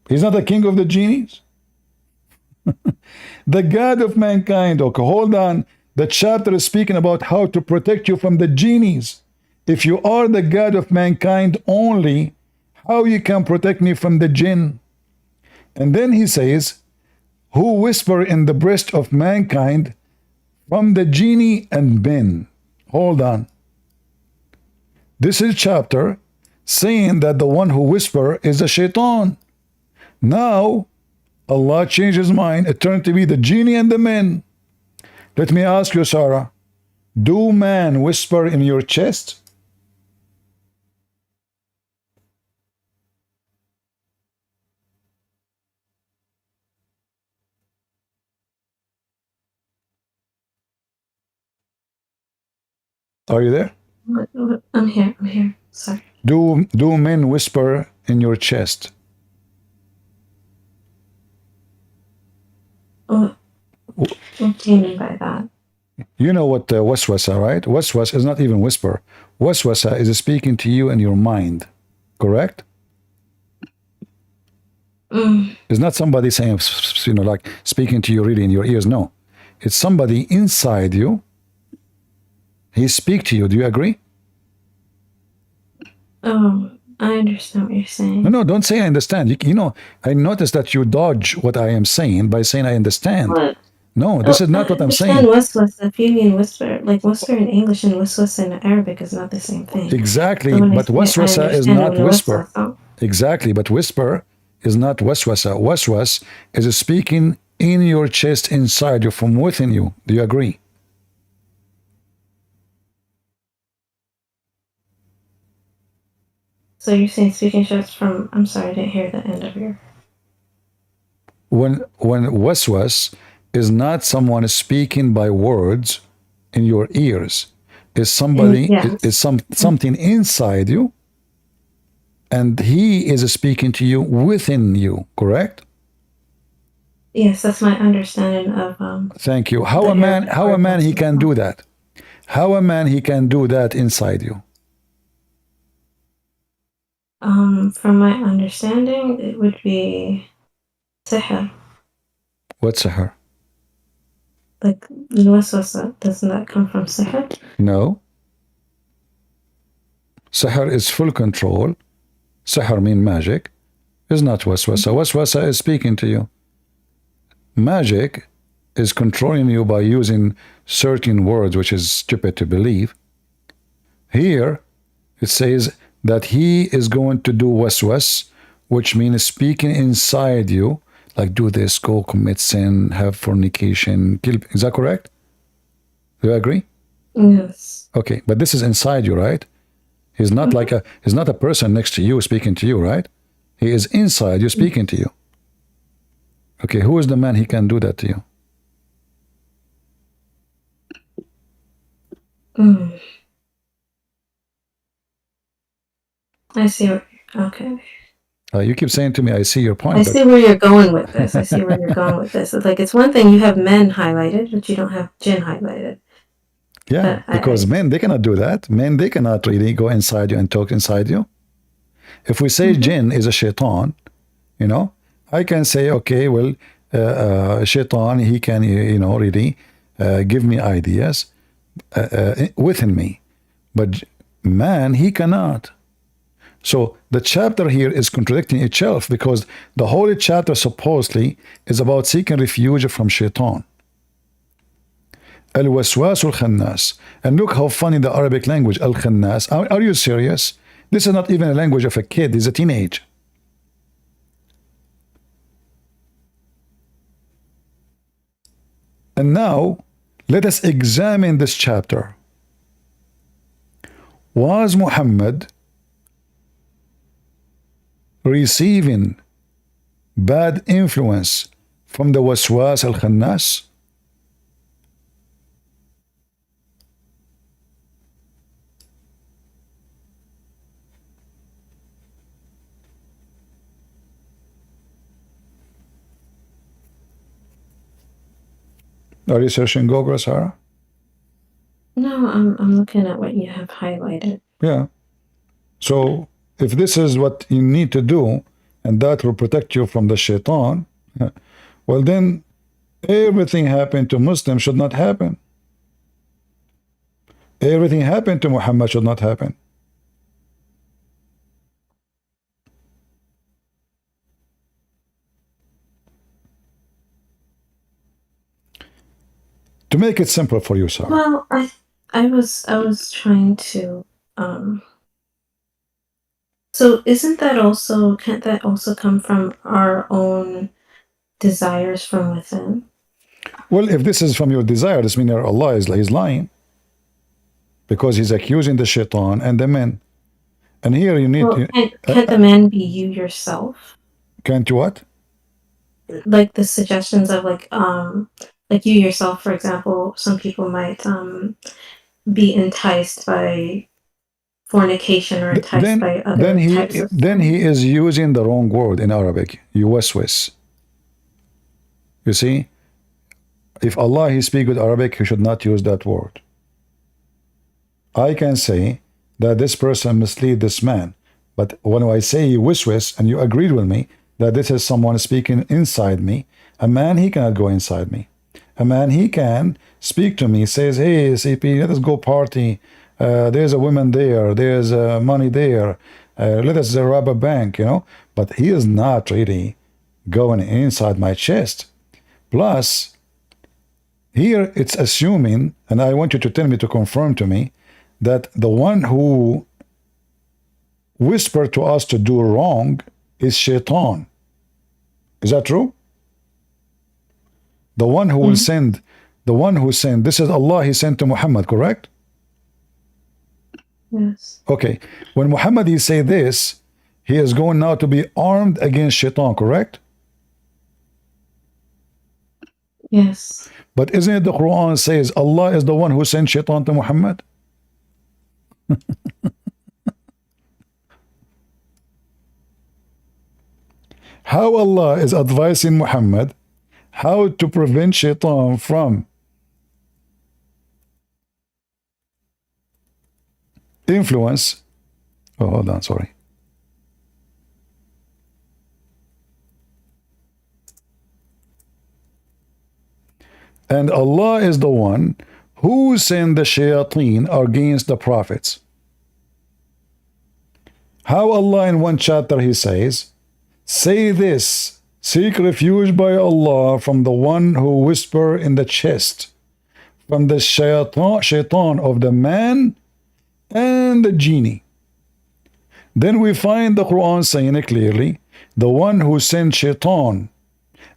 He's not the King of the genies? The God of mankind. Okay, hold on. The chapter is speaking about how to protect you from the genies. If you are the God of mankind only, how you can protect me from the jinn? And then he says, who whisper in the breast of mankind from the genie and men. Hold on. This is a chapter saying that the one who whisper is a shaitan. Now, Allah changed his mind. It turned to be the genie and the men. Let me ask you, Sarah, do man whisper in your chest? Are you there? I'm here. Sorry. Do men whisper in your chest? What do you mean by that? You know what waswasa, right? Waswas is not even whisper. Waswasa is speaking to you in your mind, correct? It's not somebody saying, like speaking to you really in your ears. No, it's somebody inside you. He speak to you. Do you agree? Oh, I understand what you're saying. No, don't say I understand. I notice that you dodge what I am saying by saying I understand. What? No, this is not what I'm saying. Waswasa, if you mean whisper, like whisper in English and waswasa in Arabic is not the same thing. Exactly, So but waswasa is not whisper. Waswasa. Exactly, but whisper is not waswasa. Waswas is speaking in your chest, inside you, from within you. Do you agree? So you're saying speaking just from, I'm sorry, I didn't hear the end of your... When waswas is not someone speaking by words in your ears. Is somebody, is something inside you, and he is speaking to you within you, correct? Yes, that's my understanding of... Thank you. How a man he can do that? How a man he can do that inside you? From my understanding, it would be sihr. What's sihr? Like, waswasa, doesn't that come from sihr? No. Sihr is full control. Sihr means magic. Is not waswasa. Waswasa is speaking to you. Magic is controlling you by using certain words, which is stupid to believe. Here, it says that he is going to do waswas, which means speaking inside you, like do this, go commit sin, have fornication, kill. Is that correct? Do you agree? Yes. Okay, but this is inside you, right? He's not like he's not a person next to you speaking to you, right? He is inside you speaking to you. Okay, who is the man he can do that to you? I see. Okay. You keep saying to me, I see your point. I see where you're going with this. It's like, it's one thing you have men highlighted, but you don't have jinn highlighted. Yeah, But because men, they cannot do that. Men, they cannot really go inside you and talk inside you. If we say jinn is a shaitan, you know, I can say, okay, well, shaitan, he can, you know, really give me ideas within me. But man, he cannot. So the chapter here is contradicting itself because the whole chapter supposedly is about seeking refuge from shaitan. Al-waswas al-khannas. And look how funny the Arabic language, al-khannas. Are you serious? This is not even a language of a kid. He's a teenage. And now, let us examine this chapter. Was Muhammad receiving bad influence from the waswas al-khannas? Are you searching Google, Sarah? no, I'm looking at what you have highlighted. Yeah. So if this is what you need to do, and that will protect you from the shaitan, well then everything happened to Muslims should not happen. Everything happened to Muhammad should not happen. To make it simple for you, Sarah. Well, I was trying to so isn't that also, can't that also come from our own desires from within? Well, if this is from your desire, this means Allah is he's lying. Because he's accusing the shaitan and the men. And here you need Well, can't the man be you yourself? can't you what? Like the suggestions of like you yourself, for example, some people might be enticed by fornication or enticed by other types of then he is using the wrong word in Arabic. Yuwaswis. You see, if Allah he speak with Arabic, he should not use that word. I can say that this person mislead this man, but when I say yuwaswis and you agreed with me that this is someone speaking inside me, a man he cannot go inside me. A man he can speak to me, says, hey CP, let us go party. There's a woman there, there's money there, let us rob a bank, you know. But he is not really going inside my chest. Plus, here it's assuming, and I want you to tell me, to confirm to me, that the one who whispered to us to do wrong is shaitan. Is that true? The one who will send, this is Allah, he sent to Muhammad, correct? Yes. Okay. When Muhammad he say this, he is going now to be armed against shaitan, correct? Yes. But isn't it the Quran says Allah is the one who sent shaitan to Muhammad? How Allah is advising Muhammad how to prevent shaitan from influence. Oh, hold on, sorry. And Allah is the one who sent the shayateen against the prophets. How Allah in one chapter he says, say this, seek refuge by Allah from the one who whisper in the chest, from the shaitan of the man and the genie. Then we find the Quran saying it clearly, the one who sent shaitan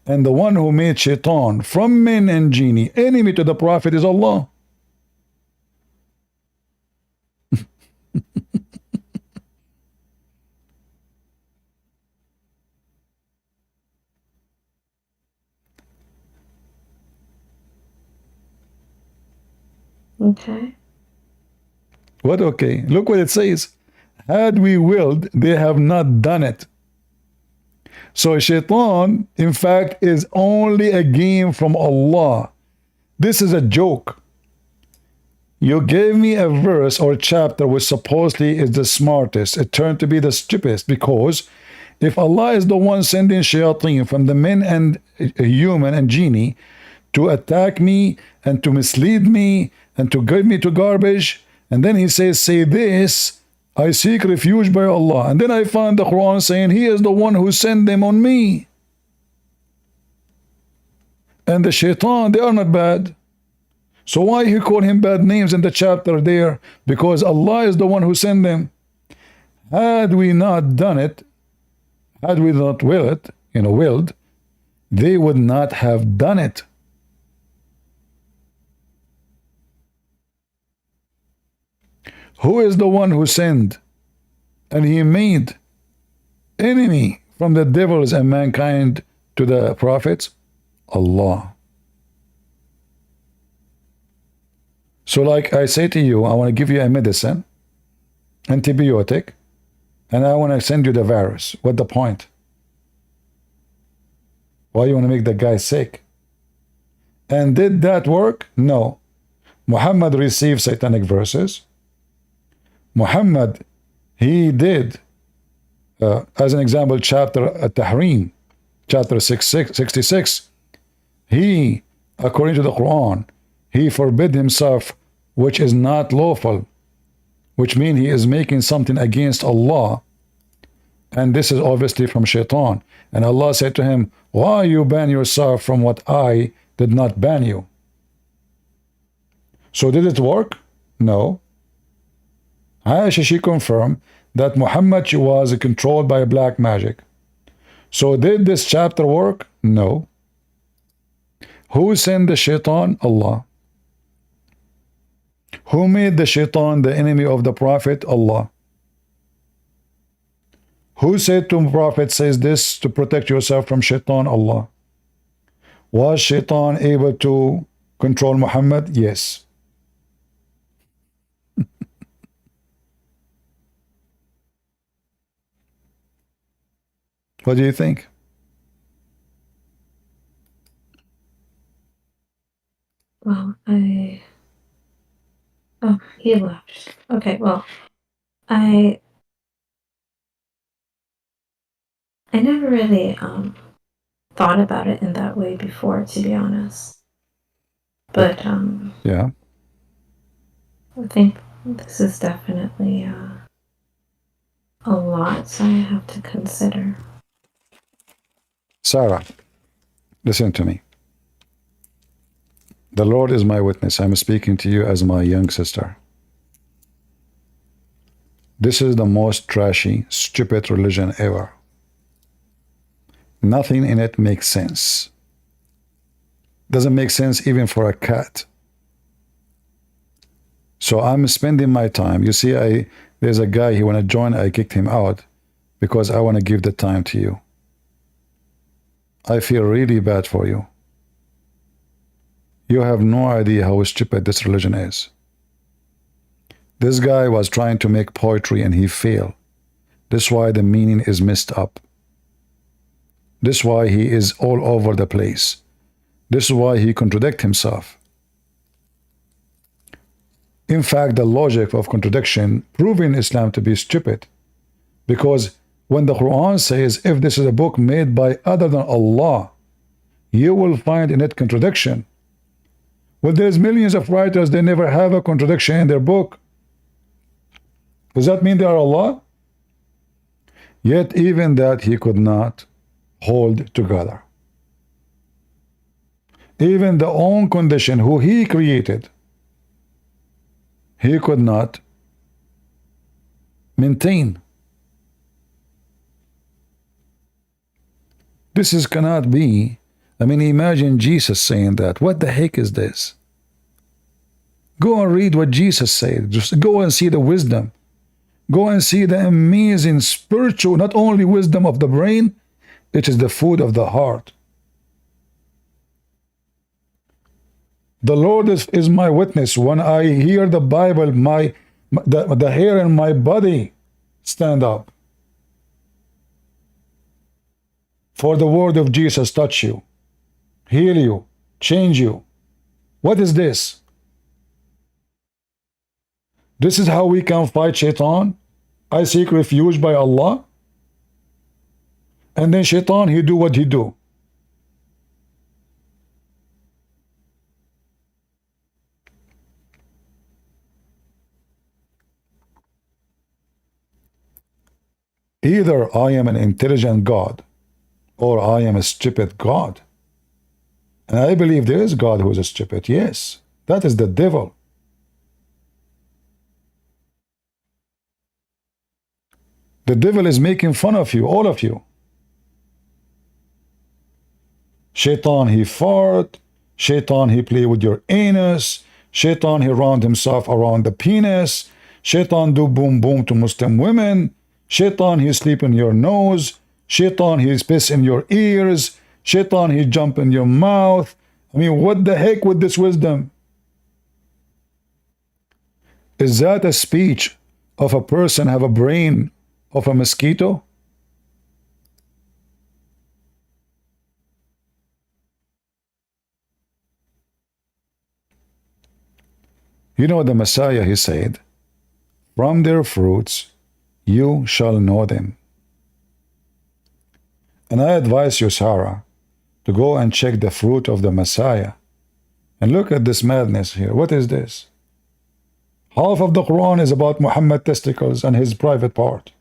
and the one who made shaitan from men and genie enemy to the prophet is Allah. Okay. What okay? Look what it says. Had we willed, they have not done it. So shaitan, in fact, is only a game from Allah. This is a joke. You gave me a verse or chapter which supposedly is the smartest. It turned to be the stupidest, because if Allah is the one sending shayateen from the men and human and genie to attack me and to mislead me and to give me to garbage, and then he says, say this, I seek refuge by Allah. And then I find the Quran saying he is the one who sent them on me. And the shaitan, they are not bad. So why he call him bad names in the chapter there? Because Allah is the one who sent them. Had we not done it, had we not willed, they would not have done it. Who is the one who sinned? And he made enemy from the devils and mankind to the prophets? Allah. So like I say to you, I want to give you a medicine, antibiotic, and I want to send you the virus. What's the point? Why you want to make the guy sick? And did that work? No. Muhammad received satanic verses. Muhammad, he did, as an example, chapter At-Tahrim, chapter 66, he, according to the Quran, he forbid himself which is not lawful, which means he is making something against Allah. And this is obviously from shaitan. And Allah said to him, why you ban yourself from what I did not ban you? So did it work? No. Aisha, she confirmed that Muhammad was controlled by black magic. So did this chapter work? No. Who sent the shaitan? Allah. Who made the shaitan the enemy of the prophet? Allah. Who said to the prophet, says this to protect yourself from shaitan? Allah. Was shaitan able to control Muhammad? Yes. What do you think? Well, oh, he left. Okay, well, I never really thought about it in that way before, to be honest. But Yeah. I think this is definitely a lot I have to consider. Sarah, listen to me. The Lord is my witness. I'm speaking to you as my young sister. This is the most trashy, stupid religion ever. Nothing in it makes sense. Doesn't make sense even for a cat. So I'm spending my time. You see, there's a guy, he want to join, I kicked him out because I want to give the time to you. I feel really bad for you. You have no idea how stupid this religion is. This guy was trying to make poetry and he failed. This is why the meaning is messed up. This is why he is all over the place. This is why he contradicts himself. In fact, the logic of contradiction proving Islam to be stupid. Because when the Quran says, if this is a book made by other than Allah, you will find in it contradiction. Well, there's millions of writers, they never have a contradiction in their book. Does that mean they are Allah? Yet even that he could not hold together. Even the own condition who he created, he could not maintain. This cannot be. I mean, imagine Jesus saying that. What the heck is this? Go and read what Jesus said. Just go and see the wisdom. Go and see the amazing spiritual, not only wisdom of the brain, it is the food of the heart. The Lord is my witness. When I hear the Bible, the hair in my body stand up. For the word of Jesus touch you, heal you, change you. What is this? This is how we can fight Shaitan. I seek refuge by Allah. And then Shaitan, he do what he do. Either I am an intelligent God or I am a stupid God. And I believe there is God who is a stupid. Yes, that is the devil. The devil is making fun of you, all of you. Shaitan, he fart. Shaitan, he play with your anus. Shaitan, he round himself around the penis. Shaitan do boom boom to Muslim women. Shaitan, he sleep in your nose. Shaitan, he piss in your ears. Shaitan, he jump in your mouth. I mean, what the heck with this wisdom? Is that a speech of a person have a brain of a mosquito? You know, the Messiah, he said, from their fruits you shall know them. And I advise you, Sarah, to go and check the fruit of the Messiah. And look at this madness here. What is this? Half of the Quran is about Muhammad testicles and his private part.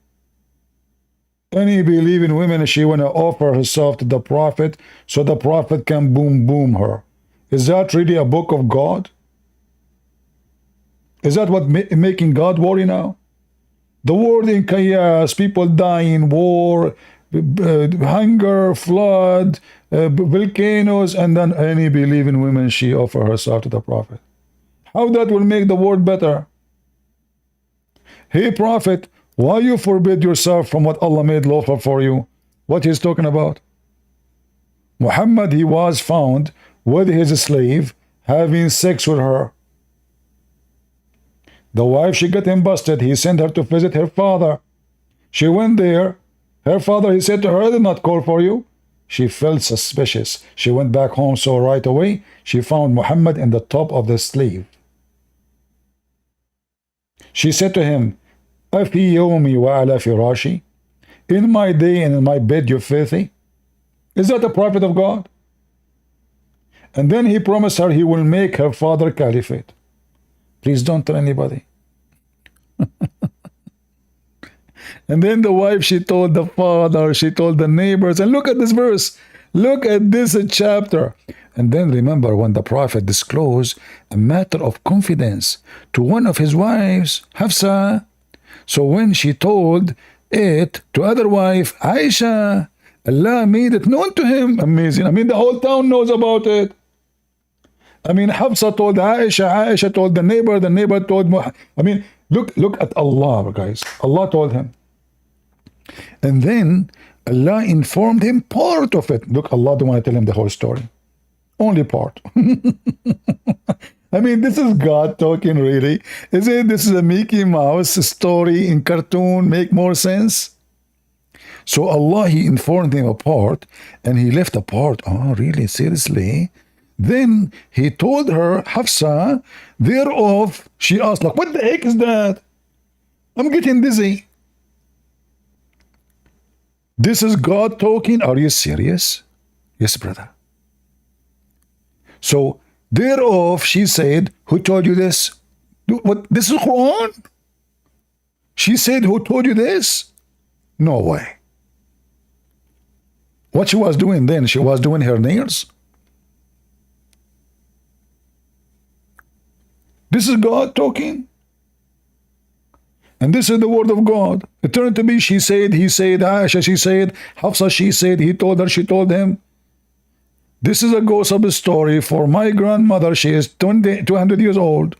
Any believing women, she want to offer herself to the Prophet so the Prophet can boom boom her. Is that really a book of God? Is that what making God worry now? The world in chaos, people dying, war, hunger, flood, volcanoes, and then any believing woman, she offer herself to the Prophet. How that will make the world better? Hey Prophet, why you forbid yourself from what Allah made lawful for you? What he's talking about? Muhammad, he was found with his slave having sex with her. The wife, she got him busted. He sent her to visit her father. She went there. Her father, he said to her, I did not call for you. She felt suspicious. She went back home, so right away, she found Muhammad in the top of the sleeve. She said to him, Afi yawmi wa ala firashi? In my day and in my bed, you're filthy? Is that the prophet of God? And then he promised her he will make her father caliphate. Please don't tell anybody. And then the wife, she told the father, she told the neighbors, and look at this verse. Look at this chapter. And then remember when the Prophet disclosed a matter of confidence to one of his wives, Hafsa. So when she told it to other wife, Aisha, Allah made it known to him. Amazing. I mean, the whole town knows about it. I mean, Hafsa told Aisha, Aisha told the neighbor told Muhammad. I mean, look at Allah, guys. Allah told him. And then Allah informed him part of it. Look, Allah don't want to tell him the whole story. Only part. I mean, this is God talking, really. Is it? This is a Mickey Mouse story in cartoon. Make more sense? So Allah, he informed him a part, and he left a part. Oh, really? Seriously? Then he told her, Hafsa, thereof, she asked, like, what the heck is that? I'm getting dizzy. This is God talking. Are you serious? Yes, brother. So, thereof, she said, who told you this? What? This is Quran? She said, who told you this? No way. What she was doing then? She was doing her nails? This is God talking. And this is the word of God. It turned to be, she said, he said, Aisha, she said, Hafsa, she said, he told her, she told him. This is a gossip story for my grandmother. She is 200 years old.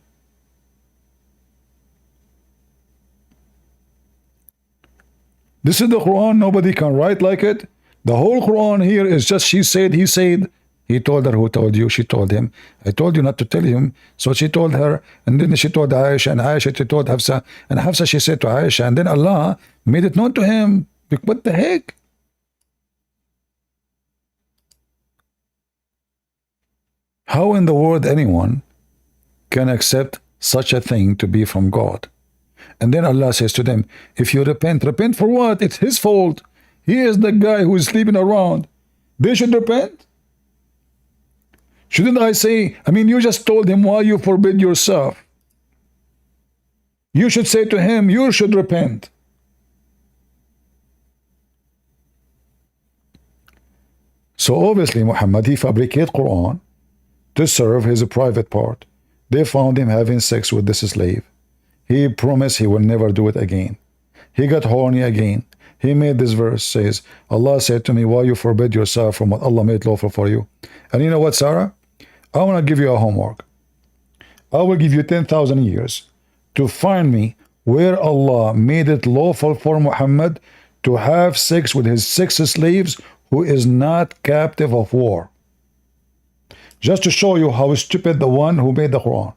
This is the Quran. Nobody can write like it. The whole Quran here is just she said, he said. He told her, who told you? She told him. I told you not to tell him. So she told her, and then she told Aisha, and Aisha she told Hafsa, and Hafsa she said to Aisha, and then Allah made it known to him. What the heck? How in the world anyone can accept such a thing to be from God. And then Allah says to them, if you repent, repent for what? It's his fault. He is the guy who is sleeping around. They should repent. Shouldn't I say, you just told him why you forbid yourself. You should say to him, you should repent. So obviously Muhammad, he fabricated Quran to serve his private part. They found him having sex with this slave. He promised he will never do it again. He got horny again. He made this verse, says, Allah said to me, why you forbid yourself from what Allah made lawful for you? And you know what, Sarah? I want to give you a homework. I will give you 10,000 years to find me where Allah made it lawful for Muhammad to have sex with his 6 slaves who is not captive of war. Just to show you how stupid the one who made the Quran.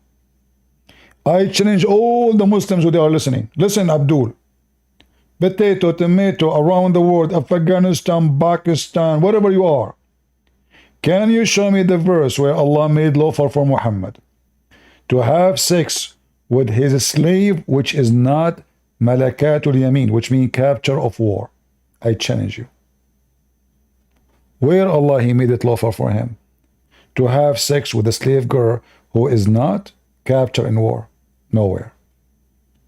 I challenge all the Muslims who are listening. Listen, Abdul. Potato, tomato, around the world, Afghanistan, Pakistan, wherever you are. Can you show me the verse where Allah made lawful for Muhammad to have sex with his slave, which is not malakatul yamin, which means capture of war? I challenge you. Where Allah he made it lawful for him to have sex with a slave girl who is not captured in war? Nowhere.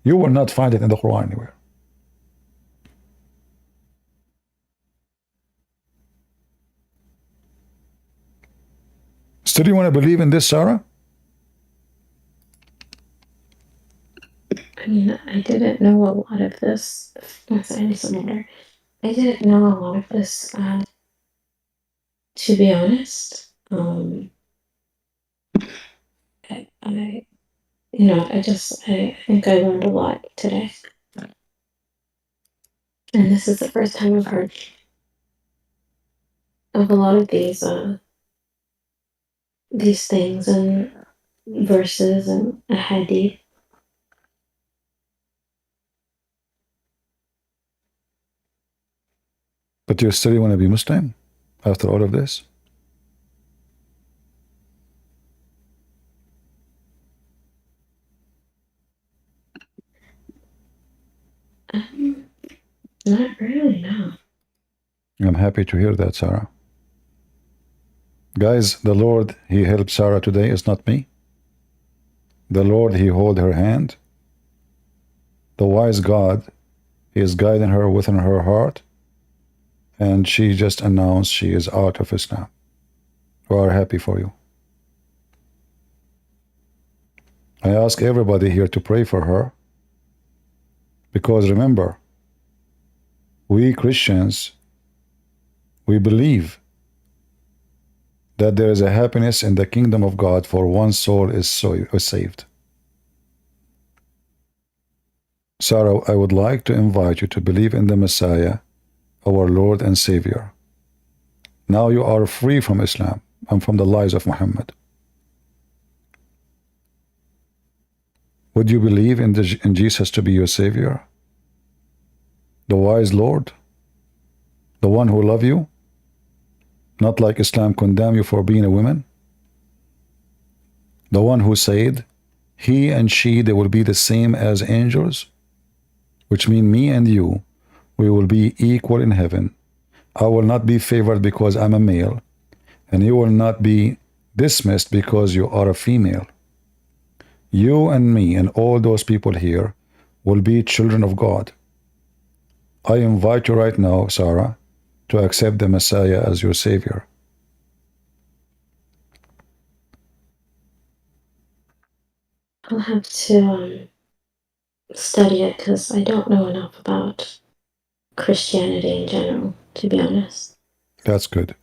You will not find it in the Quran anywhere. Still you want to believe in this, Sarah? I didn't know a lot of this. I didn't know a lot of this, to be honest. I think I learned a lot today. And this is the first time I've heard of a lot of these things and verses and a hadith. But you still want to be Muslim after all of this? Not really, no. I'm happy to hear that, Sarah. Guys, the Lord, he helped Sarah today, is not me. The Lord, he hold her hand. The wise God, he is guiding her within her heart. And she just announced she is out of Islam. We are happy for you. I ask everybody here to pray for her. Because remember, we Christians, we believe that there is a happiness in the kingdom of God for one soul is saved. Sarah, I would like to invite you to believe in the Messiah, our Lord and Savior. Now you are free from Islam and from the lies of Muhammad. Would you believe in Jesus to be your Savior? The wise Lord? The one who loves you? Not like Islam condemn you for being a woman? The one who said, he and she, they will be the same as angels? Which means me and you, we will be equal in heaven. I will not be favored because I'm a male, and you will not be dismissed because you are a female. You and me and all those people here will be children of God. I invite you right now, Sarah, to accept the Messiah as your Savior. I'll have to study it because I don't know enough about Christianity in general, to be honest. That's good.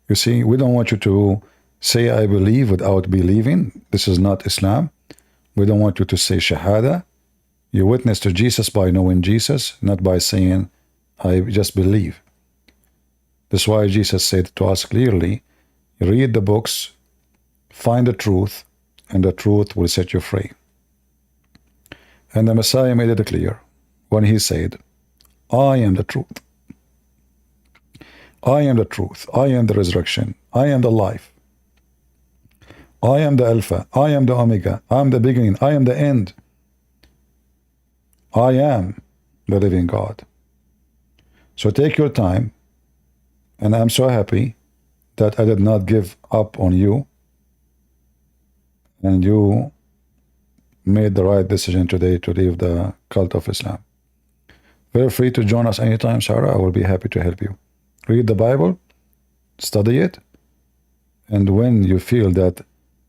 You see, we don't want you to say I believe without believing. This is not Islam. We don't want you to say Shahada. You witness to Jesus by knowing Jesus, not by saying I just believe. That's why Jesus said to us clearly, read the books, find the truth, and the truth will set you free. And the Messiah made it clear when he said, I am the truth. I am the truth. I am the resurrection. I am the life. I am the Alpha. I am the Omega. I am the beginning. I am the end. I am the living God. So take your time, and I'm so happy that I did not give up on you, and you made the right decision today to leave the cult of Islam. Feel free to join us anytime, Sarah. I will be happy to help you. Read the Bible, study it, and when you feel that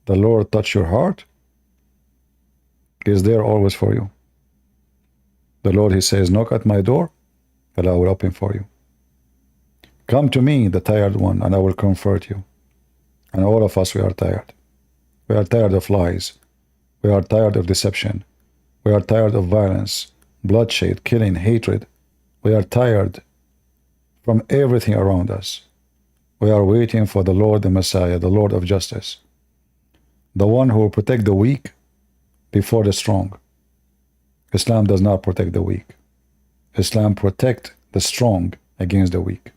the Lord touch your heart, He is there always for you. The Lord, He says, knock at my door, and I will open for you. Come to me, the tired one, and I will comfort you. And all of us, we are tired. We are tired of lies. We are tired of deception. We are tired of violence, bloodshed, killing, hatred. We are tired from everything around us. We are waiting for the Lord, the Messiah, the Lord of justice, the one who will protect the weak before the strong. Islam does not protect the weak. Islam protects the strong against the weak.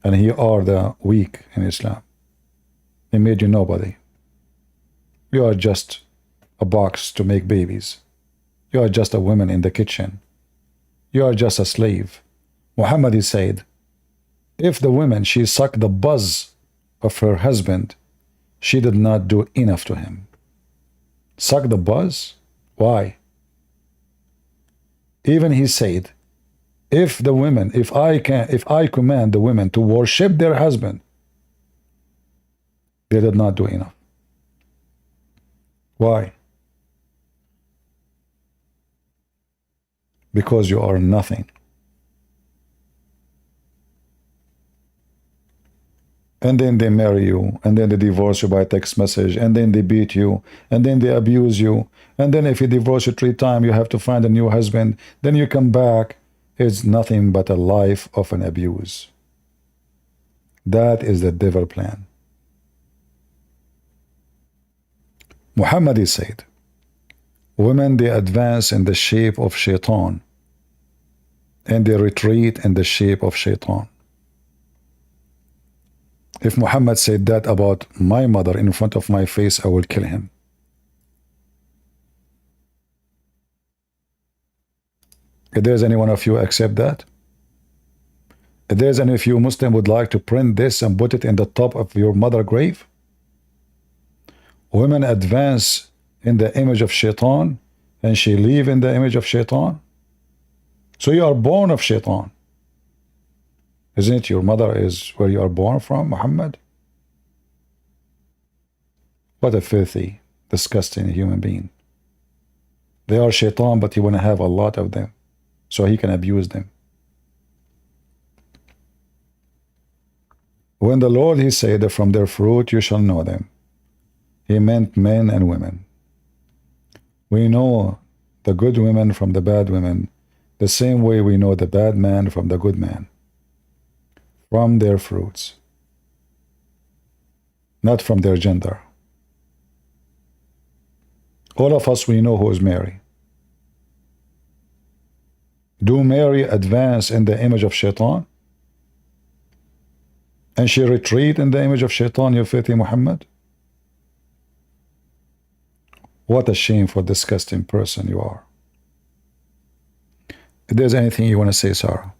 And He are the weak in Islam. He made you nobody. You are just a box to make babies. You are just a woman in the kitchen. You are just a slave. Muhammad said, if the woman, she sucked the buzz of her husband, she did not do enough to him. Suck the buzz? Why? Even he said, if the women, if I command the women to worship their husband, they did not do enough. Why? Because you are nothing. And then they marry you, and then they divorce you by text message, and then they beat you, and then they abuse you, and then if you divorce you 3 times, you have to find a new husband, then you come back. It's nothing but a life of an abuse. That is the devil plan. Muhammad said, women, they advance in the shape of shaitan, and they retreat in the shape of shaitan. If Muhammad said that about my mother in front of my face, I will kill him. If there's any one of you accept that, if there's any of you Muslim would like to print this and put it in the top of your mother grave, women advance in the image of shaitan, and she live in the image of shaitan. So you are born of shaitan. Isn't it your mother is where you are born from, Muhammad? What a filthy, disgusting human being. They are shaitan, but you want to have a lot of them so he can abuse them. When the Lord, He said that from their fruit you shall know them, He meant men and women. We know the good women from the bad women the same way we know the bad man from the good man. From their fruits, not from their gender. All of us, we know who is Mary. Do Mary advance in the image of shaitan? And she retreat in the image of shaitan, you filthy Muhammad? What a shameful, disgusting person you are. If there's anything you want to say, Sarah.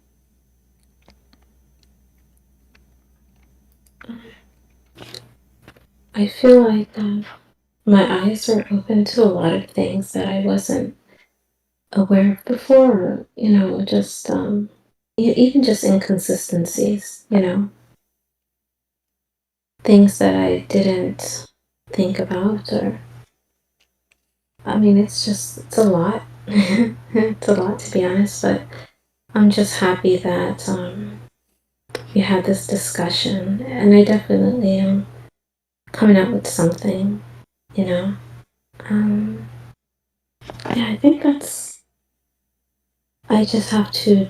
I feel like my eyes are open to a lot of things that I wasn't aware of before, just even just inconsistencies, things that I didn't think about, or it's a lot. It's a lot, to be honest, but I'm just happy that we had this discussion, and I definitely am coming up with something, yeah, I think I just have to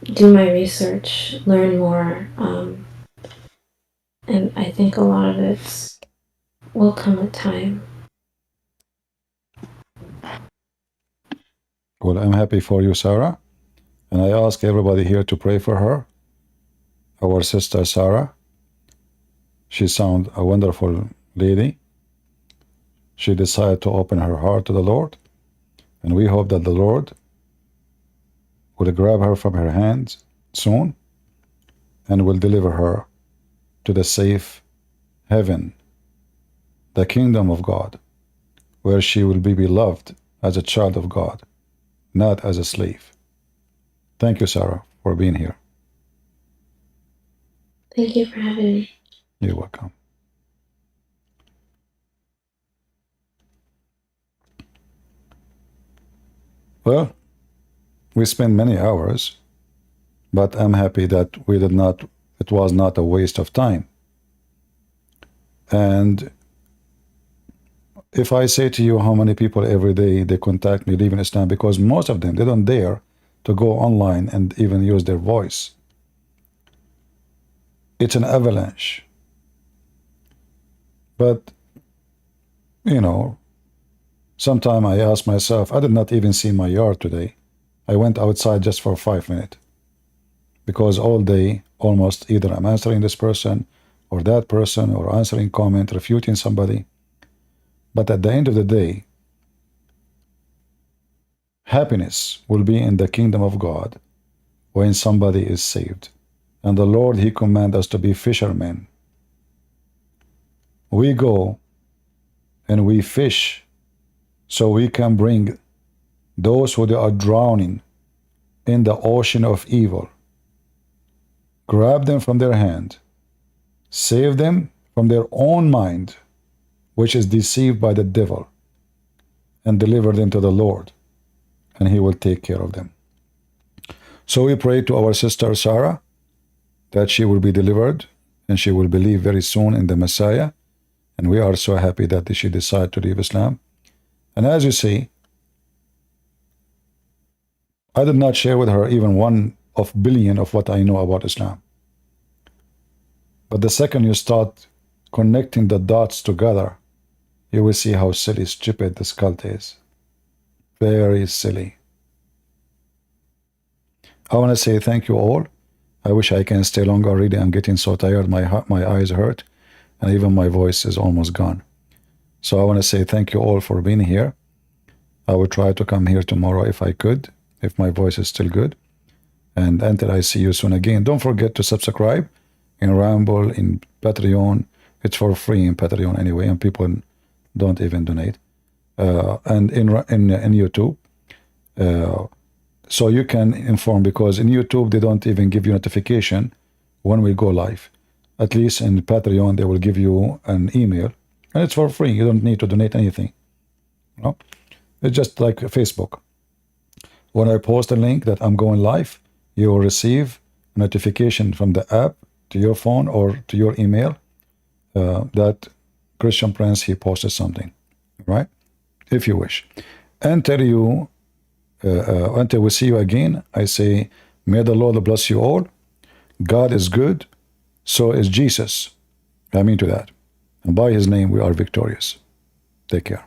do my research, learn more, and I think a lot of it will come with time. Well, I'm happy for you, Sarah, and I ask everybody here to pray for her, our sister Sarah. She sounds a wonderful lady. She decided to open her heart to the Lord, and we hope that the Lord will grab her from her hands soon and will deliver her to the safe heaven, the kingdom of God, where she will be beloved as a child of God, not as a slave. Thank you, Sarah, for being here. Thank you for having me. You're welcome. Well, we spent many hours, but I'm happy that it was not a waste of time. And if I say to you how many people every day they contact me leaving Islam, because most of them, they don't dare to go online and even use their voice. It's an avalanche. But, you know, sometimes I ask myself, I did not even see my yard today. I went outside just for 5 minutes. Because all day, almost either I'm answering this person or that person or answering comment, refuting somebody. But at the end of the day, happiness will be in the kingdom of God when somebody is saved. And the Lord, He commands us to be fishermen. We go and we fish so we can bring those who are drowning in the ocean of evil, grab them from their hand, save them from their own mind, which is deceived by the devil, and deliver them to the Lord, and He will take care of them. So we pray to our sister Sarah that she will be delivered and she will believe very soon in the Messiah. And we are so happy that she decided to leave Islam. And as you see, I did not share with her even 1 of billion of what I know about Islam. But the second you start connecting the dots together, you will see how silly, stupid this cult is. Very silly. I want to say thank you all. I wish I can stay longer. Really, I'm getting so tired. My eyes hurt, and even my voice is almost gone. So I want to say thank you all for being here. I will try to come here tomorrow if I could, if my voice is still good. And until I see you soon again, don't forget to subscribe in Rumble, in Patreon. It's for free in Patreon anyway, and people don't even donate. And in YouTube. So you can inform, because in YouTube they don't even give you notification when we go live. At least in Patreon they will give you an email, and it's for free. You don't need to donate anything. You know? It's just like Facebook. When I post a link that I'm going live, you will receive a notification from the app to your phone or to your email that Christian Prince, he posted something, right? If you wish. Until we see you again, I say, may the Lord bless you all. God is good, so is Jesus. I mean to that. And by His name we are victorious. Take care.